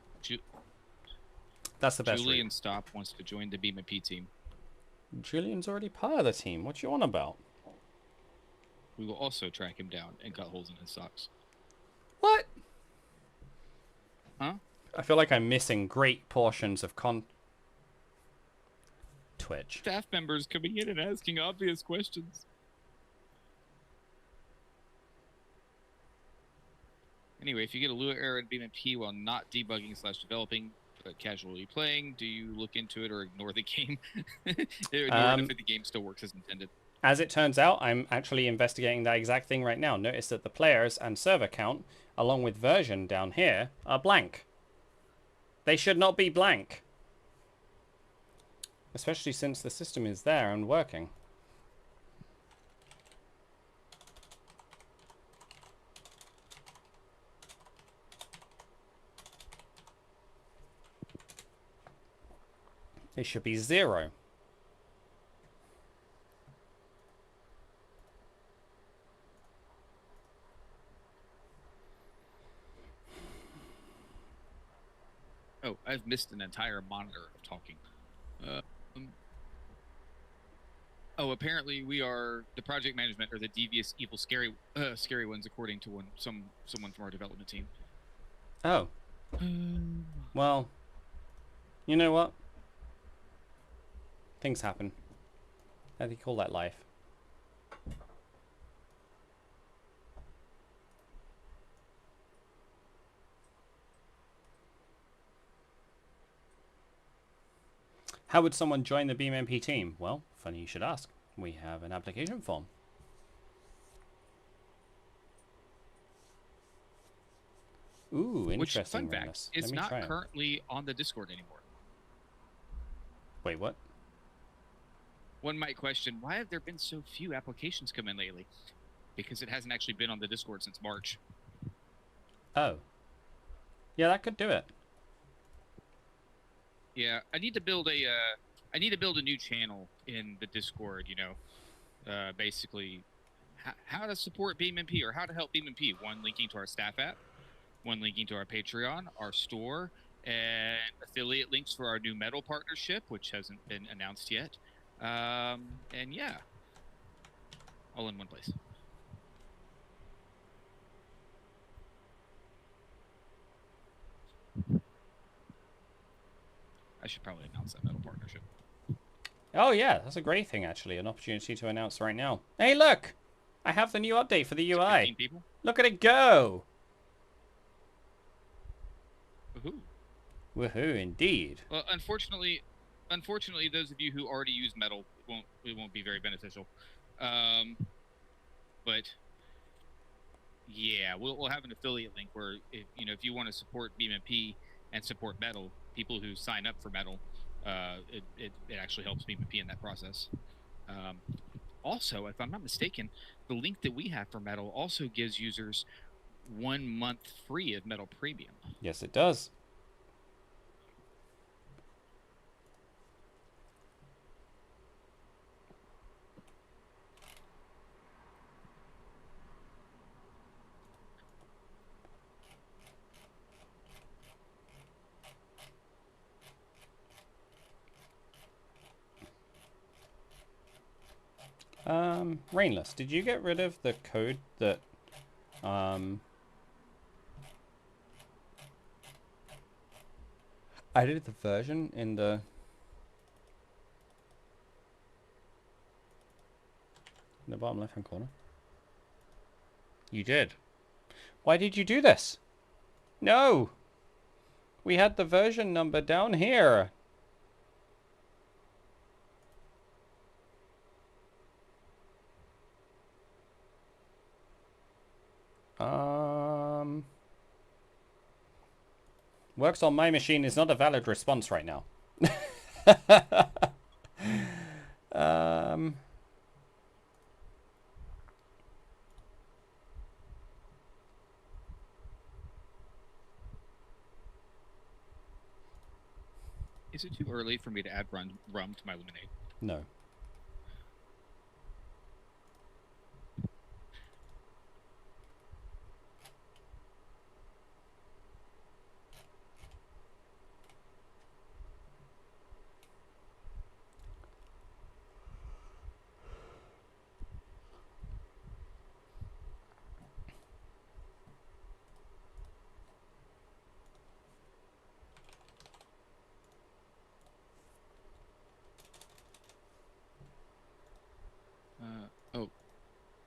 That's the best Julian route. Stop wants to join the BeamMP team. Julian's already part of the team. What you on about? We will also track him down and cut holes in his socks. What? Huh? I feel like I'm missing great portions of Twitch. Staff members coming in and asking obvious questions. Anyway, if you get a Lua error in BeamMP while not debugging/developing, but casually playing, do you look into it or ignore the game? Ignore it if the game still works as intended. As it turns out, I'm actually investigating that exact thing right now. Notice that the players and server count, along with version down here, are blank. They should not be blank. Especially since the system is there and working. It should be 0. Oh, I've missed an entire monitor of talking. Oh, apparently we are the project management or the devious, evil, scary ones, according to someone from our development team. Oh. Well, you know what? Things happen. How do you call that life? How would someone join the BeamMP team? Well, funny you should ask. We have an application form. Ooh, interesting. Which, fun fact, it's not currently on the Discord anymore. Wait, what? One might question, why have there been so few applications come in lately? Because it hasn't actually been on the Discord since March. Oh. Yeah, that could do it. Yeah, I need to build a new channel in the Discord, you know. Basically how to support BeamMP or how to help BeamMP. One linking to our staff app, one linking to our Patreon, our store, and affiliate links for our new metal partnership, which hasn't been announced yet. And yeah, all in one place. I should probably announce that metal partnership. Oh yeah, that's a great thing actually. An opportunity to announce right now. Hey look! I have the new update for the UI. 15 people? Look at it go! Woohoo. Woohoo indeed. Well, unfortunately, those of you who already use metal, it won't be very beneficial. But yeah, we'll have an affiliate link where if you want to support BeamMP and support metal, people who sign up for metal, it actually helps BeamMP in that process. Also, if I'm not mistaken, the link that we have for metal also gives users 1 month free of metal premium. Yes, it does. Rainless, did you get rid of the code that, I did the version in the bottom left-hand corner? You did. Why did you do this? No! We had the version number down here. Works on my machine is not a valid response right now. Is it too early for me to add rum to my lemonade? No.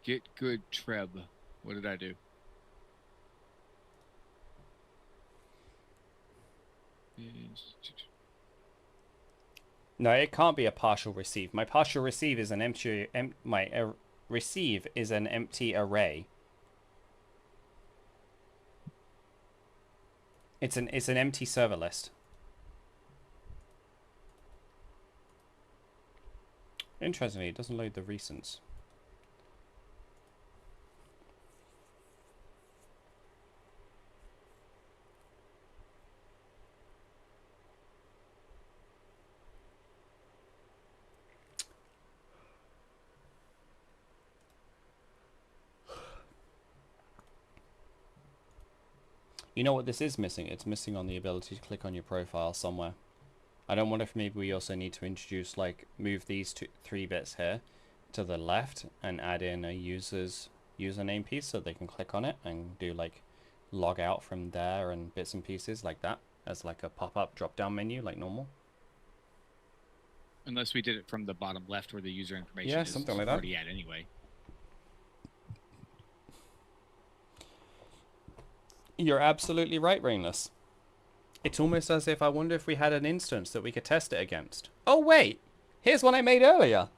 Get good, Treb. What did I do? No, it can't be a partial receive. My partial receive is an empty. Receive is an empty array. It's an empty server list. Interestingly, it doesn't load the recents. You know what this is missing? It's missing on the ability to click on your profile somewhere. I don't wonder if maybe we also need to introduce, like, move these 3 bits here to the left and add in a user's username piece so they can click on it and do, like, log out from there and bits and pieces like that as, like, a pop-up drop-down menu like normal. Unless we did it from the bottom left where the user information yeah, is something like already at anyway. You're absolutely right, Rainless. It's almost as if I wonder if we had an instance that we could test it against. Oh, wait! Here's one I made earlier!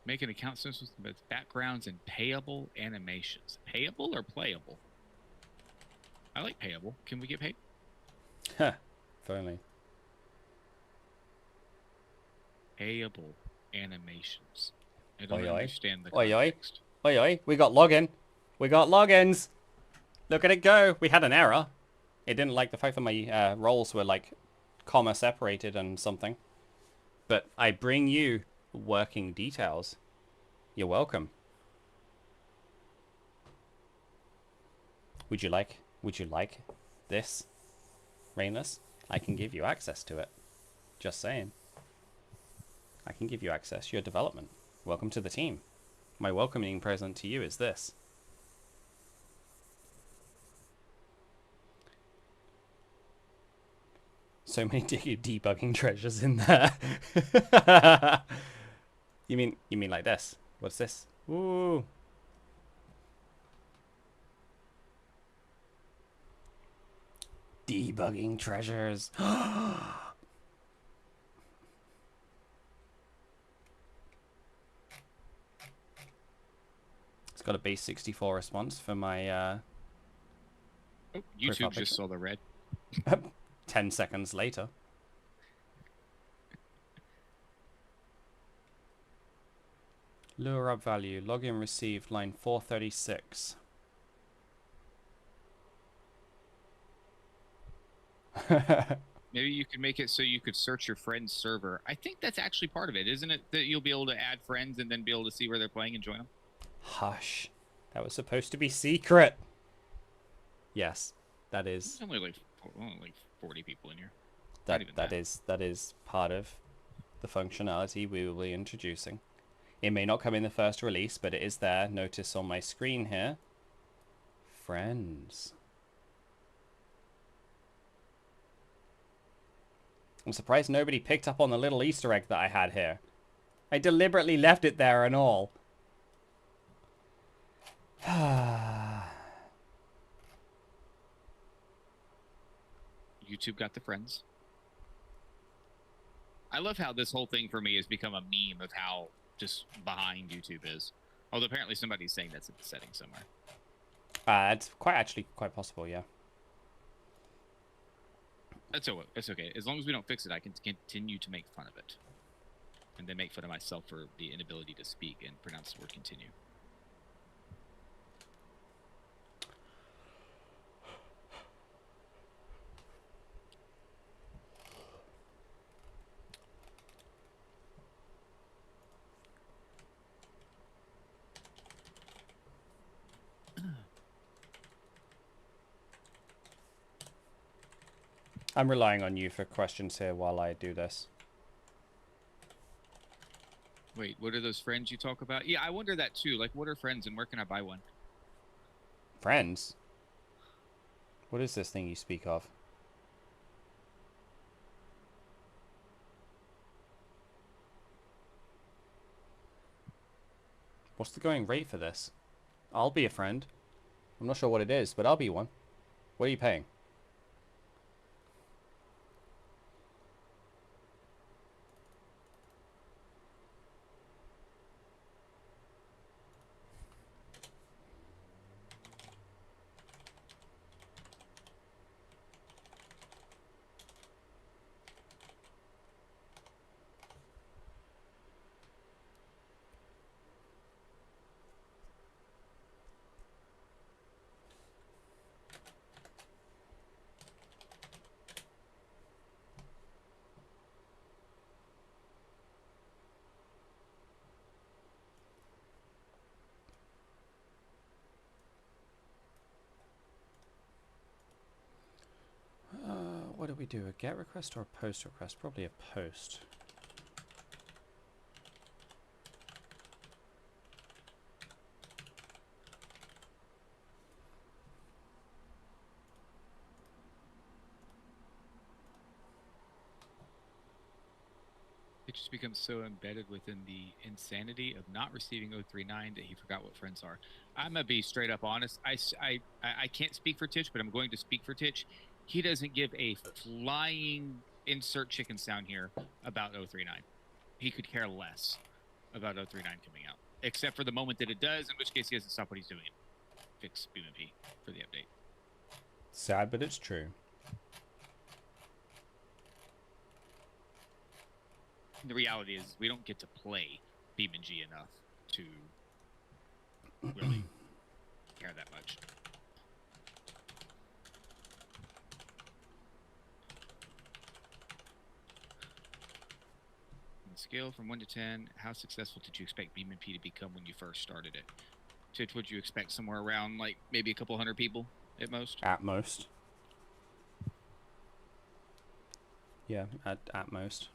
Make an account system with backgrounds and payable animations. Payable or playable? I like payable. Can we get paid? Huh. Finally. Payable animations. I don't understand the context. Oi, oi. We got login. We got logins. Look at it go. We had an error. It didn't like the fact that my roles were, like, comma separated and something. But I bring you working details. You're welcome. Would you like this, Rainless? I can give you access to it. Just saying. I can give you access. Your development. Welcome to the team. My welcoming present to you is this. So many debugging treasures in there. You mean like this? What's this? Ooh. Debugging treasures. It's got a base 64 response for my oh, YouTube just saw the red. 10 seconds later. Lure up value. Login received. Line 436. Maybe you could make it so you could search your friend's server. I think that's actually part of it, isn't it? That you'll be able to add friends and then be able to see where they're playing and join them. Hush. That was supposed to be secret. Yes, that is. There's only like 40 people in here. That is part of the functionality we will be introducing. It may not come in the first release, but it is there. Notice on my screen here. Friends. I'm surprised nobody picked up on the little Easter egg that I had here. I deliberately left it there and all. YouTube got the friends. I love how this whole thing for me has become a meme of how just behind YouTube is. Although apparently somebody's saying that's in the settings somewhere. It's quite possible, yeah. That's okay. As long as we don't fix it, I can continue to make fun of it. And then make fun of myself for the inability to speak and pronounce the word continue. I'm relying on you for questions here while I do this. Wait, what are those friends you talk about? Yeah, I wonder that too. Like, what are friends and where can I buy one? Friends? What is this thing you speak of? What's the going rate for this? I'll be a friend. I'm not sure what it is, but I'll be one. What are you paying? What do we do? A get request or a post request? Probably a post. It just becomes so embedded within the insanity of not receiving 039 that he forgot what friends are. I'm gonna be straight up honest. I can't speak for Titch, but I'm going to speak for Titch. He doesn't give a flying insert chicken sound here about 039. He could care less about 039 coming out, except for the moment that it does, in which case he has to stop what he's doing and fix BeamMP for the update. Sad, but it's true. The reality is we don't get to play BeamNG enough to really care that much. On the scale from 1 to 10, how successful did you expect BeamMP to become when you first started it? Titch, would you expect somewhere around like maybe a couple hundred people at most? At most. Yeah, at most.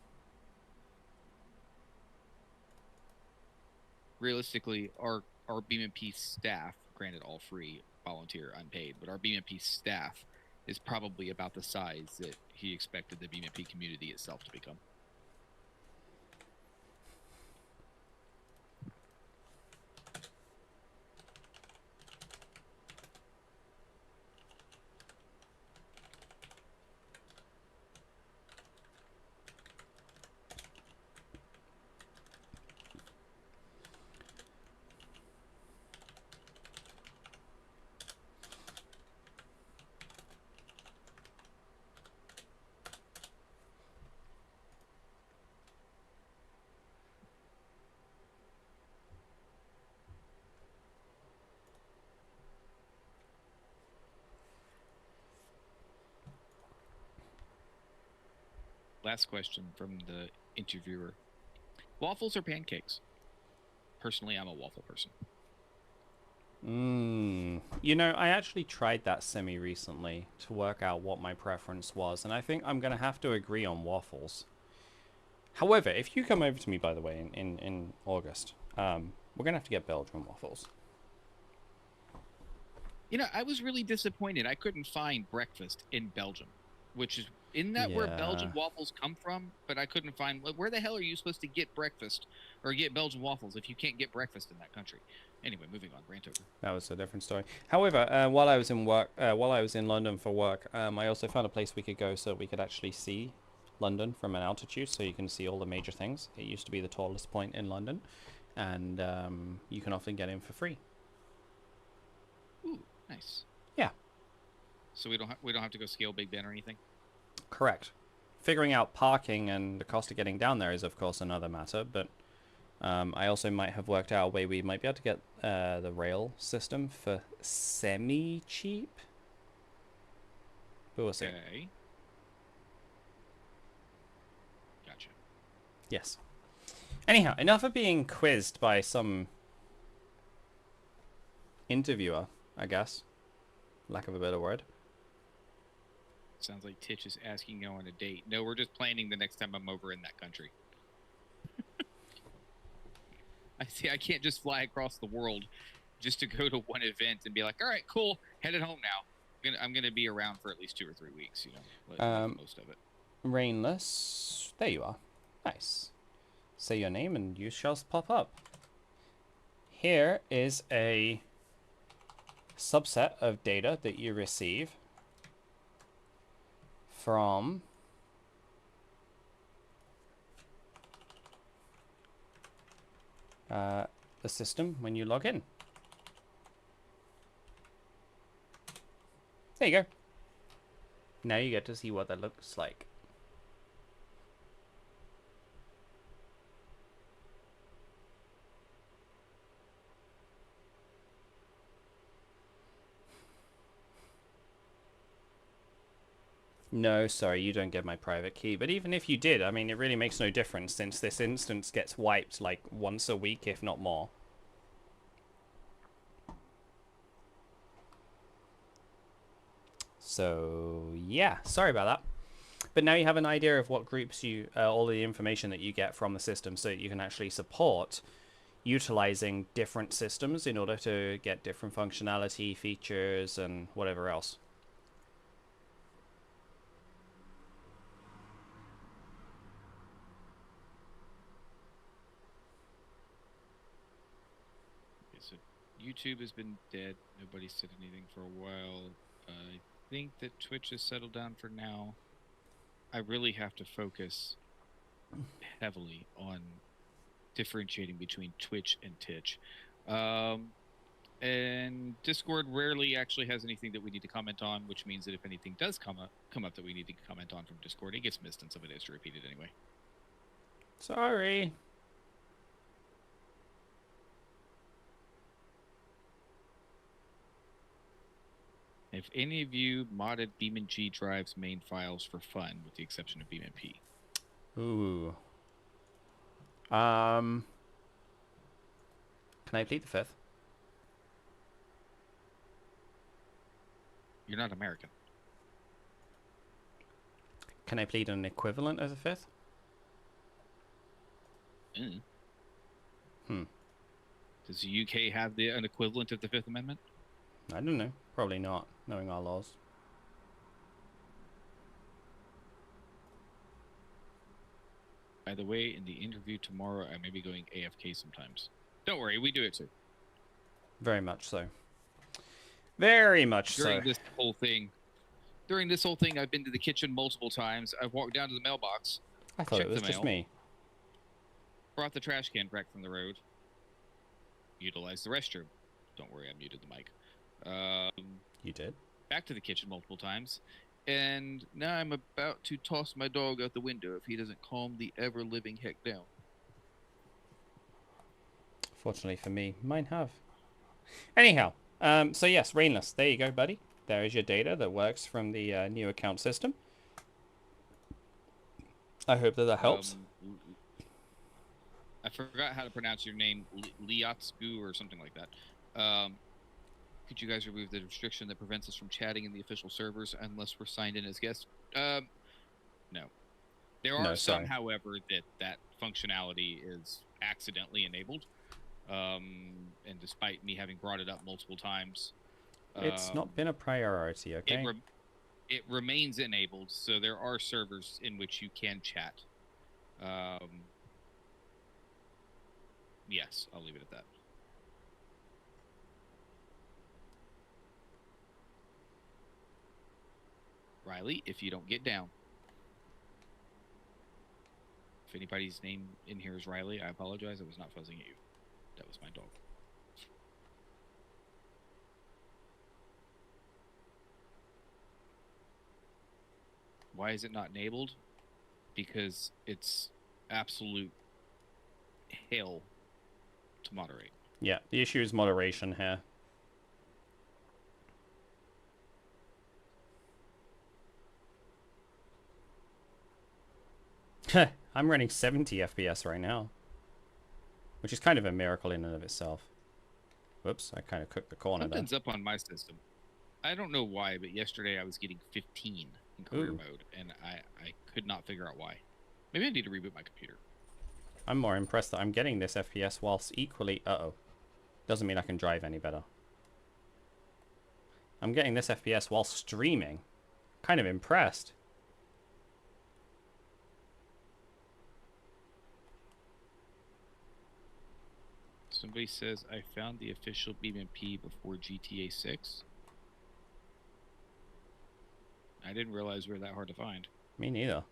Realistically, our BeamMP staff, granted all free, volunteer, unpaid, but our BeamMP staff is probably about the size that he expected the BeamMP community itself to become. Last question from the interviewer. Waffles or pancakes? Personally, I'm a waffle person. You know, I actually tried that semi recently to work out what my preference was, and I think I'm going to have to agree on waffles. However, if you come over to me, by the way, in August, we're going to have to get Belgian waffles. You know, I was really disappointed. I couldn't find breakfast in Belgium, which is, isn't that where Belgian waffles come from? But I couldn't find, like, where the hell are you supposed to get breakfast or get Belgian waffles if you can't get breakfast in that country? Anyway, moving on. Rant over. That was a different story. However, while I was in London for work, I also found a place we could go so we could actually see London from an altitude, so you can see all the major things. It used to be the tallest point in London, and you can often get in for free. Ooh, nice. Yeah. So we don't have to go scale Big Ben or anything. Correct. Figuring out parking and the cost of getting down there is, of course, another matter, but I also might have worked out a way we might be able to get the rail system for semi-cheap. But we'll see. Okay. Gotcha. Yes. Anyhow, enough of being quizzed by some interviewer, I guess. Lack of a better word. Sounds like Titch is asking you on a date. No, we're just planning the next time I'm over in that country. I can't just fly across the world just to go to one event and be like, all right, cool, headed home now. I'm gonna be around for at least 2 or 3 weeks, let the most of it. Rainless, there you are. Nice. Say your name and you shall pop up. Here is a subset of data that you receive from the system when you log in. There you go. Now you get to see what that looks like. No, sorry, you don't get my private key. But even if you did, I mean, it really makes no difference since this instance gets wiped like once a week, if not more. So, yeah, sorry about that. But now you have an idea of what groups you, all the information that you get from the system so that you can actually support utilizing different systems in order to get different functionality, features, and whatever else. So YouTube has been dead. Nobody said anything for a while. I think that Twitch has settled down for now. I really have to focus heavily on differentiating between Twitch and Titch. And Discord rarely actually has anything that we need to comment on, which means that if anything does come up that we need to comment on from Discord, it gets missed and somebody has to repeat it anyway. Sorry. If any of you modded BeamNG.drive's main files for fun, with the exception of BeamMP. Ooh. Can I plead the fifth? You're not American. Can I plead an equivalent of the fifth? Does the UK have an equivalent of the Fifth Amendment? I don't know. Probably not, knowing our laws. By the way, in the interview tomorrow, I may be going AFK sometimes. Don't worry, we do it too. Very much so. Very much so. During this whole thing, I've been to the kitchen multiple times. I've walked down to the mailbox. I thought it was just me. Brought the trash can back from the road. Utilized the restroom. Don't worry, I muted the mic. You did? Back to the kitchen multiple times. And now I'm about to toss my dog out the window if he doesn't calm the ever-living heck down. Fortunately for me, mine have. Anyhow, so yes, Rainless. There you go, buddy. There is your data that works from the new account system. I hope that helps. I forgot how to pronounce your name, Liatsgu or something like that. Could you guys remove the restriction that prevents us from chatting in the official servers unless we're signed in as guests? No. There are some, however, that functionality is accidentally enabled. And despite me having brought it up multiple times, it's not been a priority, okay? It remains enabled, so there are servers in which you can chat. Yes, I'll leave it at that. Riley, if you don't get down. If anybody's name in here is Riley, I apologize. I was not fuzzing at you. That was my dog. Why is it not enabled? Because it's absolute hell to moderate. Yeah, the issue is moderation here. I'm running 70 FPS right now, which is kind of a miracle in and of itself. Whoops, I kind of cooked the corner there. Something's up on my system. I don't know why, but yesterday I was getting 15 in career mode, and I could not figure out why. Maybe I need to reboot my computer. I'm more impressed that I'm getting this FPS whilst equally... Uh-oh. Doesn't mean I can drive any better. I'm getting this FPS while streaming. Kind of impressed. Somebody says, I found the official BeamMP before GTA 6. I didn't realize we were that hard to find. Me neither.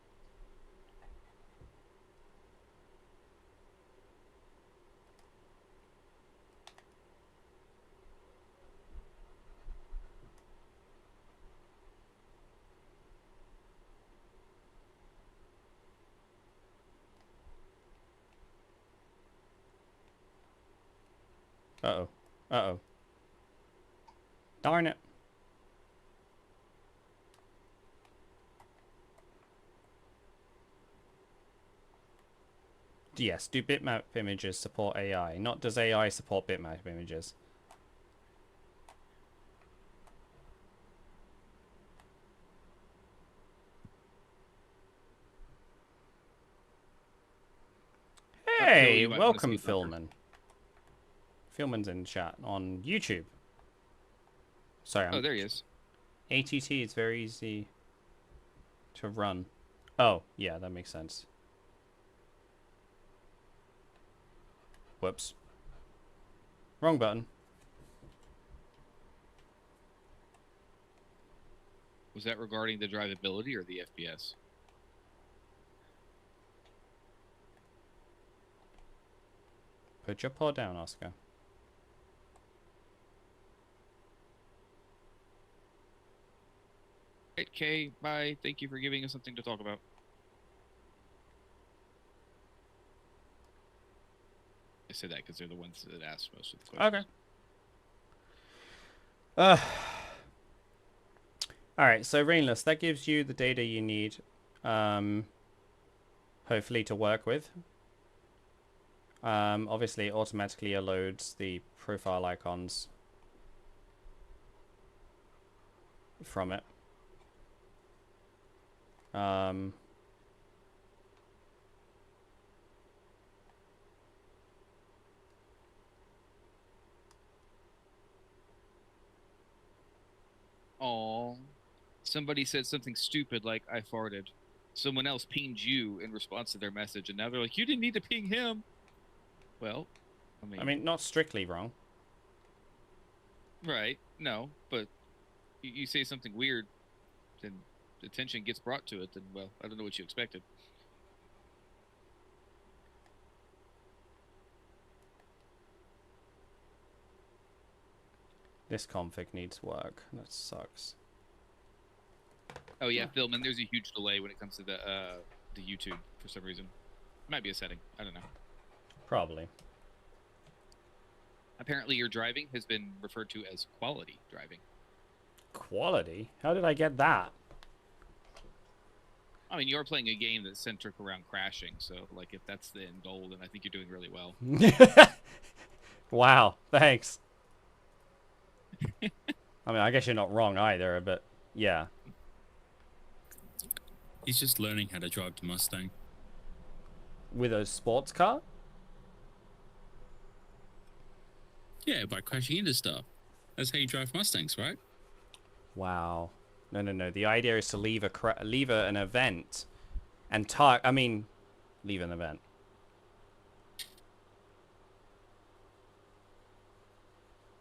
Uh-oh. Uh-oh. Darn it. Yes, do bitmap images support AI? Not does AI support bitmap images? Hey, welcome, Philman. Philman's in chat on YouTube. Sorry, oh, there he is. ATT is very easy to run. Oh, yeah, that makes sense. Whoops. Wrong button. Was that regarding the drivability or the FPS? Put your paw down, Oscar. Hey, Kay, bye. Thank you for giving us something to talk about. I said that because they're the ones that ask most of the questions. Okay. Alright, so Rainless, that gives you the data you need, hopefully, to work with. Obviously, it automatically loads the profile icons from it. Oh, somebody said something stupid like I farted. Someone else pinged you in response to their message, and now they're like, you didn't need to ping him. Well, I mean, not strictly wrong. Right, no, but you say something weird, then attention gets brought to it, then, well, I don't know what you expected. This config needs work. That sucks. Oh yeah, Philman, there's a huge delay when it comes to the YouTube for some reason. Might be a setting. I don't know. Probably. Apparently, your driving has been referred to as quality driving. Quality? How did I get that? I mean, you're playing a game that's centered around crashing, so like if that's the end goal, then I think you're doing really well. Wow, thanks. I mean, I guess you're not wrong either, but yeah. He's just learning how to drive the Mustang. With a sports car? Yeah, by crashing into stuff. That's how you drive Mustangs, right? Wow. No, no, no. The idea is to leave an event and leave an event.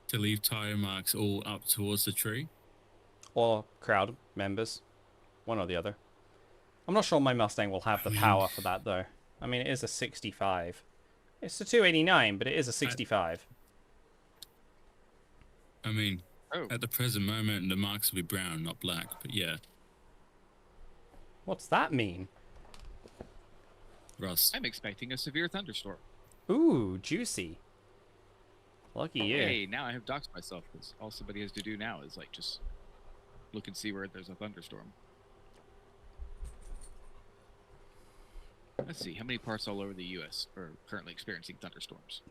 To leave tire marks all up towards the tree? Or crowd members. One or the other. I'm not sure my Mustang will have the power for that, though. I mean, it is a 65. It's a 289, but it is a 65. I mean, at the present moment, the marks will be brown, not black, but yeah. What's that mean? Rust. I'm expecting a severe thunderstorm. Ooh, juicy. Lucky you. Hey, now I have doxed myself, because all somebody has to do now is, like, just look and see where there's a thunderstorm. Let's see, how many parts all over the U.S. are currently experiencing thunderstorms?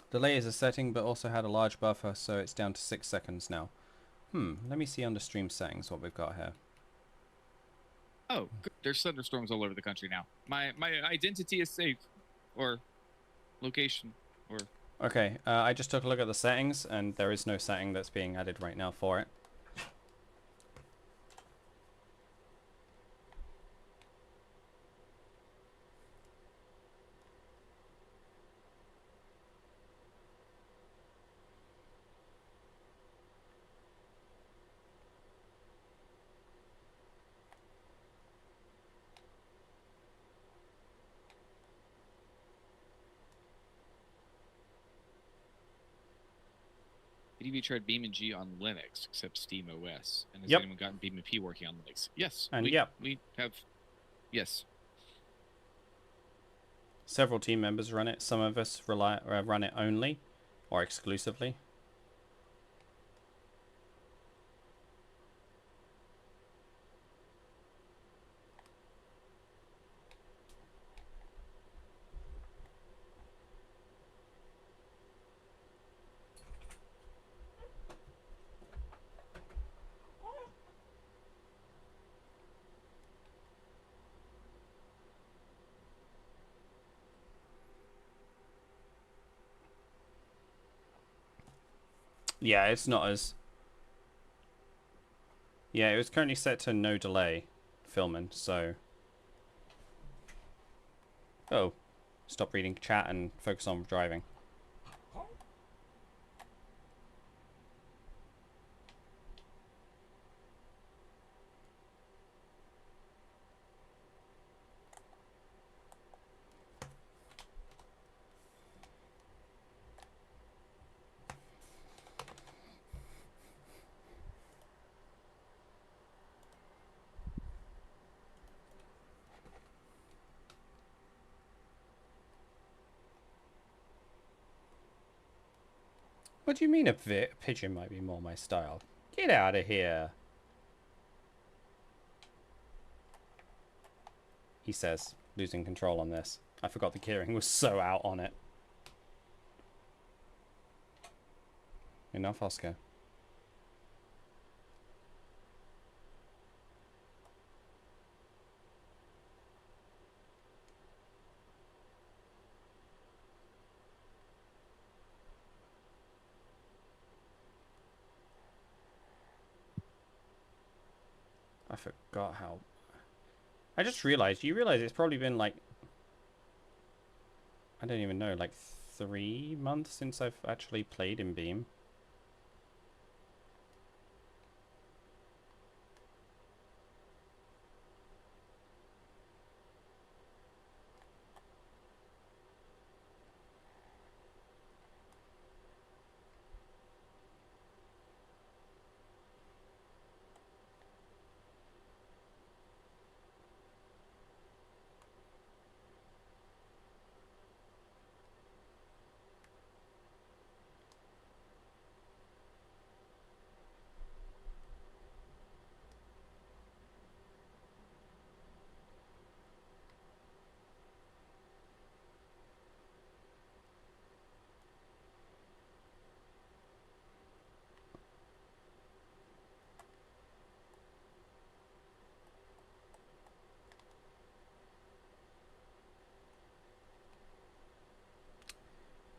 Delay is a setting, but also had a large buffer, so it's down to 6 seconds now. Let me see under stream settings what we've got here. Oh, good. There's thunderstorms all over the country now. My identity is safe, or location, or. Okay, I just took a look at the settings, and there is no setting that's being added right now for it. Have you tried BeamNG on Linux, except Steam OS? And has Yep. anyone gotten BeamMP working on Linux? Yes. And we have. Yes. Several team members run it. Some of us run it only or exclusively. Yeah, it's not as... Yeah, it was currently set to no delay filming, so... Oh, stop reading chat and focus on driving. What do you mean a pigeon might be more my style? Get out of here. He says, losing control on this. I forgot the gearing was so out on it. Enough, Oscar. I forgot how... I just realized, you realize it's probably been like... I don't even know, like 3 months since I've actually played in Beam.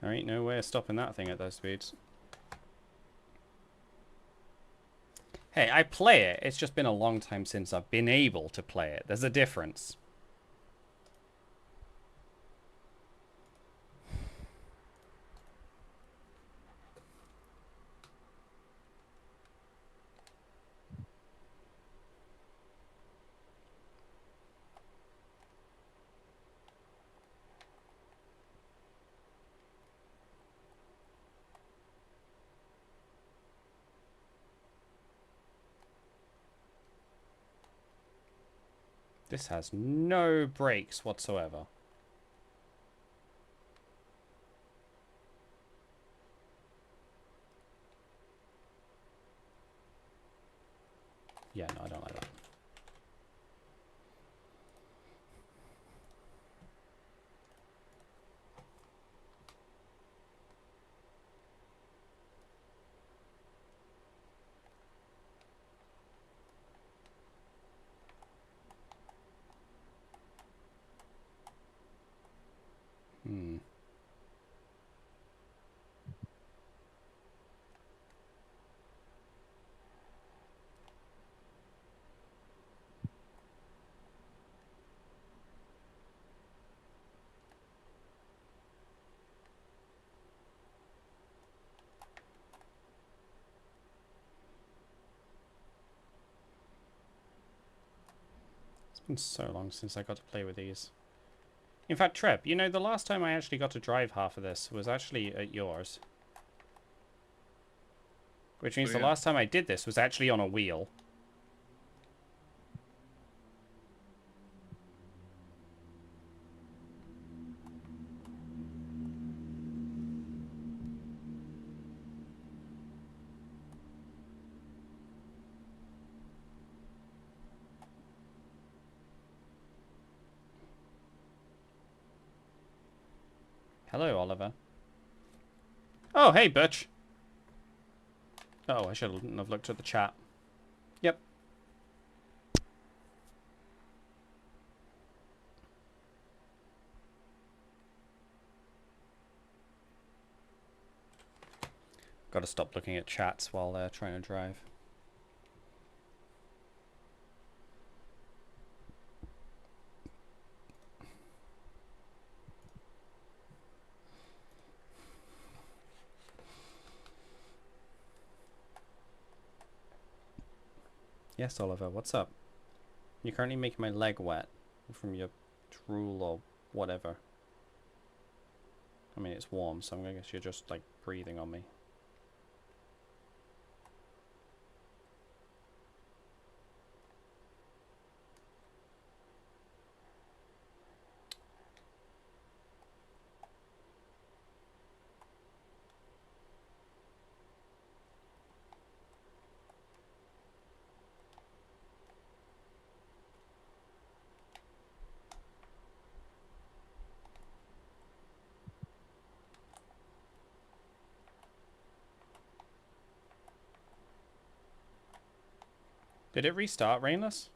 There ain't no way of stopping that thing at those speeds. Hey, I play it. It's just been a long time since I've been able to play it. There's a difference. This has no brakes whatsoever. Yeah, no, I don't like that. It's been so long since I got to play with these. In fact, Trep, you know, the last time I actually got to drive half of this was actually at yours. Which means the last time I did this was actually on a wheel. Hello, Oliver. Oh, hey, Butch. Oh, I shouldn't have looked at the chat. Yep. Got to stop looking at chats while they're trying to drive. Yes, Oliver, what's up? You're currently making my leg wet from your drool or whatever. I mean, it's warm, so I guess you're just, like, breathing on me. Did it restart, Rainless?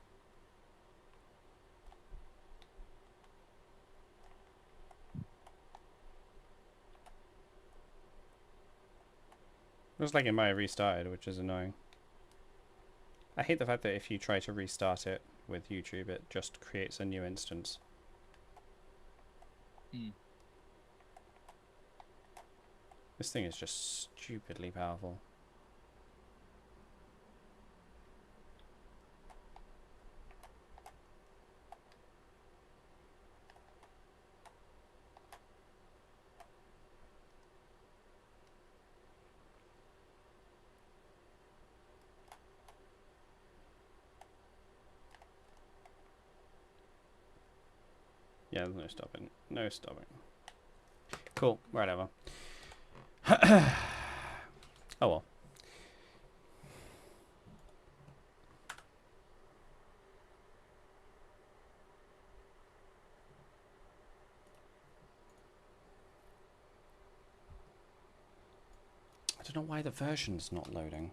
Looks like it might have restarted, which is annoying. I hate the fact that if you try to restart it with YouTube, it just creates a new instance. This thing is just stupidly powerful. Yeah, there's no stopping. No stopping. Cool, whatever. Oh well. I don't know why the version's not loading.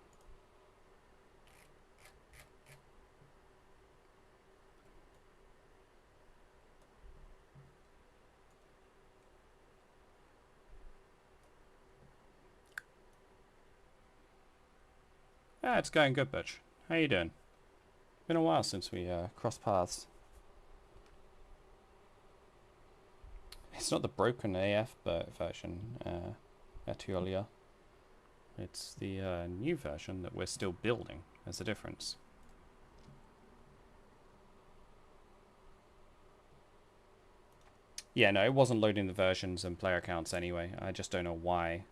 Ah, it's going good, Butch. How you doing? Been a while since we crossed paths. It's not the broken AF version, Etulia. It's the new version that we're still building. There's a difference. Yeah, no, it wasn't loading the versions and player counts anyway. I just don't know why.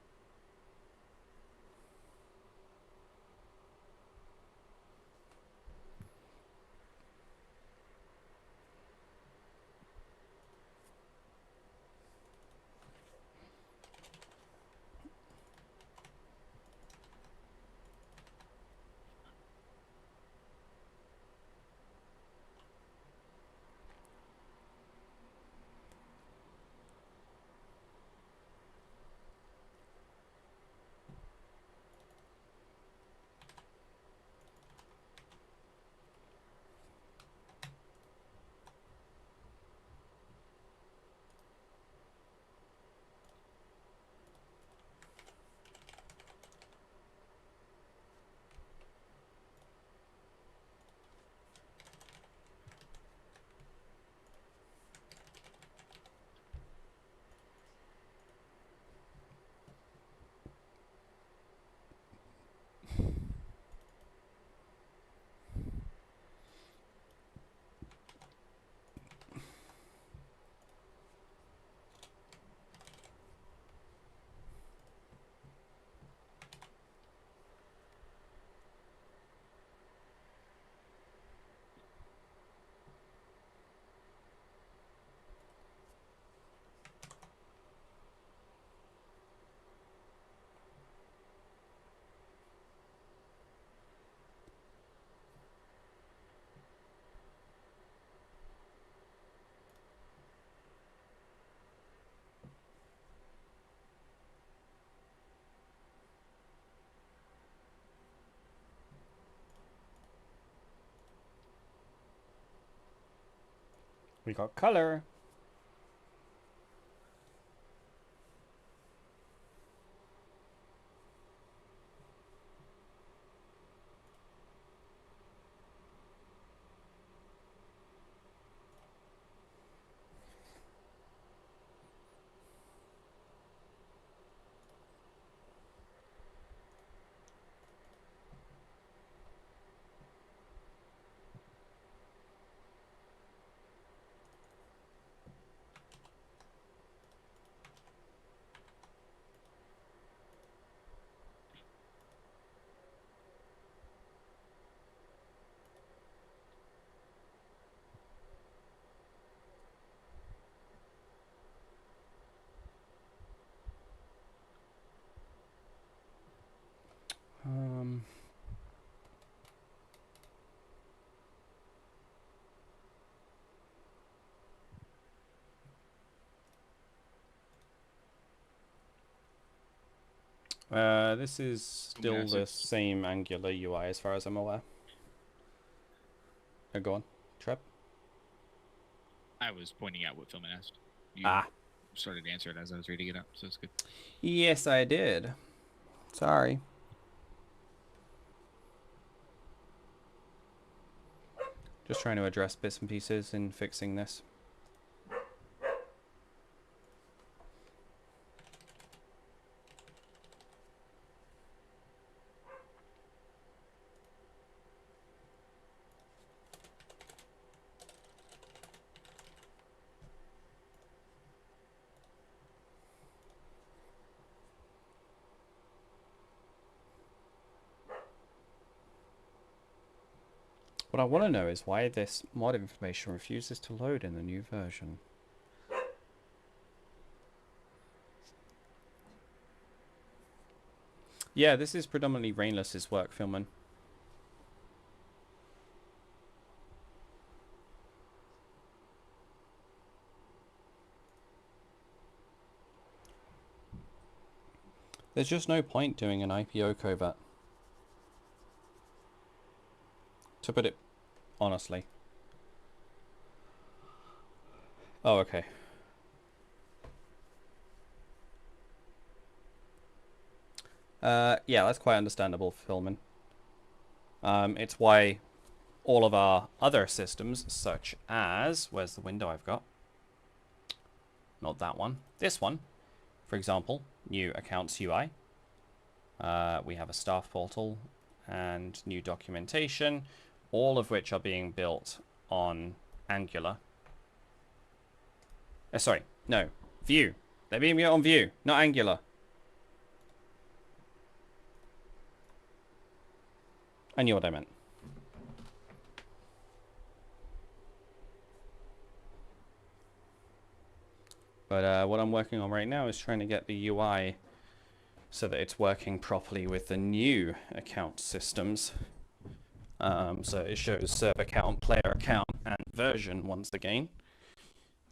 We got color. This is still the same Angular UI as far as I'm aware. Go on, Treb. I was pointing out what Philman asked. You started to answer it as I was reading it up, so it's good. Yes, I did. Sorry. Just trying to address bits and pieces in fixing this. What I want to know is why this mod information refuses to load in the new version. Yeah, this is predominantly Rainless's work, Philman. There's just no point doing an IPO covert. To put it honestly. Oh, okay. Yeah, that's quite understandable, Philman. It's why all of our other systems, such as... Where's the window I've got? Not that one. This one, for example, new accounts UI. We have a staff portal and new documentation, all of which are being built on Angular. Sorry, no, Vue. They're being built on Vue, not Angular. I knew what I meant. But what I'm working on right now is trying to get the UI so that it's working properly with the new account systems. So it shows server account, player account, and version once again.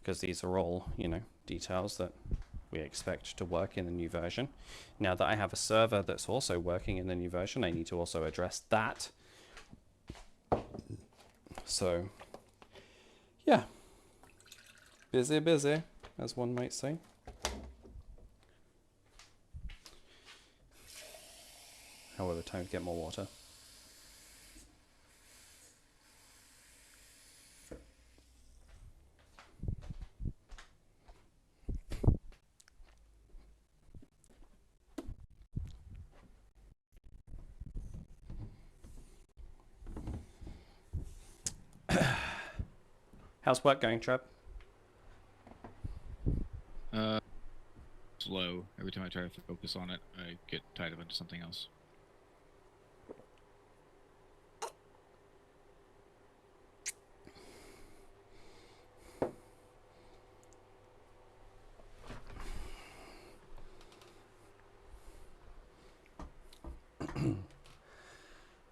Because these are all, you know, details that we expect to work in the new version. Now that I have a server that's also working in the new version, I need to also address that. So, yeah. Busy, busy, as one might say. However, time to get more water. How's work going, Treb? Slow. Every time I try to focus on it, I get tied up into something else.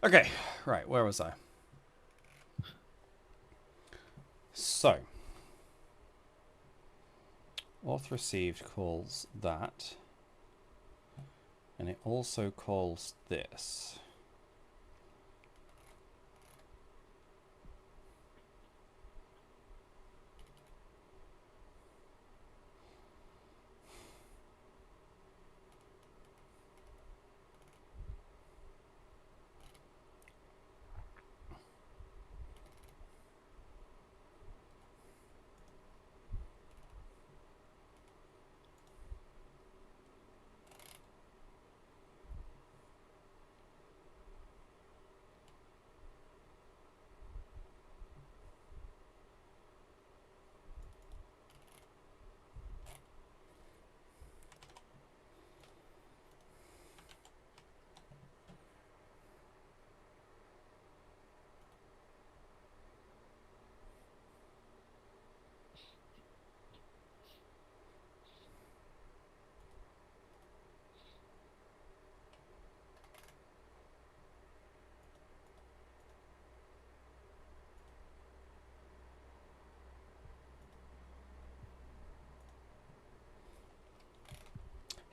Okay, right, where was I? So, auth received calls that, and it also calls this.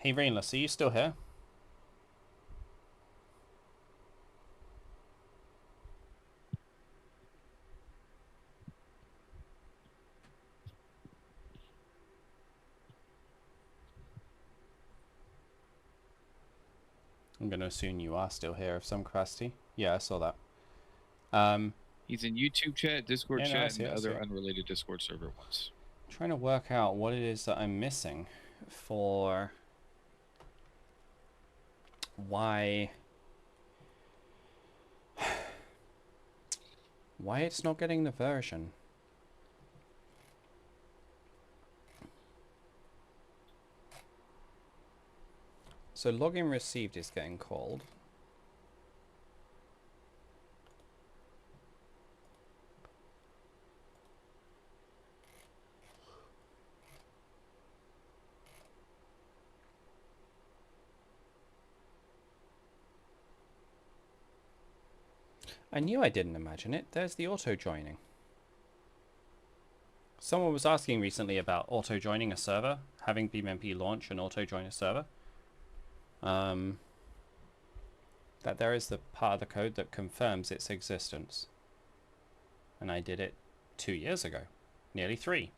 Hey, Rainless, are you still here? I'm going to assume you are still here of some capacity. Yeah, I saw that. He's in YouTube chat, Discord Yeah, no, I chat, see and it, I see other it. unrelated Discord server ones. I'm trying to work out what it is that I'm missing for why it's not getting the version. So login received is getting called. I knew I didn't imagine it. There's the auto joining. Someone was asking recently about auto joining a server, having BeamMP launch and auto join a server. That there is the part of the code that confirms its existence. And I did it 2 years ago, nearly 3.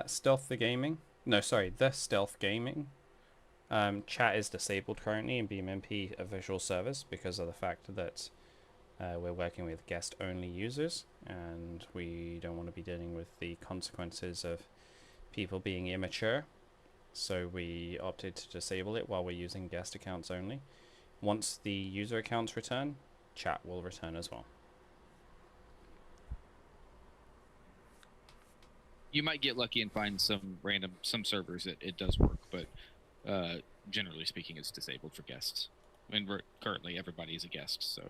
Stealth the gaming. No, sorry, the stealth gaming. Chat is disabled currently in BeamMP visual servers because of the fact that we're working with guest-only users, and we don't want to be dealing with the consequences of people being immature. So we opted to disable it while we're using guest accounts only. Once the user accounts return, chat will return as well. You might get lucky and find some servers that it does work, but generally speaking, it's disabled for guests. And currently everybody is a guest, so.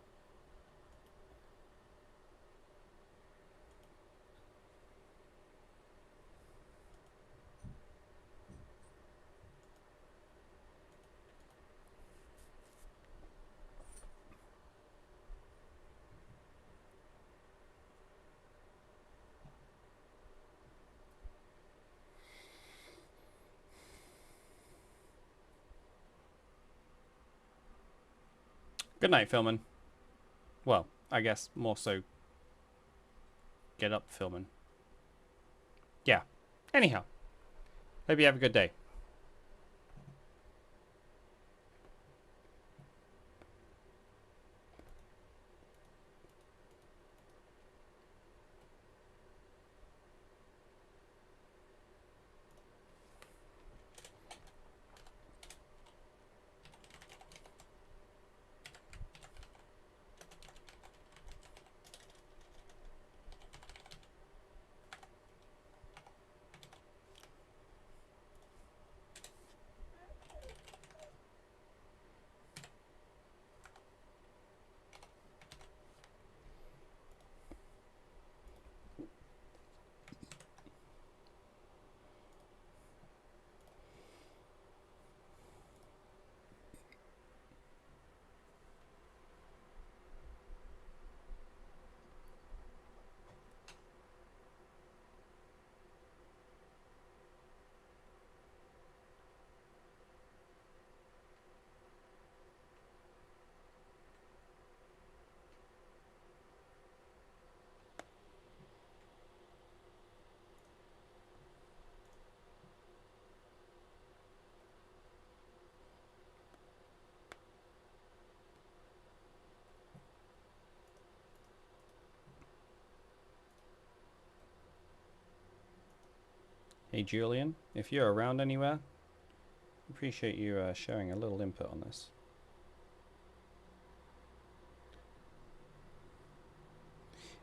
Good night, Philman. Well, I guess more so get up, Philman. Yeah. Anyhow, hope you have a good day. Hey Julian, if you're around anywhere, appreciate you sharing a little input on this.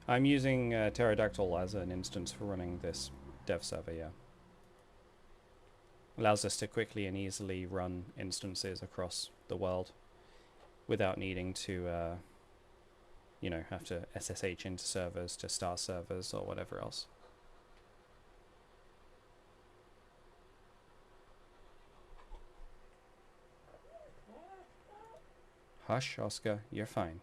I'm using Pterodactyl as an instance for running this dev server, yeah. Allows us to quickly and easily run instances across the world without needing to, you know, have to SSH into servers to start servers or whatever else. Hush, Oscar, you're fine.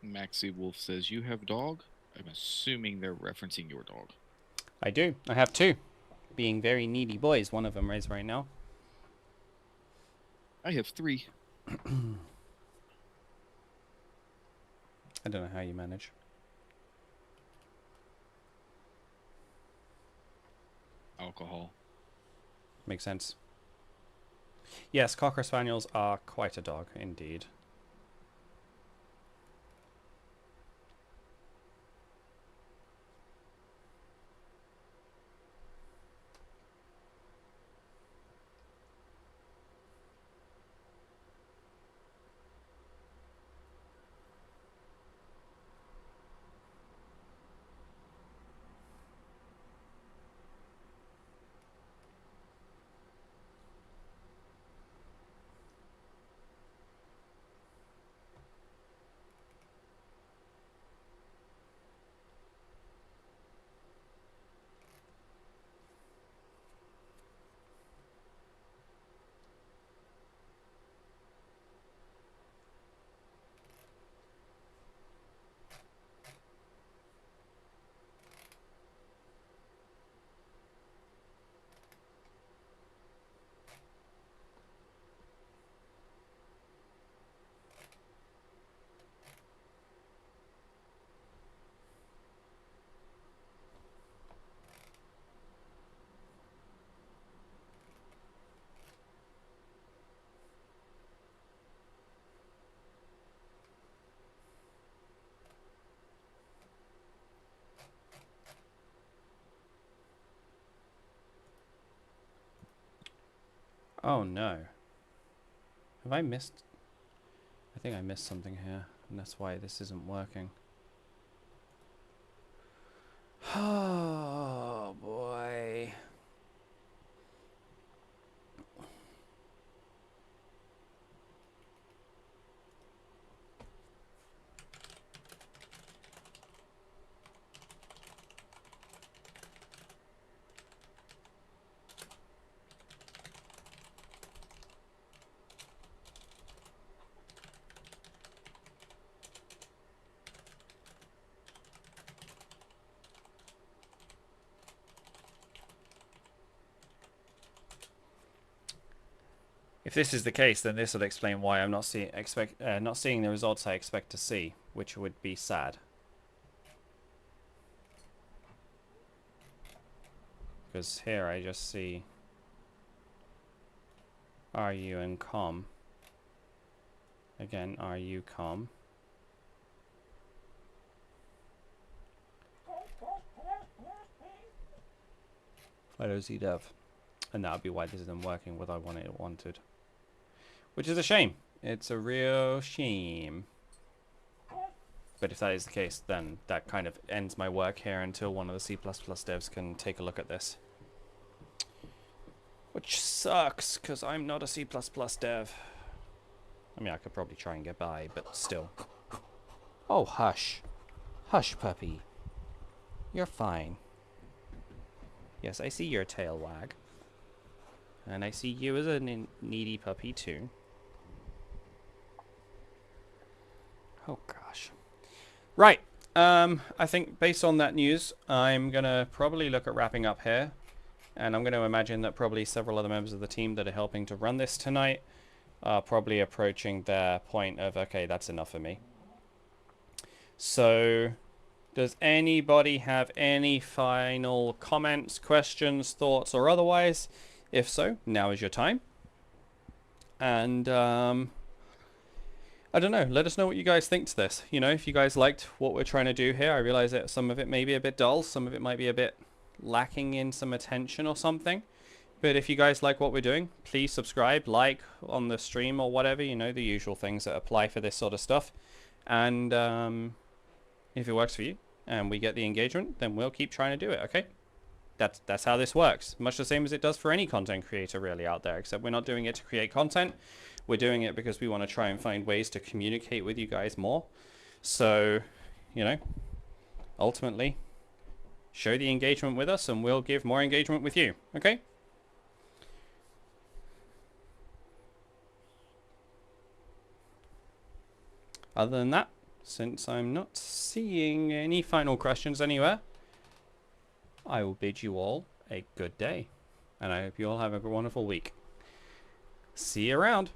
Maxi Wolf says, you have dog? I'm assuming they're referencing your dog. I do. I have two. Being very needy boys, one of them is right now. I have 3. I don't know how you manage. Alcohol. Makes sense. Yes, Cocker Spaniels are quite a dog, indeed. Oh no. Have I missed? I think I missed something here, and that's why this isn't working. Oh boy. If this is the case, then this would explain why I'm not seeing the results I expect to see, which would be sad. Because here I just see RU and com. Again, RU com. Hello ZDev. And that would be why this isn't working what I wanted. Which is a shame. It's a real shame. But if that is the case, then that kind of ends my work here until one of the C++ devs can take a look at this. Which sucks, because I'm not a C++ dev. I mean, I could probably try and get by, but still. Oh, hush. Hush, puppy. You're fine. Yes, I see your tail wag. And I see you as a needy puppy too. Oh gosh. Right. I think based on that news, I'm gonna probably look at wrapping up here. And I'm going to imagine that probably several other members of the team that are helping to run this tonight are probably approaching their point of, okay, that's enough for me. So, does anybody have any final comments, questions, thoughts, or otherwise? If so, now is your time. And, I don't know, let us know what you guys think to this. You know, if you guys liked what we're trying to do here, I realize that some of it may be a bit dull, some of it might be a bit lacking in some attention or something, but if you guys like what we're doing, please subscribe, like on the stream or whatever, you know, the usual things that apply for this sort of stuff. And if it works for you and we get the engagement, then we'll keep trying to do it. Okay, that's how this works, much the same as it does for any content creator really out there, except we're not doing it to create content. We're doing it because we want to try and find ways to communicate with you guys more. So, you know, ultimately, show the engagement with us and we'll give more engagement with you. Okay? Other than that, since I'm not seeing any final questions anywhere, I will bid you all a good day. And I hope you all have a wonderful week. See you around.